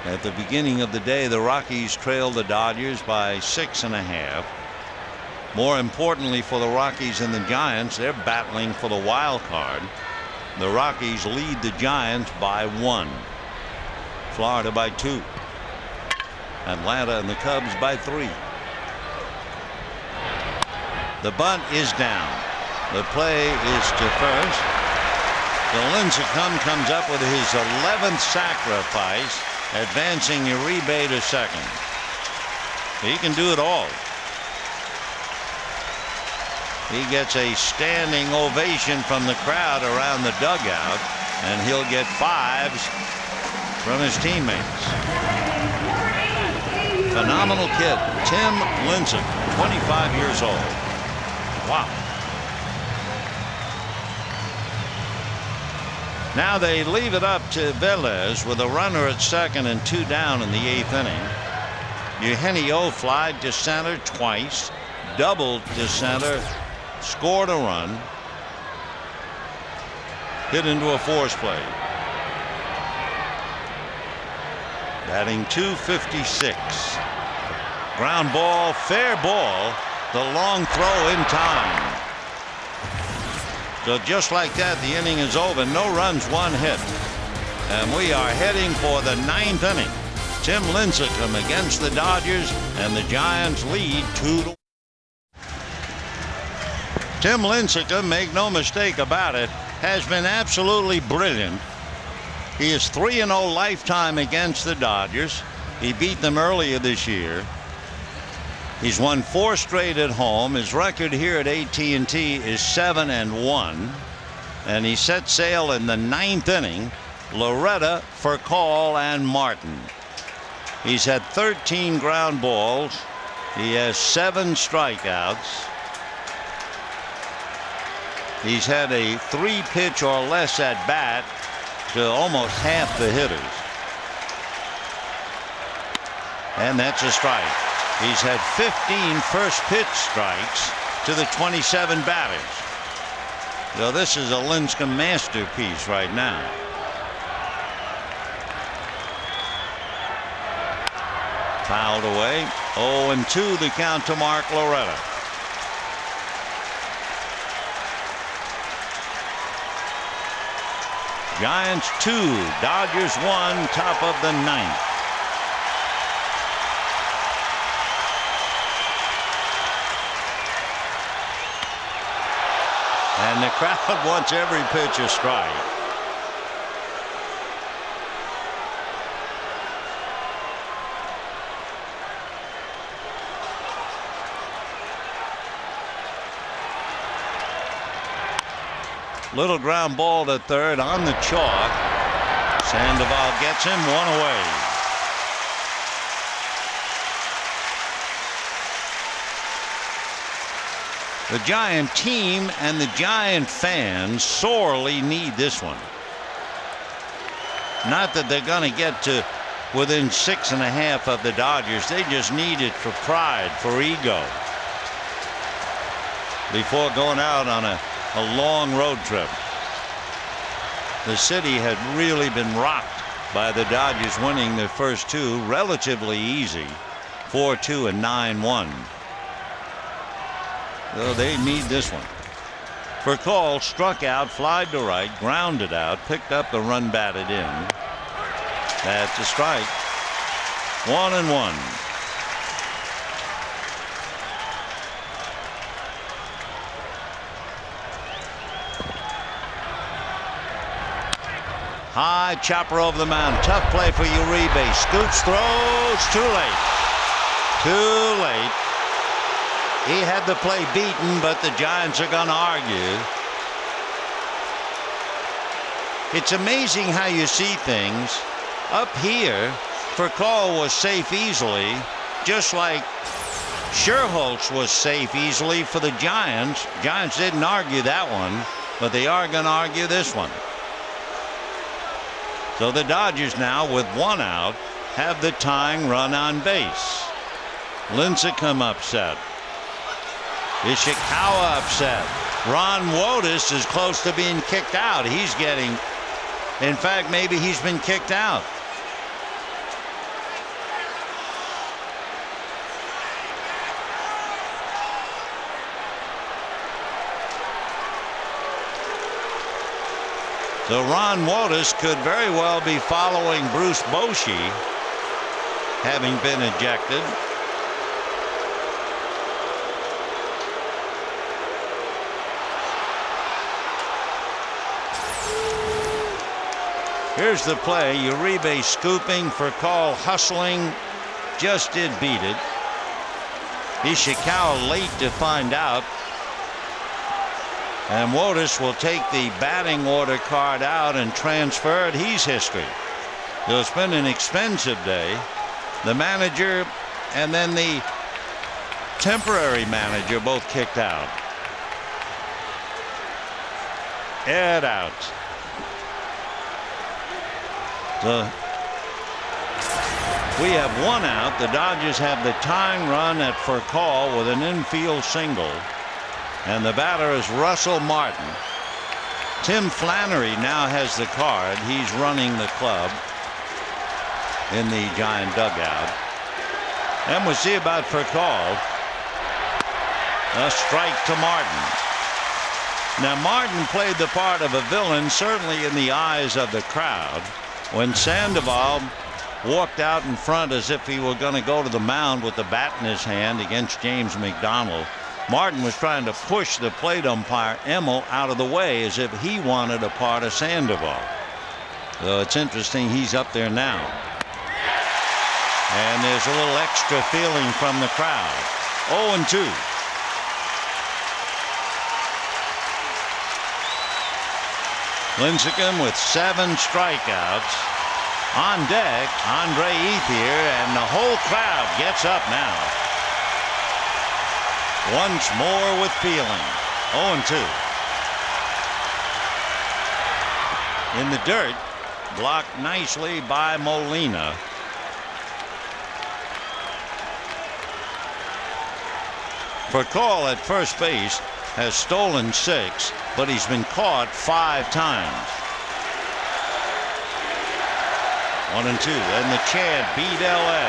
At the beginning of the day, the Rockies trailed the Dodgers by 6.5. More importantly for the Rockies and the Giants, they're battling for the wild card. The Rockies lead the Giants by 1. Florida by 2. Atlanta and the Cubs by 3. The bunt is down. The play is to first. Lincecum comes up with his 11th sacrifice, advancing Uribe to second. He can do it all. He gets a standing ovation from the crowd around the dugout, and he'll get 5s from his teammates. Phenomenal kid, Tim Lincecum, 25 years old. Wow. Now they leave it up to Velez with a runner at second and 2 down in the 8th inning. Eugenio flied to center twice, doubled to center, scored a run, hit into a force play. Batting .256. Ground ball, fair ball, the long throw in time. So just like that, the inning is over. No runs, 1 hit. And we are heading for the 9th inning. Tim Lincecum against the Dodgers, and the Giants lead 2-1. Tim Lincecum, make no mistake about it, has been absolutely brilliant. He is 3-0 lifetime against the Dodgers. He beat them earlier this year. He's won 4 straight at home. His record here at AT&T is 7-1. And he set sail in the 9th inning. Loretta, Furcal, and Martin. He's had 13 ground balls. He has 7 strikeouts. He's had a 3-pitch or less at bat to almost half the hitters. And that's a strike. He's had 15 first pitch strikes to the 27 batters. So this is a Lincecum masterpiece right now. Fouled away. 0-2 the count to Mark Loretta. Giants 2, Dodgers 1, top of the 9th. And the crowd wants every pitch a strike. Little ground ball to third on the chalk. Sandoval gets him, 1 away. The Giant team and the Giant fans sorely need this one. Not that they're going to get to within 6.5 of the Dodgers. They just need it for pride, for ego, before going out on a long road trip. The city had really been rocked by the Dodgers winning their first 2 relatively easy, 4-2 and 9-1. So they need this one. Furcal struck out, flied to right, grounded out, picked up the run batted in. That's a strike. 1-1. High chopper over the mound. Tough play for Uribe. Scoots, throws, too late. Too late. He had the play beaten, but the Giants are going to argue. It's amazing how you see things. Up here, Furcal was safe easily, just like Scherholz was safe easily for the Giants. Giants didn't argue that one, but they are going to argue this one. So the Dodgers now, with 1 out, have the tying run on base. Lincecum upset. Ishikawa upset. Ron Wotus is close to being kicked out. He's getting, in fact, maybe he's been kicked out. So Ron Wotus could very well be following Bruce Bochy, having been ejected. Here's the play. Uribe scooping, Furcal hustling, just did beat it. Ishikawa late to find out. And Wotus will take the batting order card out and transfer it. He's history. So it's been an expensive day. The manager and then the temporary manager both kicked out. Ed out. So we have one out. The Dodgers have the tying run at Furcal with an infield single. And the batter is Russell Martin. Tim Flannery now has the card. He's running the club in the Giant dugout. And we'll see about Furcal. A strike to Martin. Now Martin played the part of a villain, certainly in the eyes of the crowd, when Sandoval walked out in front as if he were going to go to the mound with the bat in his hand against James McDonald. Martin was trying to push the plate umpire Emmel out of the way as if he wanted a part of Sandoval. So it's interesting he's up there now. And there's a little extra feeling from the crowd. 0-2. Lincecum with 7 strikeouts. On deck, Andre Ethier, and the whole crowd gets up now. Once more with feeling. 0-2. In the dirt, blocked nicely by Molina. Furcal at first base has stolen 6, but he's been caught 5 times. 1-2, and the Chad beat LA.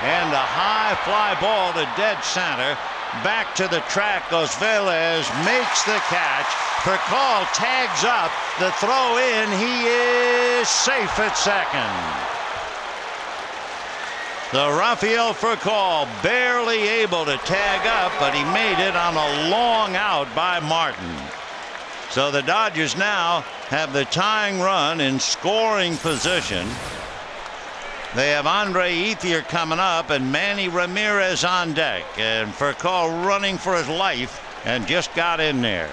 And a high fly ball to dead center. Back to the track goes Velez, makes the catch. Furcal tags up the throw in. He is safe at second. The Rafael Furcal barely able to tag up, but he made it on a long out by Martin. So the Dodgers now have the tying run in scoring position. They have Andre Ethier coming up and Manny Ramirez on deck, and Furcal running for his life and just got in there.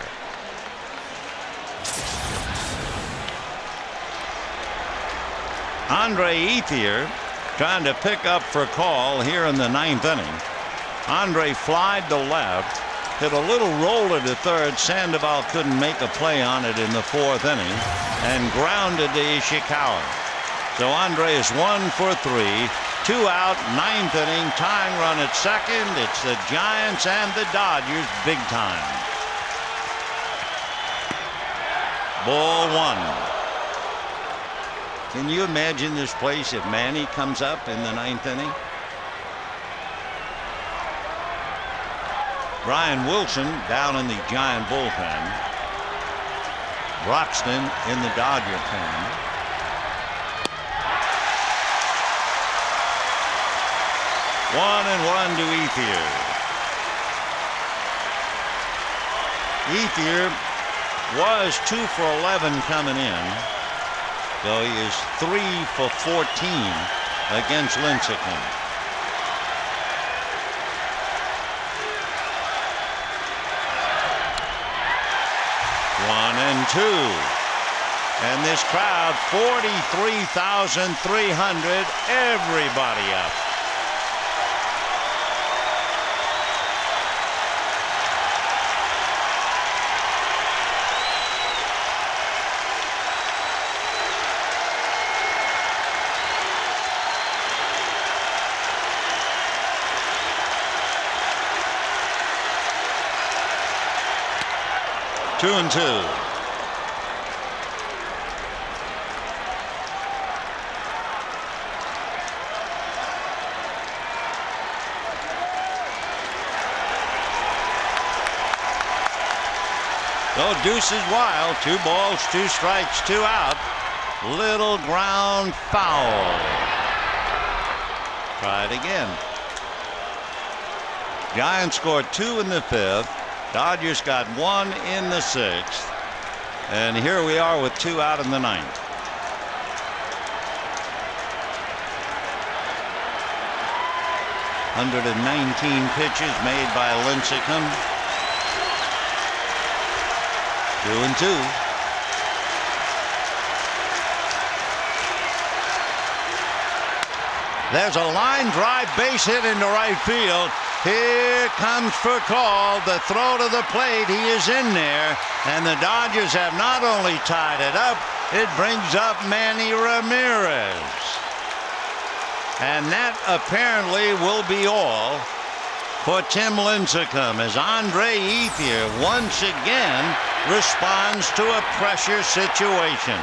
Andre Ethier trying to pick up Furcal here in the 9th inning. Andre flied to left, hit a little roller to third. Sandoval couldn't make a play on it in the 4th inning and grounded to Ishikawa. So Andre is 1 for 3, 2 out, 9th inning, tying run at second. It's the Giants and the Dodgers big time. Ball 1. Can you imagine this place if Manny comes up in the 9th inning? Brian Wilson down in the Giant bullpen. Broxton in the Dodger pen. One and one to Ethier. Ethier was 2 for 11 coming in. So he is 3 for 14 against Lincecum. One and two. And this crowd, 43,300, everybody up. Two and two. So deuces wild. 2 balls, 2 strikes, 2 out. Little ground foul. Try it again. Giants scored 2 in the 5th. Dodgers got 1 in the 6th. And here we are with 2 out in the 9th. (119 pitches made by Lincecum. 2 and 2. There's a line drive base hit into right field. Here comes Furcal, the throw to the plate. He is in there, and the Dodgers have not only tied it up, it brings up Manny Ramirez. And that apparently will be all for Tim Lincecum as Andre Ethier once again responds to a pressure situation.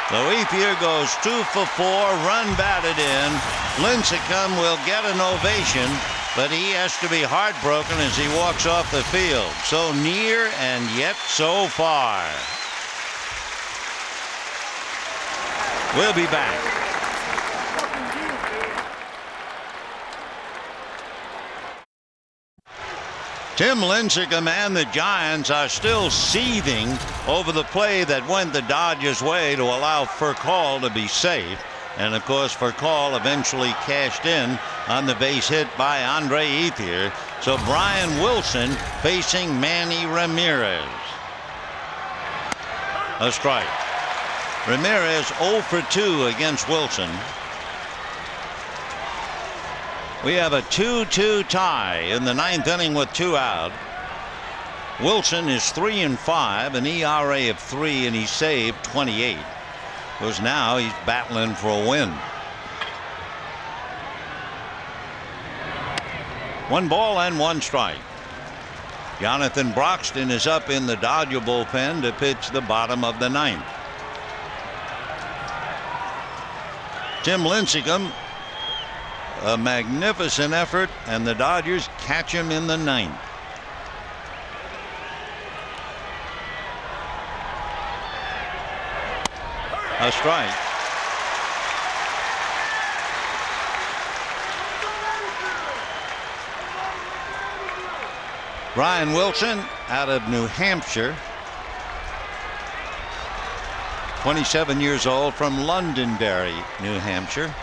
So Ethier goes 2 for 4, run batted in. Lincecum will get an ovation, but he has to be heartbroken as he walks off the field. So near and yet so far. We'll be back. Tim Lincecum and the Giants are still seething over the play that went the Dodgers' way to allow Furcal to be safe. And of course, Furcal eventually cashed in on the base hit by Andre Ethier. So Brian Wilson facing Manny Ramirez. A strike. Ramirez 0 for 2 against Wilson. We have a 2-2 tie in the 9th inning with 2 out. Wilson is 3-5, an ERA of 3, and he saved 28. Because now he's battling for a win. 1 ball and 1 strike. Jonathan Broxton is up in the Dodger bullpen to pitch the bottom of the 9th. Tim Lincecum, a magnificent effort, and the Dodgers catch him in the 9th. A strike. Brian Wilson out of New Hampshire, 27 years old, from Londonderry, New Hampshire.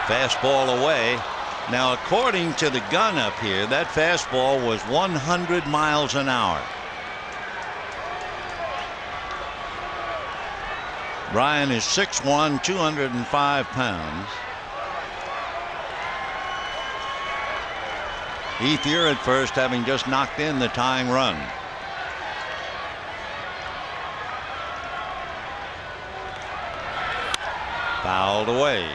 Fastball away. Now, according to the gun up here, that fastball was 100 miles an hour. Brian is 6'1", 205 pounds. Ethier at first, having just knocked in the tying run. Fouled away.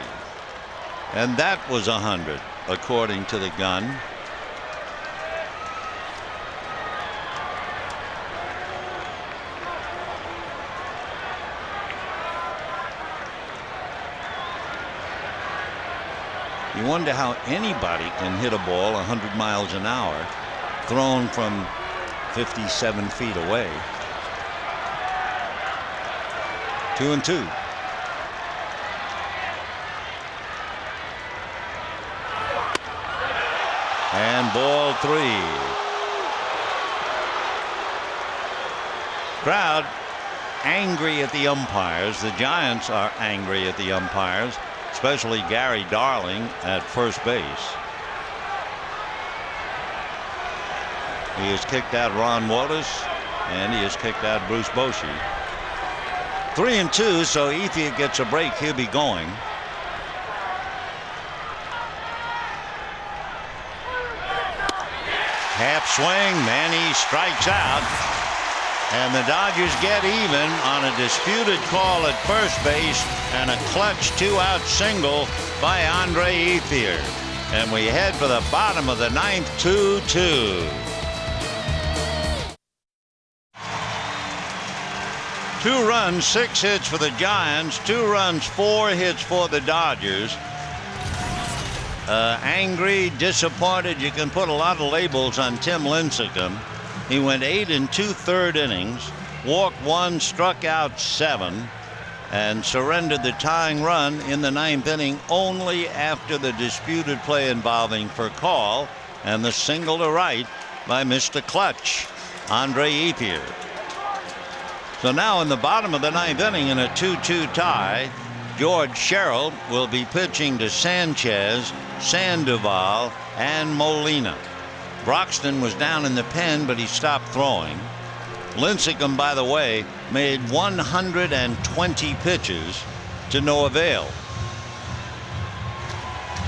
And that was 100, according to the gun. You wonder how anybody can hit a ball 100 miles an hour, thrown from 57 feet away. 2-2. And ball 3. Crowd angry at the umpires. The Giants are angry at the umpires, especially Gary Darling at first base. He has kicked out Ron Wallace, and he has kicked out Bruce Bochy. 3-2, so Ethier gets a break. He'll be going. Half swing, Manny strikes out, and the Dodgers get even on a disputed call at first base and a clutch 2-out single by Andre Ethier. And we head for the bottom of the 9th, 2-2. 2 runs, 6 hits for the Giants, 2 runs, 4 hits for the Dodgers. Angry, disappointed. You can put a lot of labels on Tim Lincecum. He went 8 2/3 innings, walked 1, struck out 7, and surrendered the tying run in the 9th inning only after the disputed play involving Furcal and the single to right by Mr. Clutch, Andre Ethier. So now in the bottom of the 9th inning in a 2-2 tie, George Sherrill will be pitching to Sanchez, Sandoval, and Molina. Broxton was down in the pen, but he stopped throwing. Lincecum, by the way, made 120 pitches to no avail.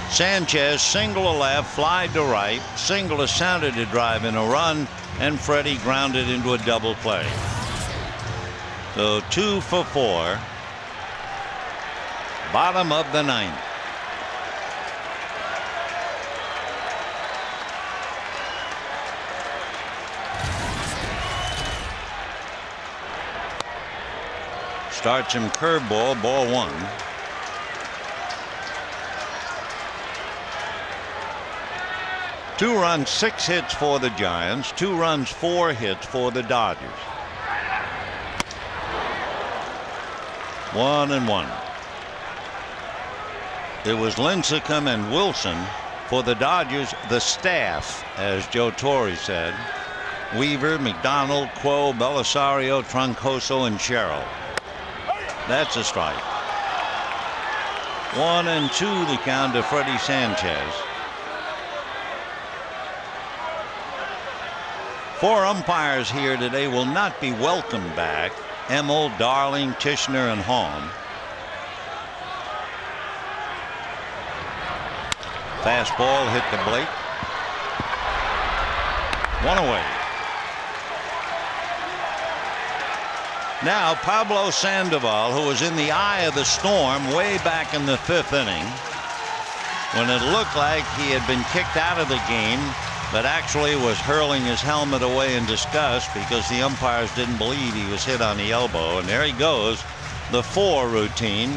Sanchez single to left, fly to right, single to center to drive in a run, and Freddie grounded into a double play. So 2 for 4. Bottom of the ninth. Starts him curveball, ball 1. Two runs, 6 hits for the Giants. 2 runs, 4 hits for the Dodgers. 1-1. It was Lincecum and Wilson for the Dodgers, the staff, as Joe Torre said. Weaver, McDonald, Quo, Belisario, Troncoso, and Sherrill. That's a strike. 1-2 the count to Freddie Sanchez. 4 umpires here today will not be welcome back. Emmel, Darling, Tishner, and Hahn. Fastball hit the plate. 1 away. Now Pablo Sandoval, who was in the eye of the storm way back in the 5th inning, when it looked like he had been kicked out of the game, but actually was hurling his helmet away in disgust because the umpires didn't believe he was hit on the elbow. And there he goes, the 4 routine.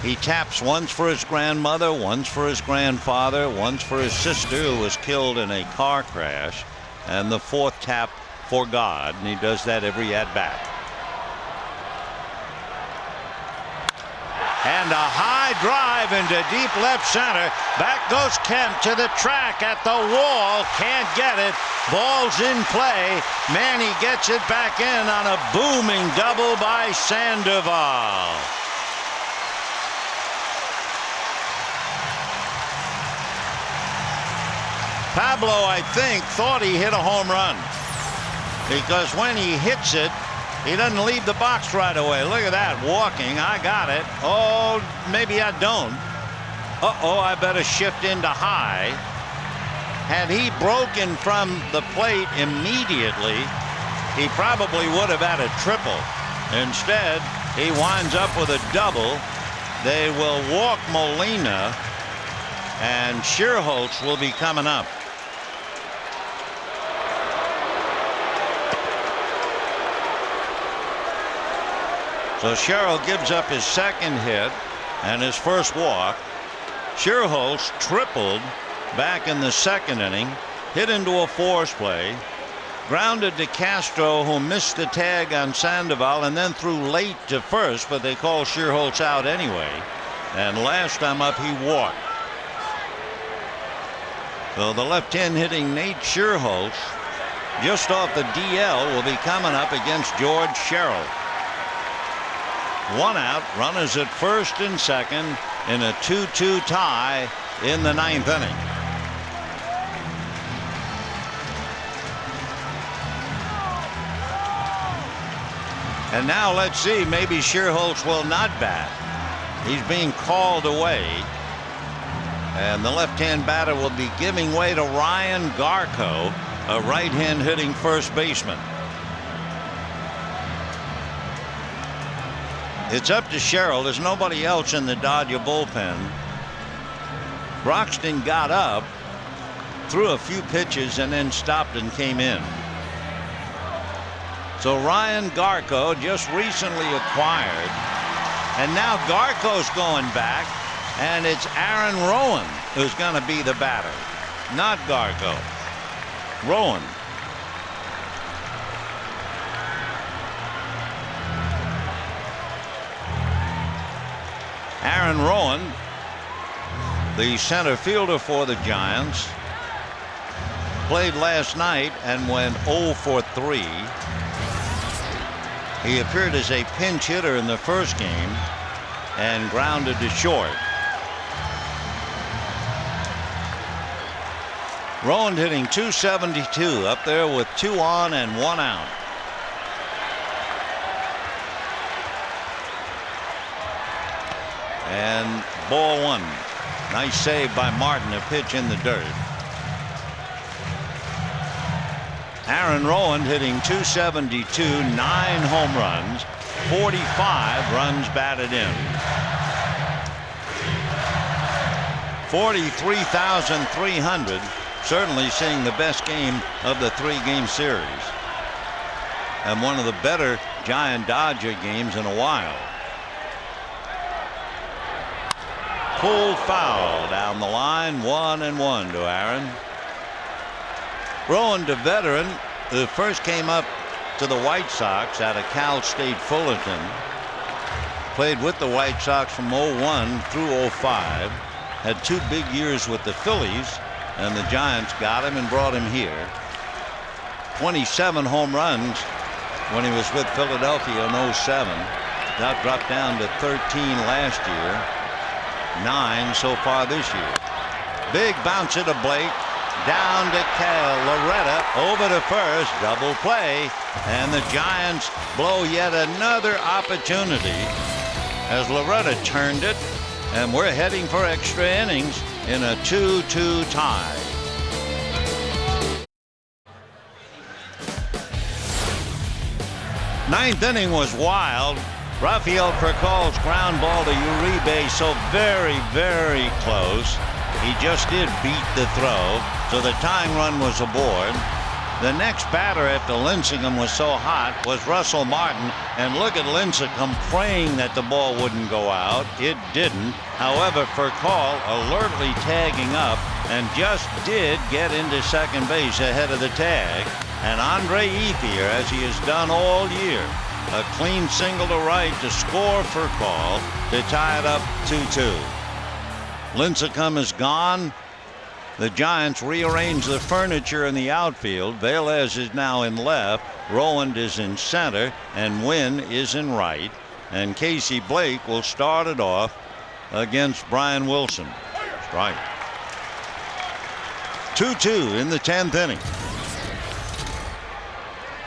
He taps once for his grandmother, once for his grandfather, once for his sister who was killed in a car crash, and the 4th tap for God, and he does that every at-bat. And a high drive into deep left center. Back goes Kemp to the track at the wall. Can't get it. Ball's in play. Manny gets it back in on a booming double by Sandoval. Pablo, I think, thought he hit a home run, because when he hits it, he doesn't leave the box right away. Look at that, walking. I got it. Oh, maybe I don't. Uh-oh, I better shift into high. Had he broken from the plate immediately, he probably would have had a triple. Instead, he winds up with a double. They will walk Molina, and Schierholtz will be coming up. So Sherrill gives up his 2nd hit and his 1st walk. Schierholtz tripled back in the 2nd inning, hit into a force play, grounded to Castro, who missed the tag on Sandoval and then threw late to first, but they called Schierholtz out anyway. And last time up, he walked. So the left-hand hitting Nate Schierholtz, just off the DL, will be coming up against George Sherrill. 1 out, runners at 1st and 2nd in a 2-2 tie in the 9th inning. And now let's see, maybe Schierholtz will not bat. He's being called away. And the left-hand batter will be giving way to Ryan Garco, a right-hand hitting first baseman. It's up to Sherrill. There's nobody else in the Dodger bullpen. Broxton got up, threw a few pitches, and then stopped and came in. So Ryan Garco, just recently acquired, and now Garco's going back, and it's Aaron Rowan who's going to be the batter, not Garco. Rowan. Aaron Rowan, the center fielder for the Giants, played last night and went 0 for 3. He appeared as a pinch hitter in the first game. and grounded to short. Rowan hitting .272, up there with 2 on and 1 out. And ball 1. Nice save by Martin, a pitch in the dirt. Aaron Rowan hitting .272, 9 home runs, 45 runs batted in. 43,300. Certainly seeing the best game of the 3-game series. And one of the better Giant-Dodger games in a while. Pulled foul down the line, 1-1 to Aaron. Rowan, the veteran, who first came up to the White Sox out of Cal State Fullerton. Played with the White Sox from 01 through 05. Had 2 big years with the Phillies, and the Giants got him and brought him here. 27 home runs when he was with Philadelphia in 07. That dropped down to 13 last year. 9 so far this year. Big bounce to Blake. Down to Cal. Loretta over to first. Double play. And the Giants blow yet another opportunity as Loretta turned it. And we're heading for extra innings in a 2-2 tie. Ninth inning was wild. Rafael Furcal's ground ball to Uribe, so very, very close. He just did beat the throw, so the tying run was aboard. The next batter after Lincecum was so hot was Russell Martin, and look at Lincecum praying that the ball wouldn't go out. It didn't. However, Furcal alertly tagging up and just did get into second base ahead of the tag. And Andre Ethier, as he has done all year, a clean single to right to score Furcal to tie it up 2-2. Lincecum is gone. The Giants rearrange the furniture in the outfield. Velez is now in left. Rowan is in center. And Wynn is in right. And Casey Blake will start it off against Brian Wilson. Strike. 2-2 in the 10th inning.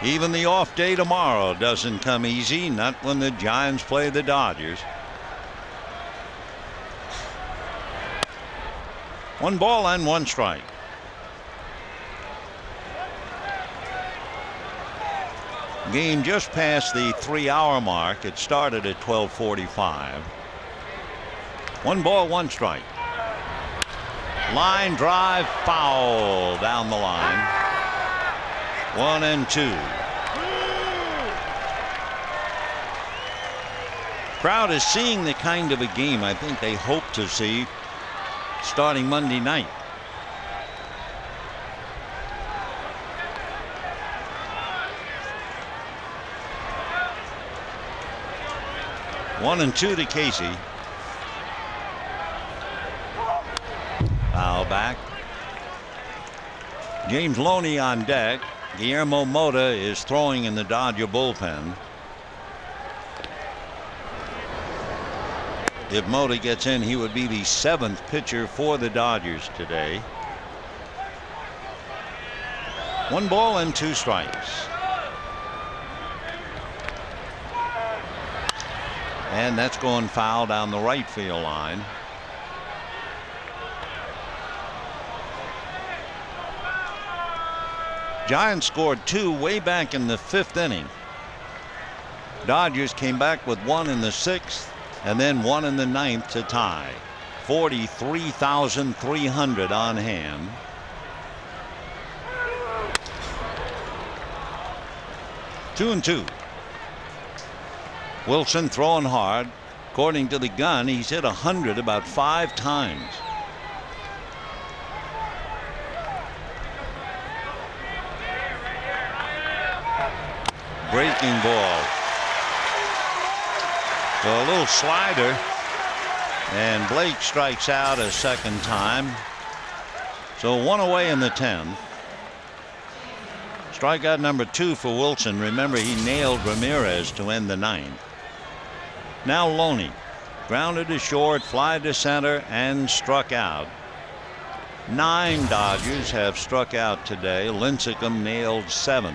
Even the off day tomorrow doesn't come easy. Not when the Giants play the Dodgers. 1 ball and 1 strike. Game just past the 3-hour mark. It started at 12:45. 1 ball, 1 strike. Line drive, foul down the line. 1-2. Crowd is seeing the kind of a game I think they hope to see starting Monday night. One and 2 to Casey. Foul back. James Loney on deck. Guillermo Mota is throwing in the Dodger bullpen. If Mota gets in, he would be the 7th pitcher for the Dodgers today. 1 ball and 2 strikes. And that's going foul down the right field line. Giants scored 2 way back in the 5th inning. Dodgers came back with 1 in the 6th. And then 1 in the 9th to tie. 43,300 on hand. Two and 2. Wilson throwing hard. According to the gun, he's hit 100 about 5 times. Breaking ball. So a little slider, and Blake strikes out a second time. So 1 away in the 10th. Strikeout number 2 for Wilson. Remember, he nailed Ramirez to end the 9th. Now Loney. grounded to short, fly to center, and struck out. 9 Dodgers have struck out today. Lincecum nailed 7.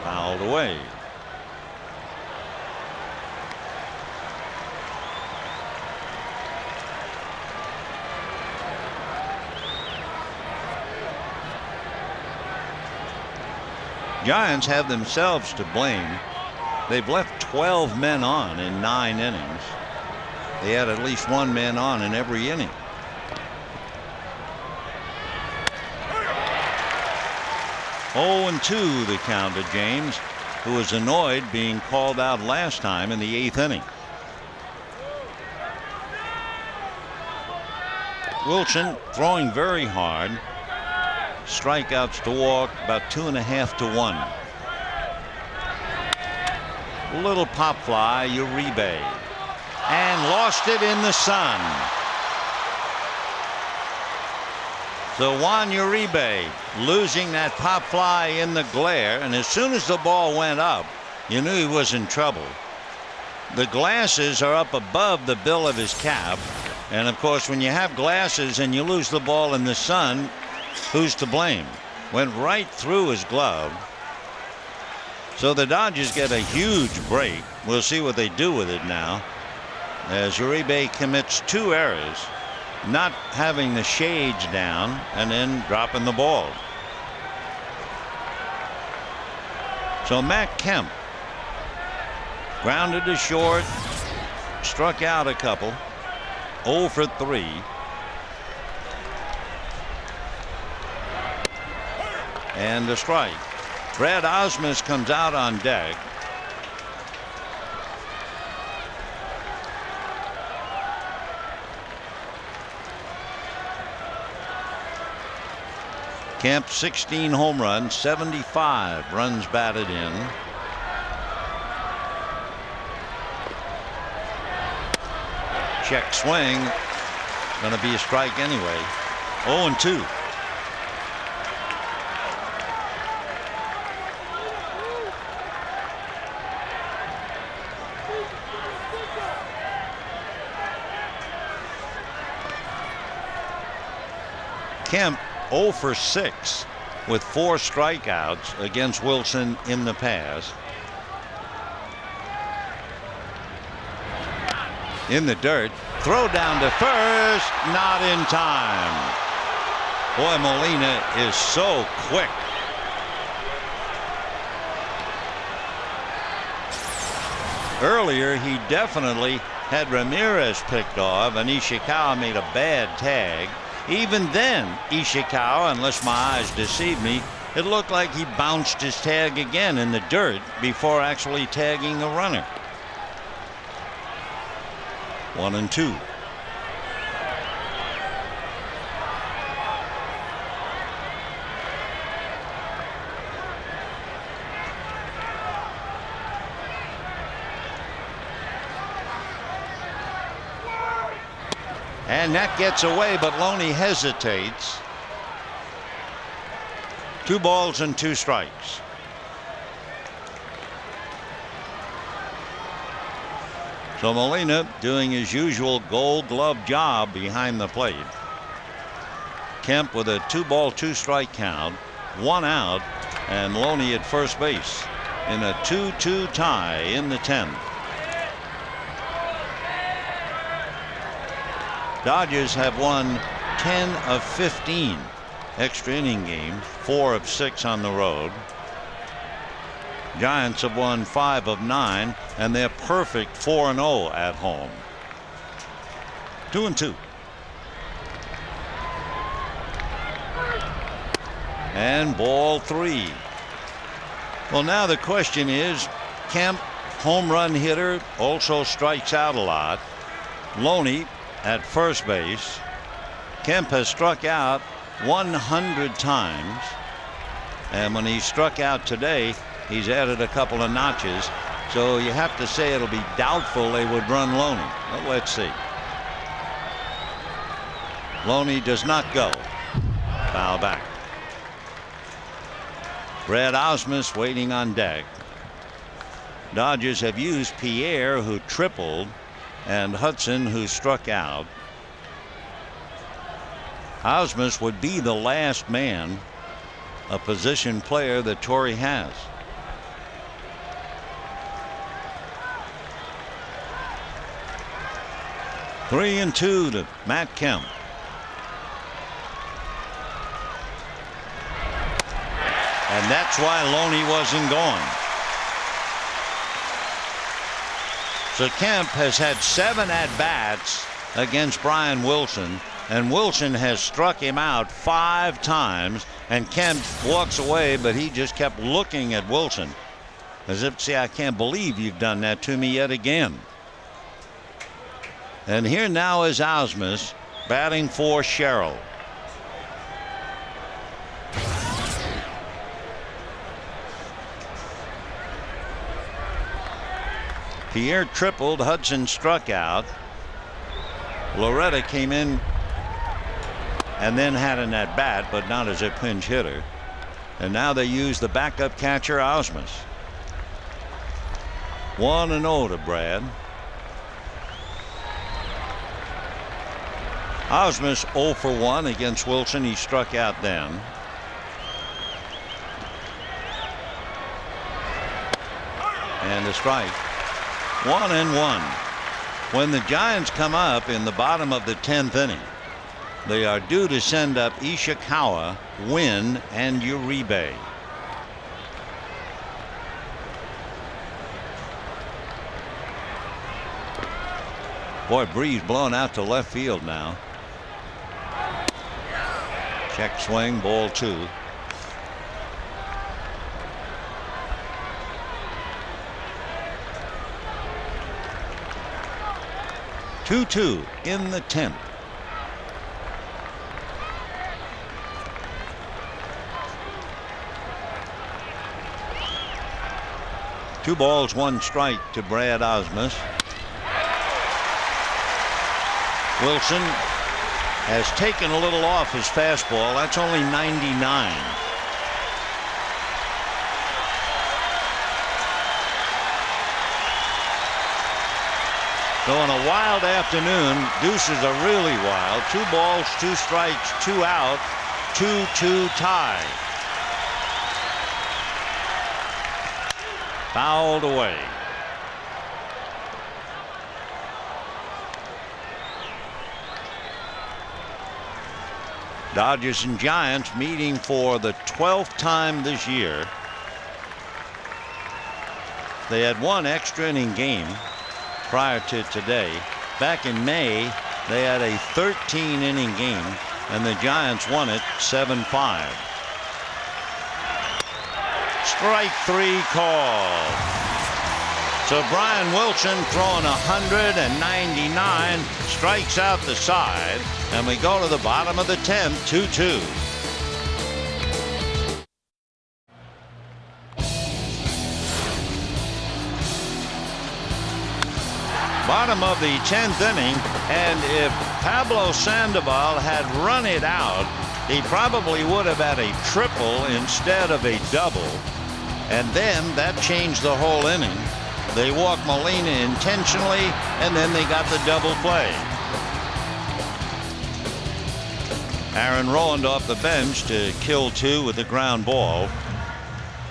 Fouled away. Giants have themselves to blame. They've left 12 men on in 9 innings. They had at least 1 man on in every inning. Oh, and 2 the count to James, who was annoyed being called out last time in the 8th inning. Wilson throwing very hard. Strikeouts to walk about 2.5 to 1. Little pop fly, Uribe, and lost it in the sun. So Juan Uribe losing that pop fly in the glare, and as soon as the ball went up, you knew he was in trouble. The glasses are up above the bill of his cap, and of course when you have glasses and you lose the ball in the sun, who's to blame? Went right through his glove. So the Dodgers get a huge break. We'll see what they do with it now, as Uribe commits 2 errors, not having the shades down and then dropping the ball. So Matt Kemp grounded to short, struck out a couple, 0 for 3. And a strike. Fred Osmus comes out on deck. Kemp 16 home runs, 75 runs batted in. Check swing. Going to be a strike anyway. 0-2. Kemp 0 for 6 with 4 strikeouts against Wilson in the past. In the dirt, throw down to first, not in time. Boy, Molina is so quick. Earlier he definitely had Ramirez picked off, and Ishikawa made a bad tag. Even then, Ishikawa, unless my eyes deceive me, it looked like he bounced his tag again in the dirt before actually tagging the runner. 1-2. And that gets away, but Loney hesitates. 2 balls and 2 strikes. So Molina doing his usual Gold Glove job behind the plate. Kemp with a 2-ball 2-strike count, 1 out, and Loney at first base in a 2-2 tie in the 10th. Dodgers have won 10 of 15 extra inning games, 4 of 6 on the road. Giants have won 5 of 9, and they're perfect 4-0 at home. 2-2. And ball 3. Well, now the question is, Kemp, home run hitter, also strikes out a lot. Loney at first base. Kemp has struck out 100 times, and when he struck out today, he's added a couple of notches, so you have to say it'll be doubtful they would run Loney. Well, let's see. Loney does not go. Foul back. Brad Ausmus waiting on deck. Dodgers have used Pierre, who tripled, and Hudson, who struck out. Ausmus would be the last man, a position player that Torrey has. Three and two to Matt Kemp. And that's why Loney wasn't going. So Kemp has had 7 at-bats against Brian Wilson, and Wilson has struck him out 5 times, and Kemp walks away, but he just kept looking at Wilson as if to say, I can't believe you've done that to me yet again. And here now is Ausmus batting for Sherrill. Pierre tripled, Hudson struck out. Loretta came in and then had an at bat, but not as a pinch hitter. And now they use the backup catcher, Ausmus. 1-0 to Brad. Ausmus 0 for 1 against Wilson. He struck out then. And a strike. 1-1. When the Giants come up in the bottom of the 10th inning, they are due to send up Ishikawa, Wynn, and Uribe. Boy, breeze blowing out to left field now. Check swing, ball 2. Two in the 10th. Two balls, 1 strike to Brad Ausmus. Wilson has taken a little off his fastball. That's only 99. So on a wild afternoon, deuces are really wild. 2 balls, 2 strikes, 2 out, 2-2 tie. Fouled away. Dodgers and Giants meeting for the 12th time this year. They had 1 extra inning game prior to today. Back in May, they had a 13-inning game, and the Giants won it 7-5. Strike 3 call. So Brian Wilson throwing 199, strikes out the side, and we go to the bottom of the 10th, 2-2. Bottom of the 10th inning, and if Pablo Sandoval had run it out, he probably would have had a triple instead of a double, and then that changed the whole inning. They walked Molina intentionally, and then they got the double play. Aaron Rowand off the bench to kill 2 with the ground ball.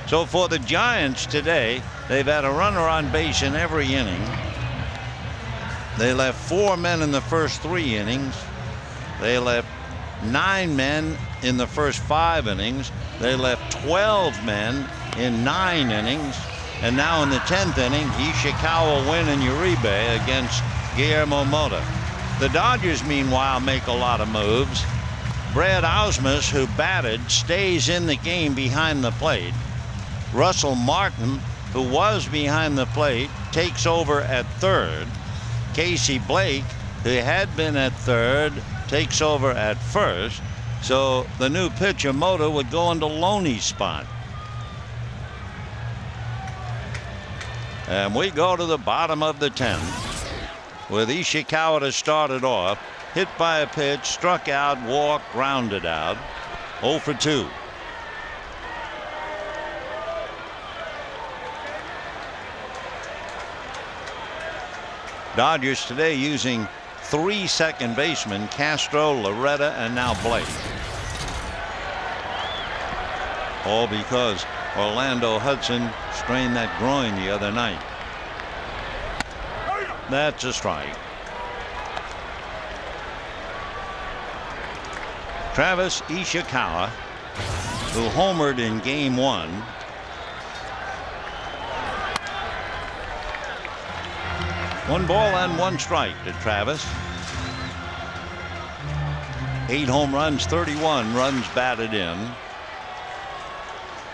So for the Giants today, they've had a runner on base in every inning. They left 4 men in the first 3 innings. They left 9 men in the first 5 innings. They left 12 men in 9 innings. And now in the 10th inning, Ishikawa, Wynn, and Uribe against Guillermo Mota. The Dodgers, meanwhile, make a lot of moves. Brad Ausmus, who batted, stays in the game behind the plate. Russell Martin, who was behind the plate, takes over at third. Casey Blake, who had been at third, takes over at first. So the new pitcher, Mota, would go into Loney's spot. And we go to the bottom of the 10th with Ishikawa to start it off. Hit by a pitch, struck out, walked, grounded out. 0 for 2. Dodgers today using 3 second basemen, Castro, Loretta, and now Blake. All because Orlando Hudson strained that groin the other night. That's a strike. Travis Ishikawa, who homered in Game 1, one ball and 1 strike to Travis. 8 home runs, 31 runs batted in.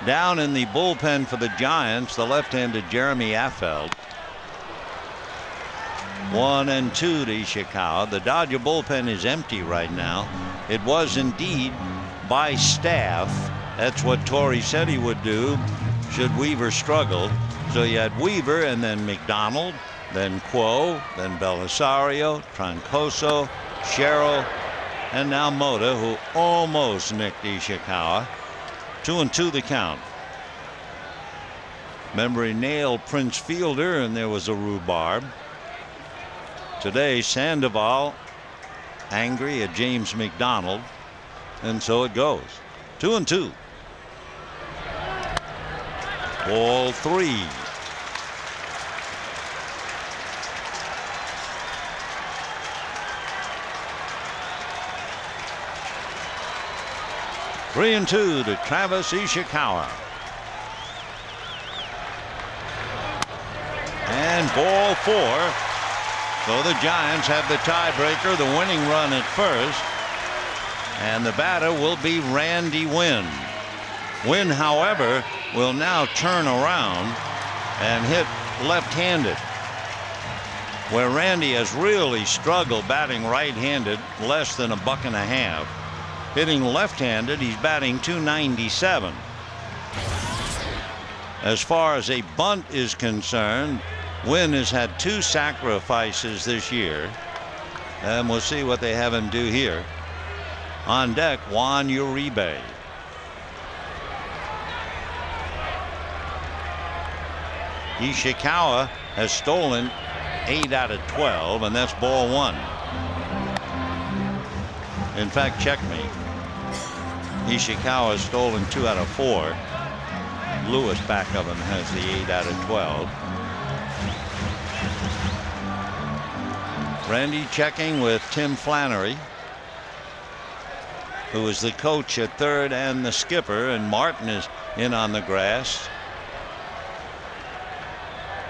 Down in the bullpen for the Giants, the left-handed Jeremy Affeldt. 1 and 2 to Ishikawa. The Dodger bullpen is empty right now. It was indeed by staff. That's what Torrey said he would do should Weaver struggle. So you had Weaver and then McDonald, then Quo, then Belisario, Troncoso, Sherrill, and now Mota, who almost nicked Ishikawa. 2-2 the count. Remember, he nailed Prince Fielder and there was a rhubarb. Today Sandoval angry at James McDonald, and so it goes. 2-2. Ball 3. Three and 2 to Travis Ishikawa. And ball 4. So the Giants have the tiebreaker, the winning run at first. And the batter will be Randy Winn. Winn, however, will now turn around and hit left-handed, where Randy has really struggled batting right-handed, less than a buck and a half. Hitting left-handed, he's batting .297. As far as a bunt is concerned, Winn has had 2 sacrifices this year, and we'll see what they have him do here. On deck, Juan Uribe. Ishikawa has stolen 8 out of 12, and that's ball 1. In fact, check me. Ishikawa has stolen 2 out of 4. Lewis back of him has the 8 out of 12. Randy checking with Tim Flannery, who is the coach at third and the skipper, and Martin is in on the grass.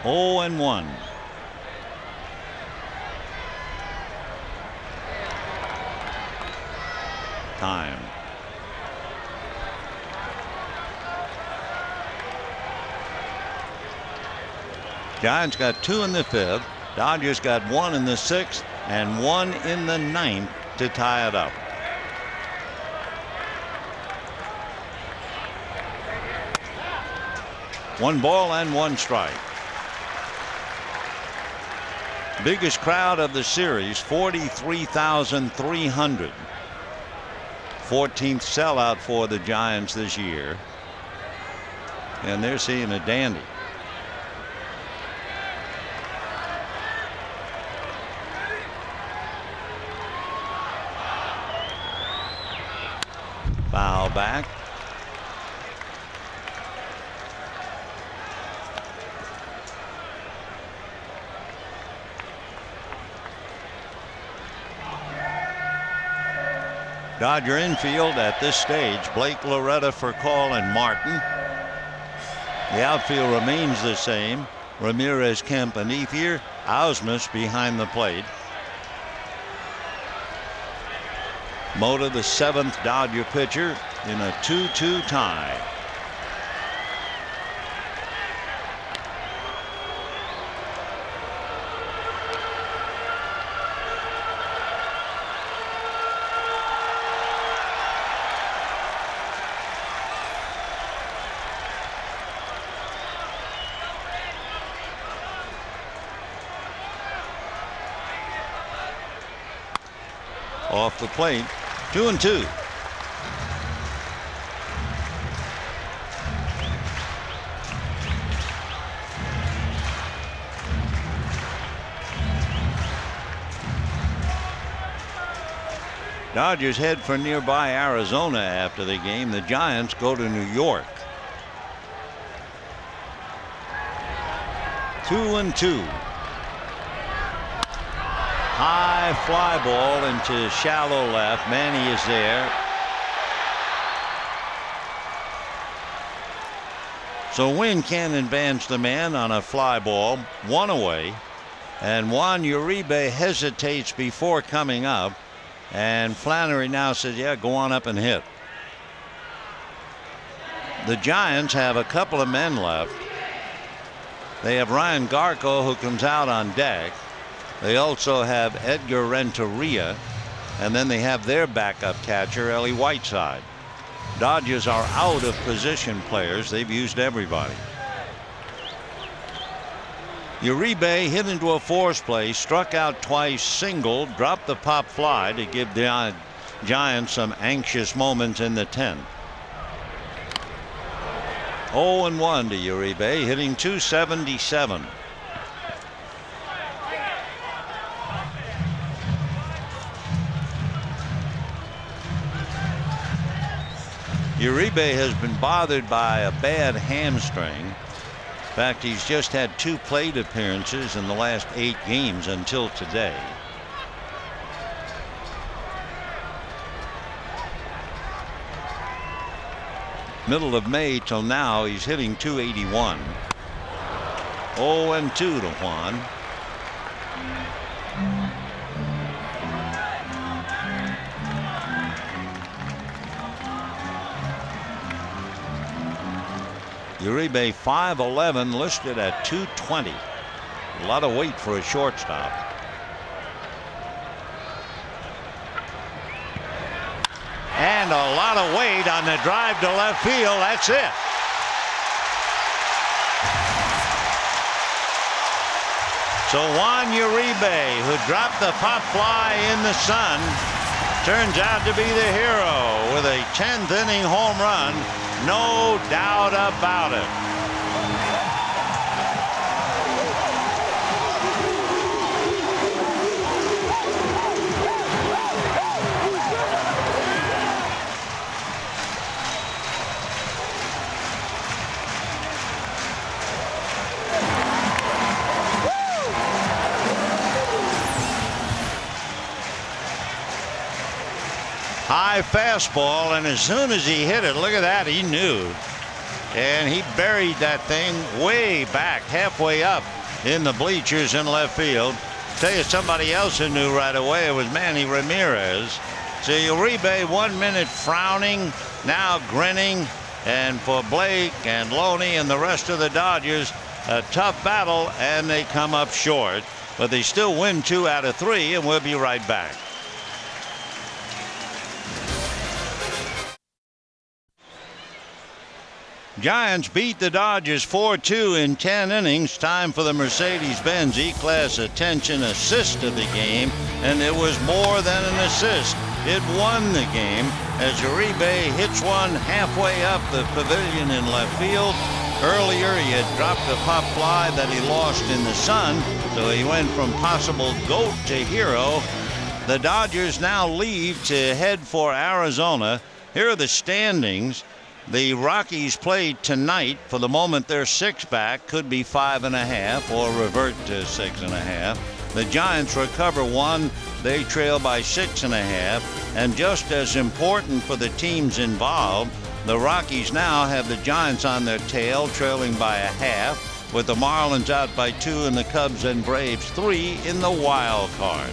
0-1. Time. Giants got 2 in the 5th. Dodgers got 1 in the 6th and 1 in the 9th to tie it up. One ball and 1 strike. Biggest crowd of the series, 43,300. 14th sellout for the Giants this year, and they're seeing a dandy. Foul back. Dodger infield at this stage, Blake, Loretta for Call and Martin. The outfield remains the same. Ramirez, Kemp, and Ethier. Ausmus behind the plate. Mota, the 7th Dodger pitcher, in a 2-2 tie. Off the plate, 2-2. Dodgers head for nearby Arizona after the game. The Giants go to New York. 2-2. High fly ball into shallow left. Manny is there. So Wynn can advance the man on a fly ball, 1 away. And Juan Uribe hesitates before coming up. And Flannery now says, yeah, go on up and hit. The Giants have a couple of men left. They have Ryan Garco, who comes out on deck. They also have Edgar Renteria, and then they have their backup catcher, Ellie Whiteside. Dodgers are out of position players. They've used everybody. Uribe hit into a force play, struck out twice, singled, dropped the pop fly to give the Giants some anxious moments in the 10th. 0-1 to Uribe, hitting .277. Uribe has been bothered by a bad hamstring. In fact, he's just had 2 plate appearances in the last 8 games until today. Middle of May till now, he's hitting .281. 0-2 to Juan. Uribe 5'11", listed at 220. A lot of weight for a shortstop. And a lot of weight on the drive to left field. That's it. So Juan Uribe, who dropped the pop fly in the sun, turns out to be the hero with a 10th inning home run. No doubt about it. High fastball, and as soon as he hit it, look at that, he knew. And he buried that thing way back, halfway up in the bleachers in left field. Tell you somebody else who knew right away, it was Manny Ramirez. So Uribe 1 minute frowning, now grinning. And for Blake and Loney and the rest of the Dodgers, a tough battle, and they come up short. But they still win 2 out of 3, and we'll be right back. Giants beat the Dodgers 4-2 in 10 innings. Time for the Mercedes-Benz E-Class Attention Assist of the game, and it was more than an assist. It won the game as Uribe hits one halfway up the pavilion in left field. Earlier, he had dropped a pop fly that he lost in the sun, so he went from possible GOAT to hero. The Dodgers now leave to head for Arizona. Here are the standings. The Rockies play tonight. For the moment, they're 6 back, could be 5.5 or revert to 6.5. The Giants recover 1. They trail by 6.5. And just as important for the teams involved, the Rockies now have the Giants on their tail, trailing by 0.5, with the Marlins out by 2 and the Cubs and Braves 3 in the wild card.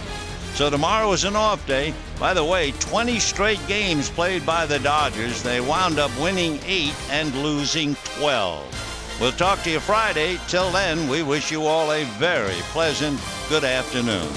So tomorrow is an off day. By the way, 20 straight games played by the Dodgers. They wound up winning 8 and losing 12. We'll talk to you Friday. Till then, we wish you all a very pleasant good afternoon.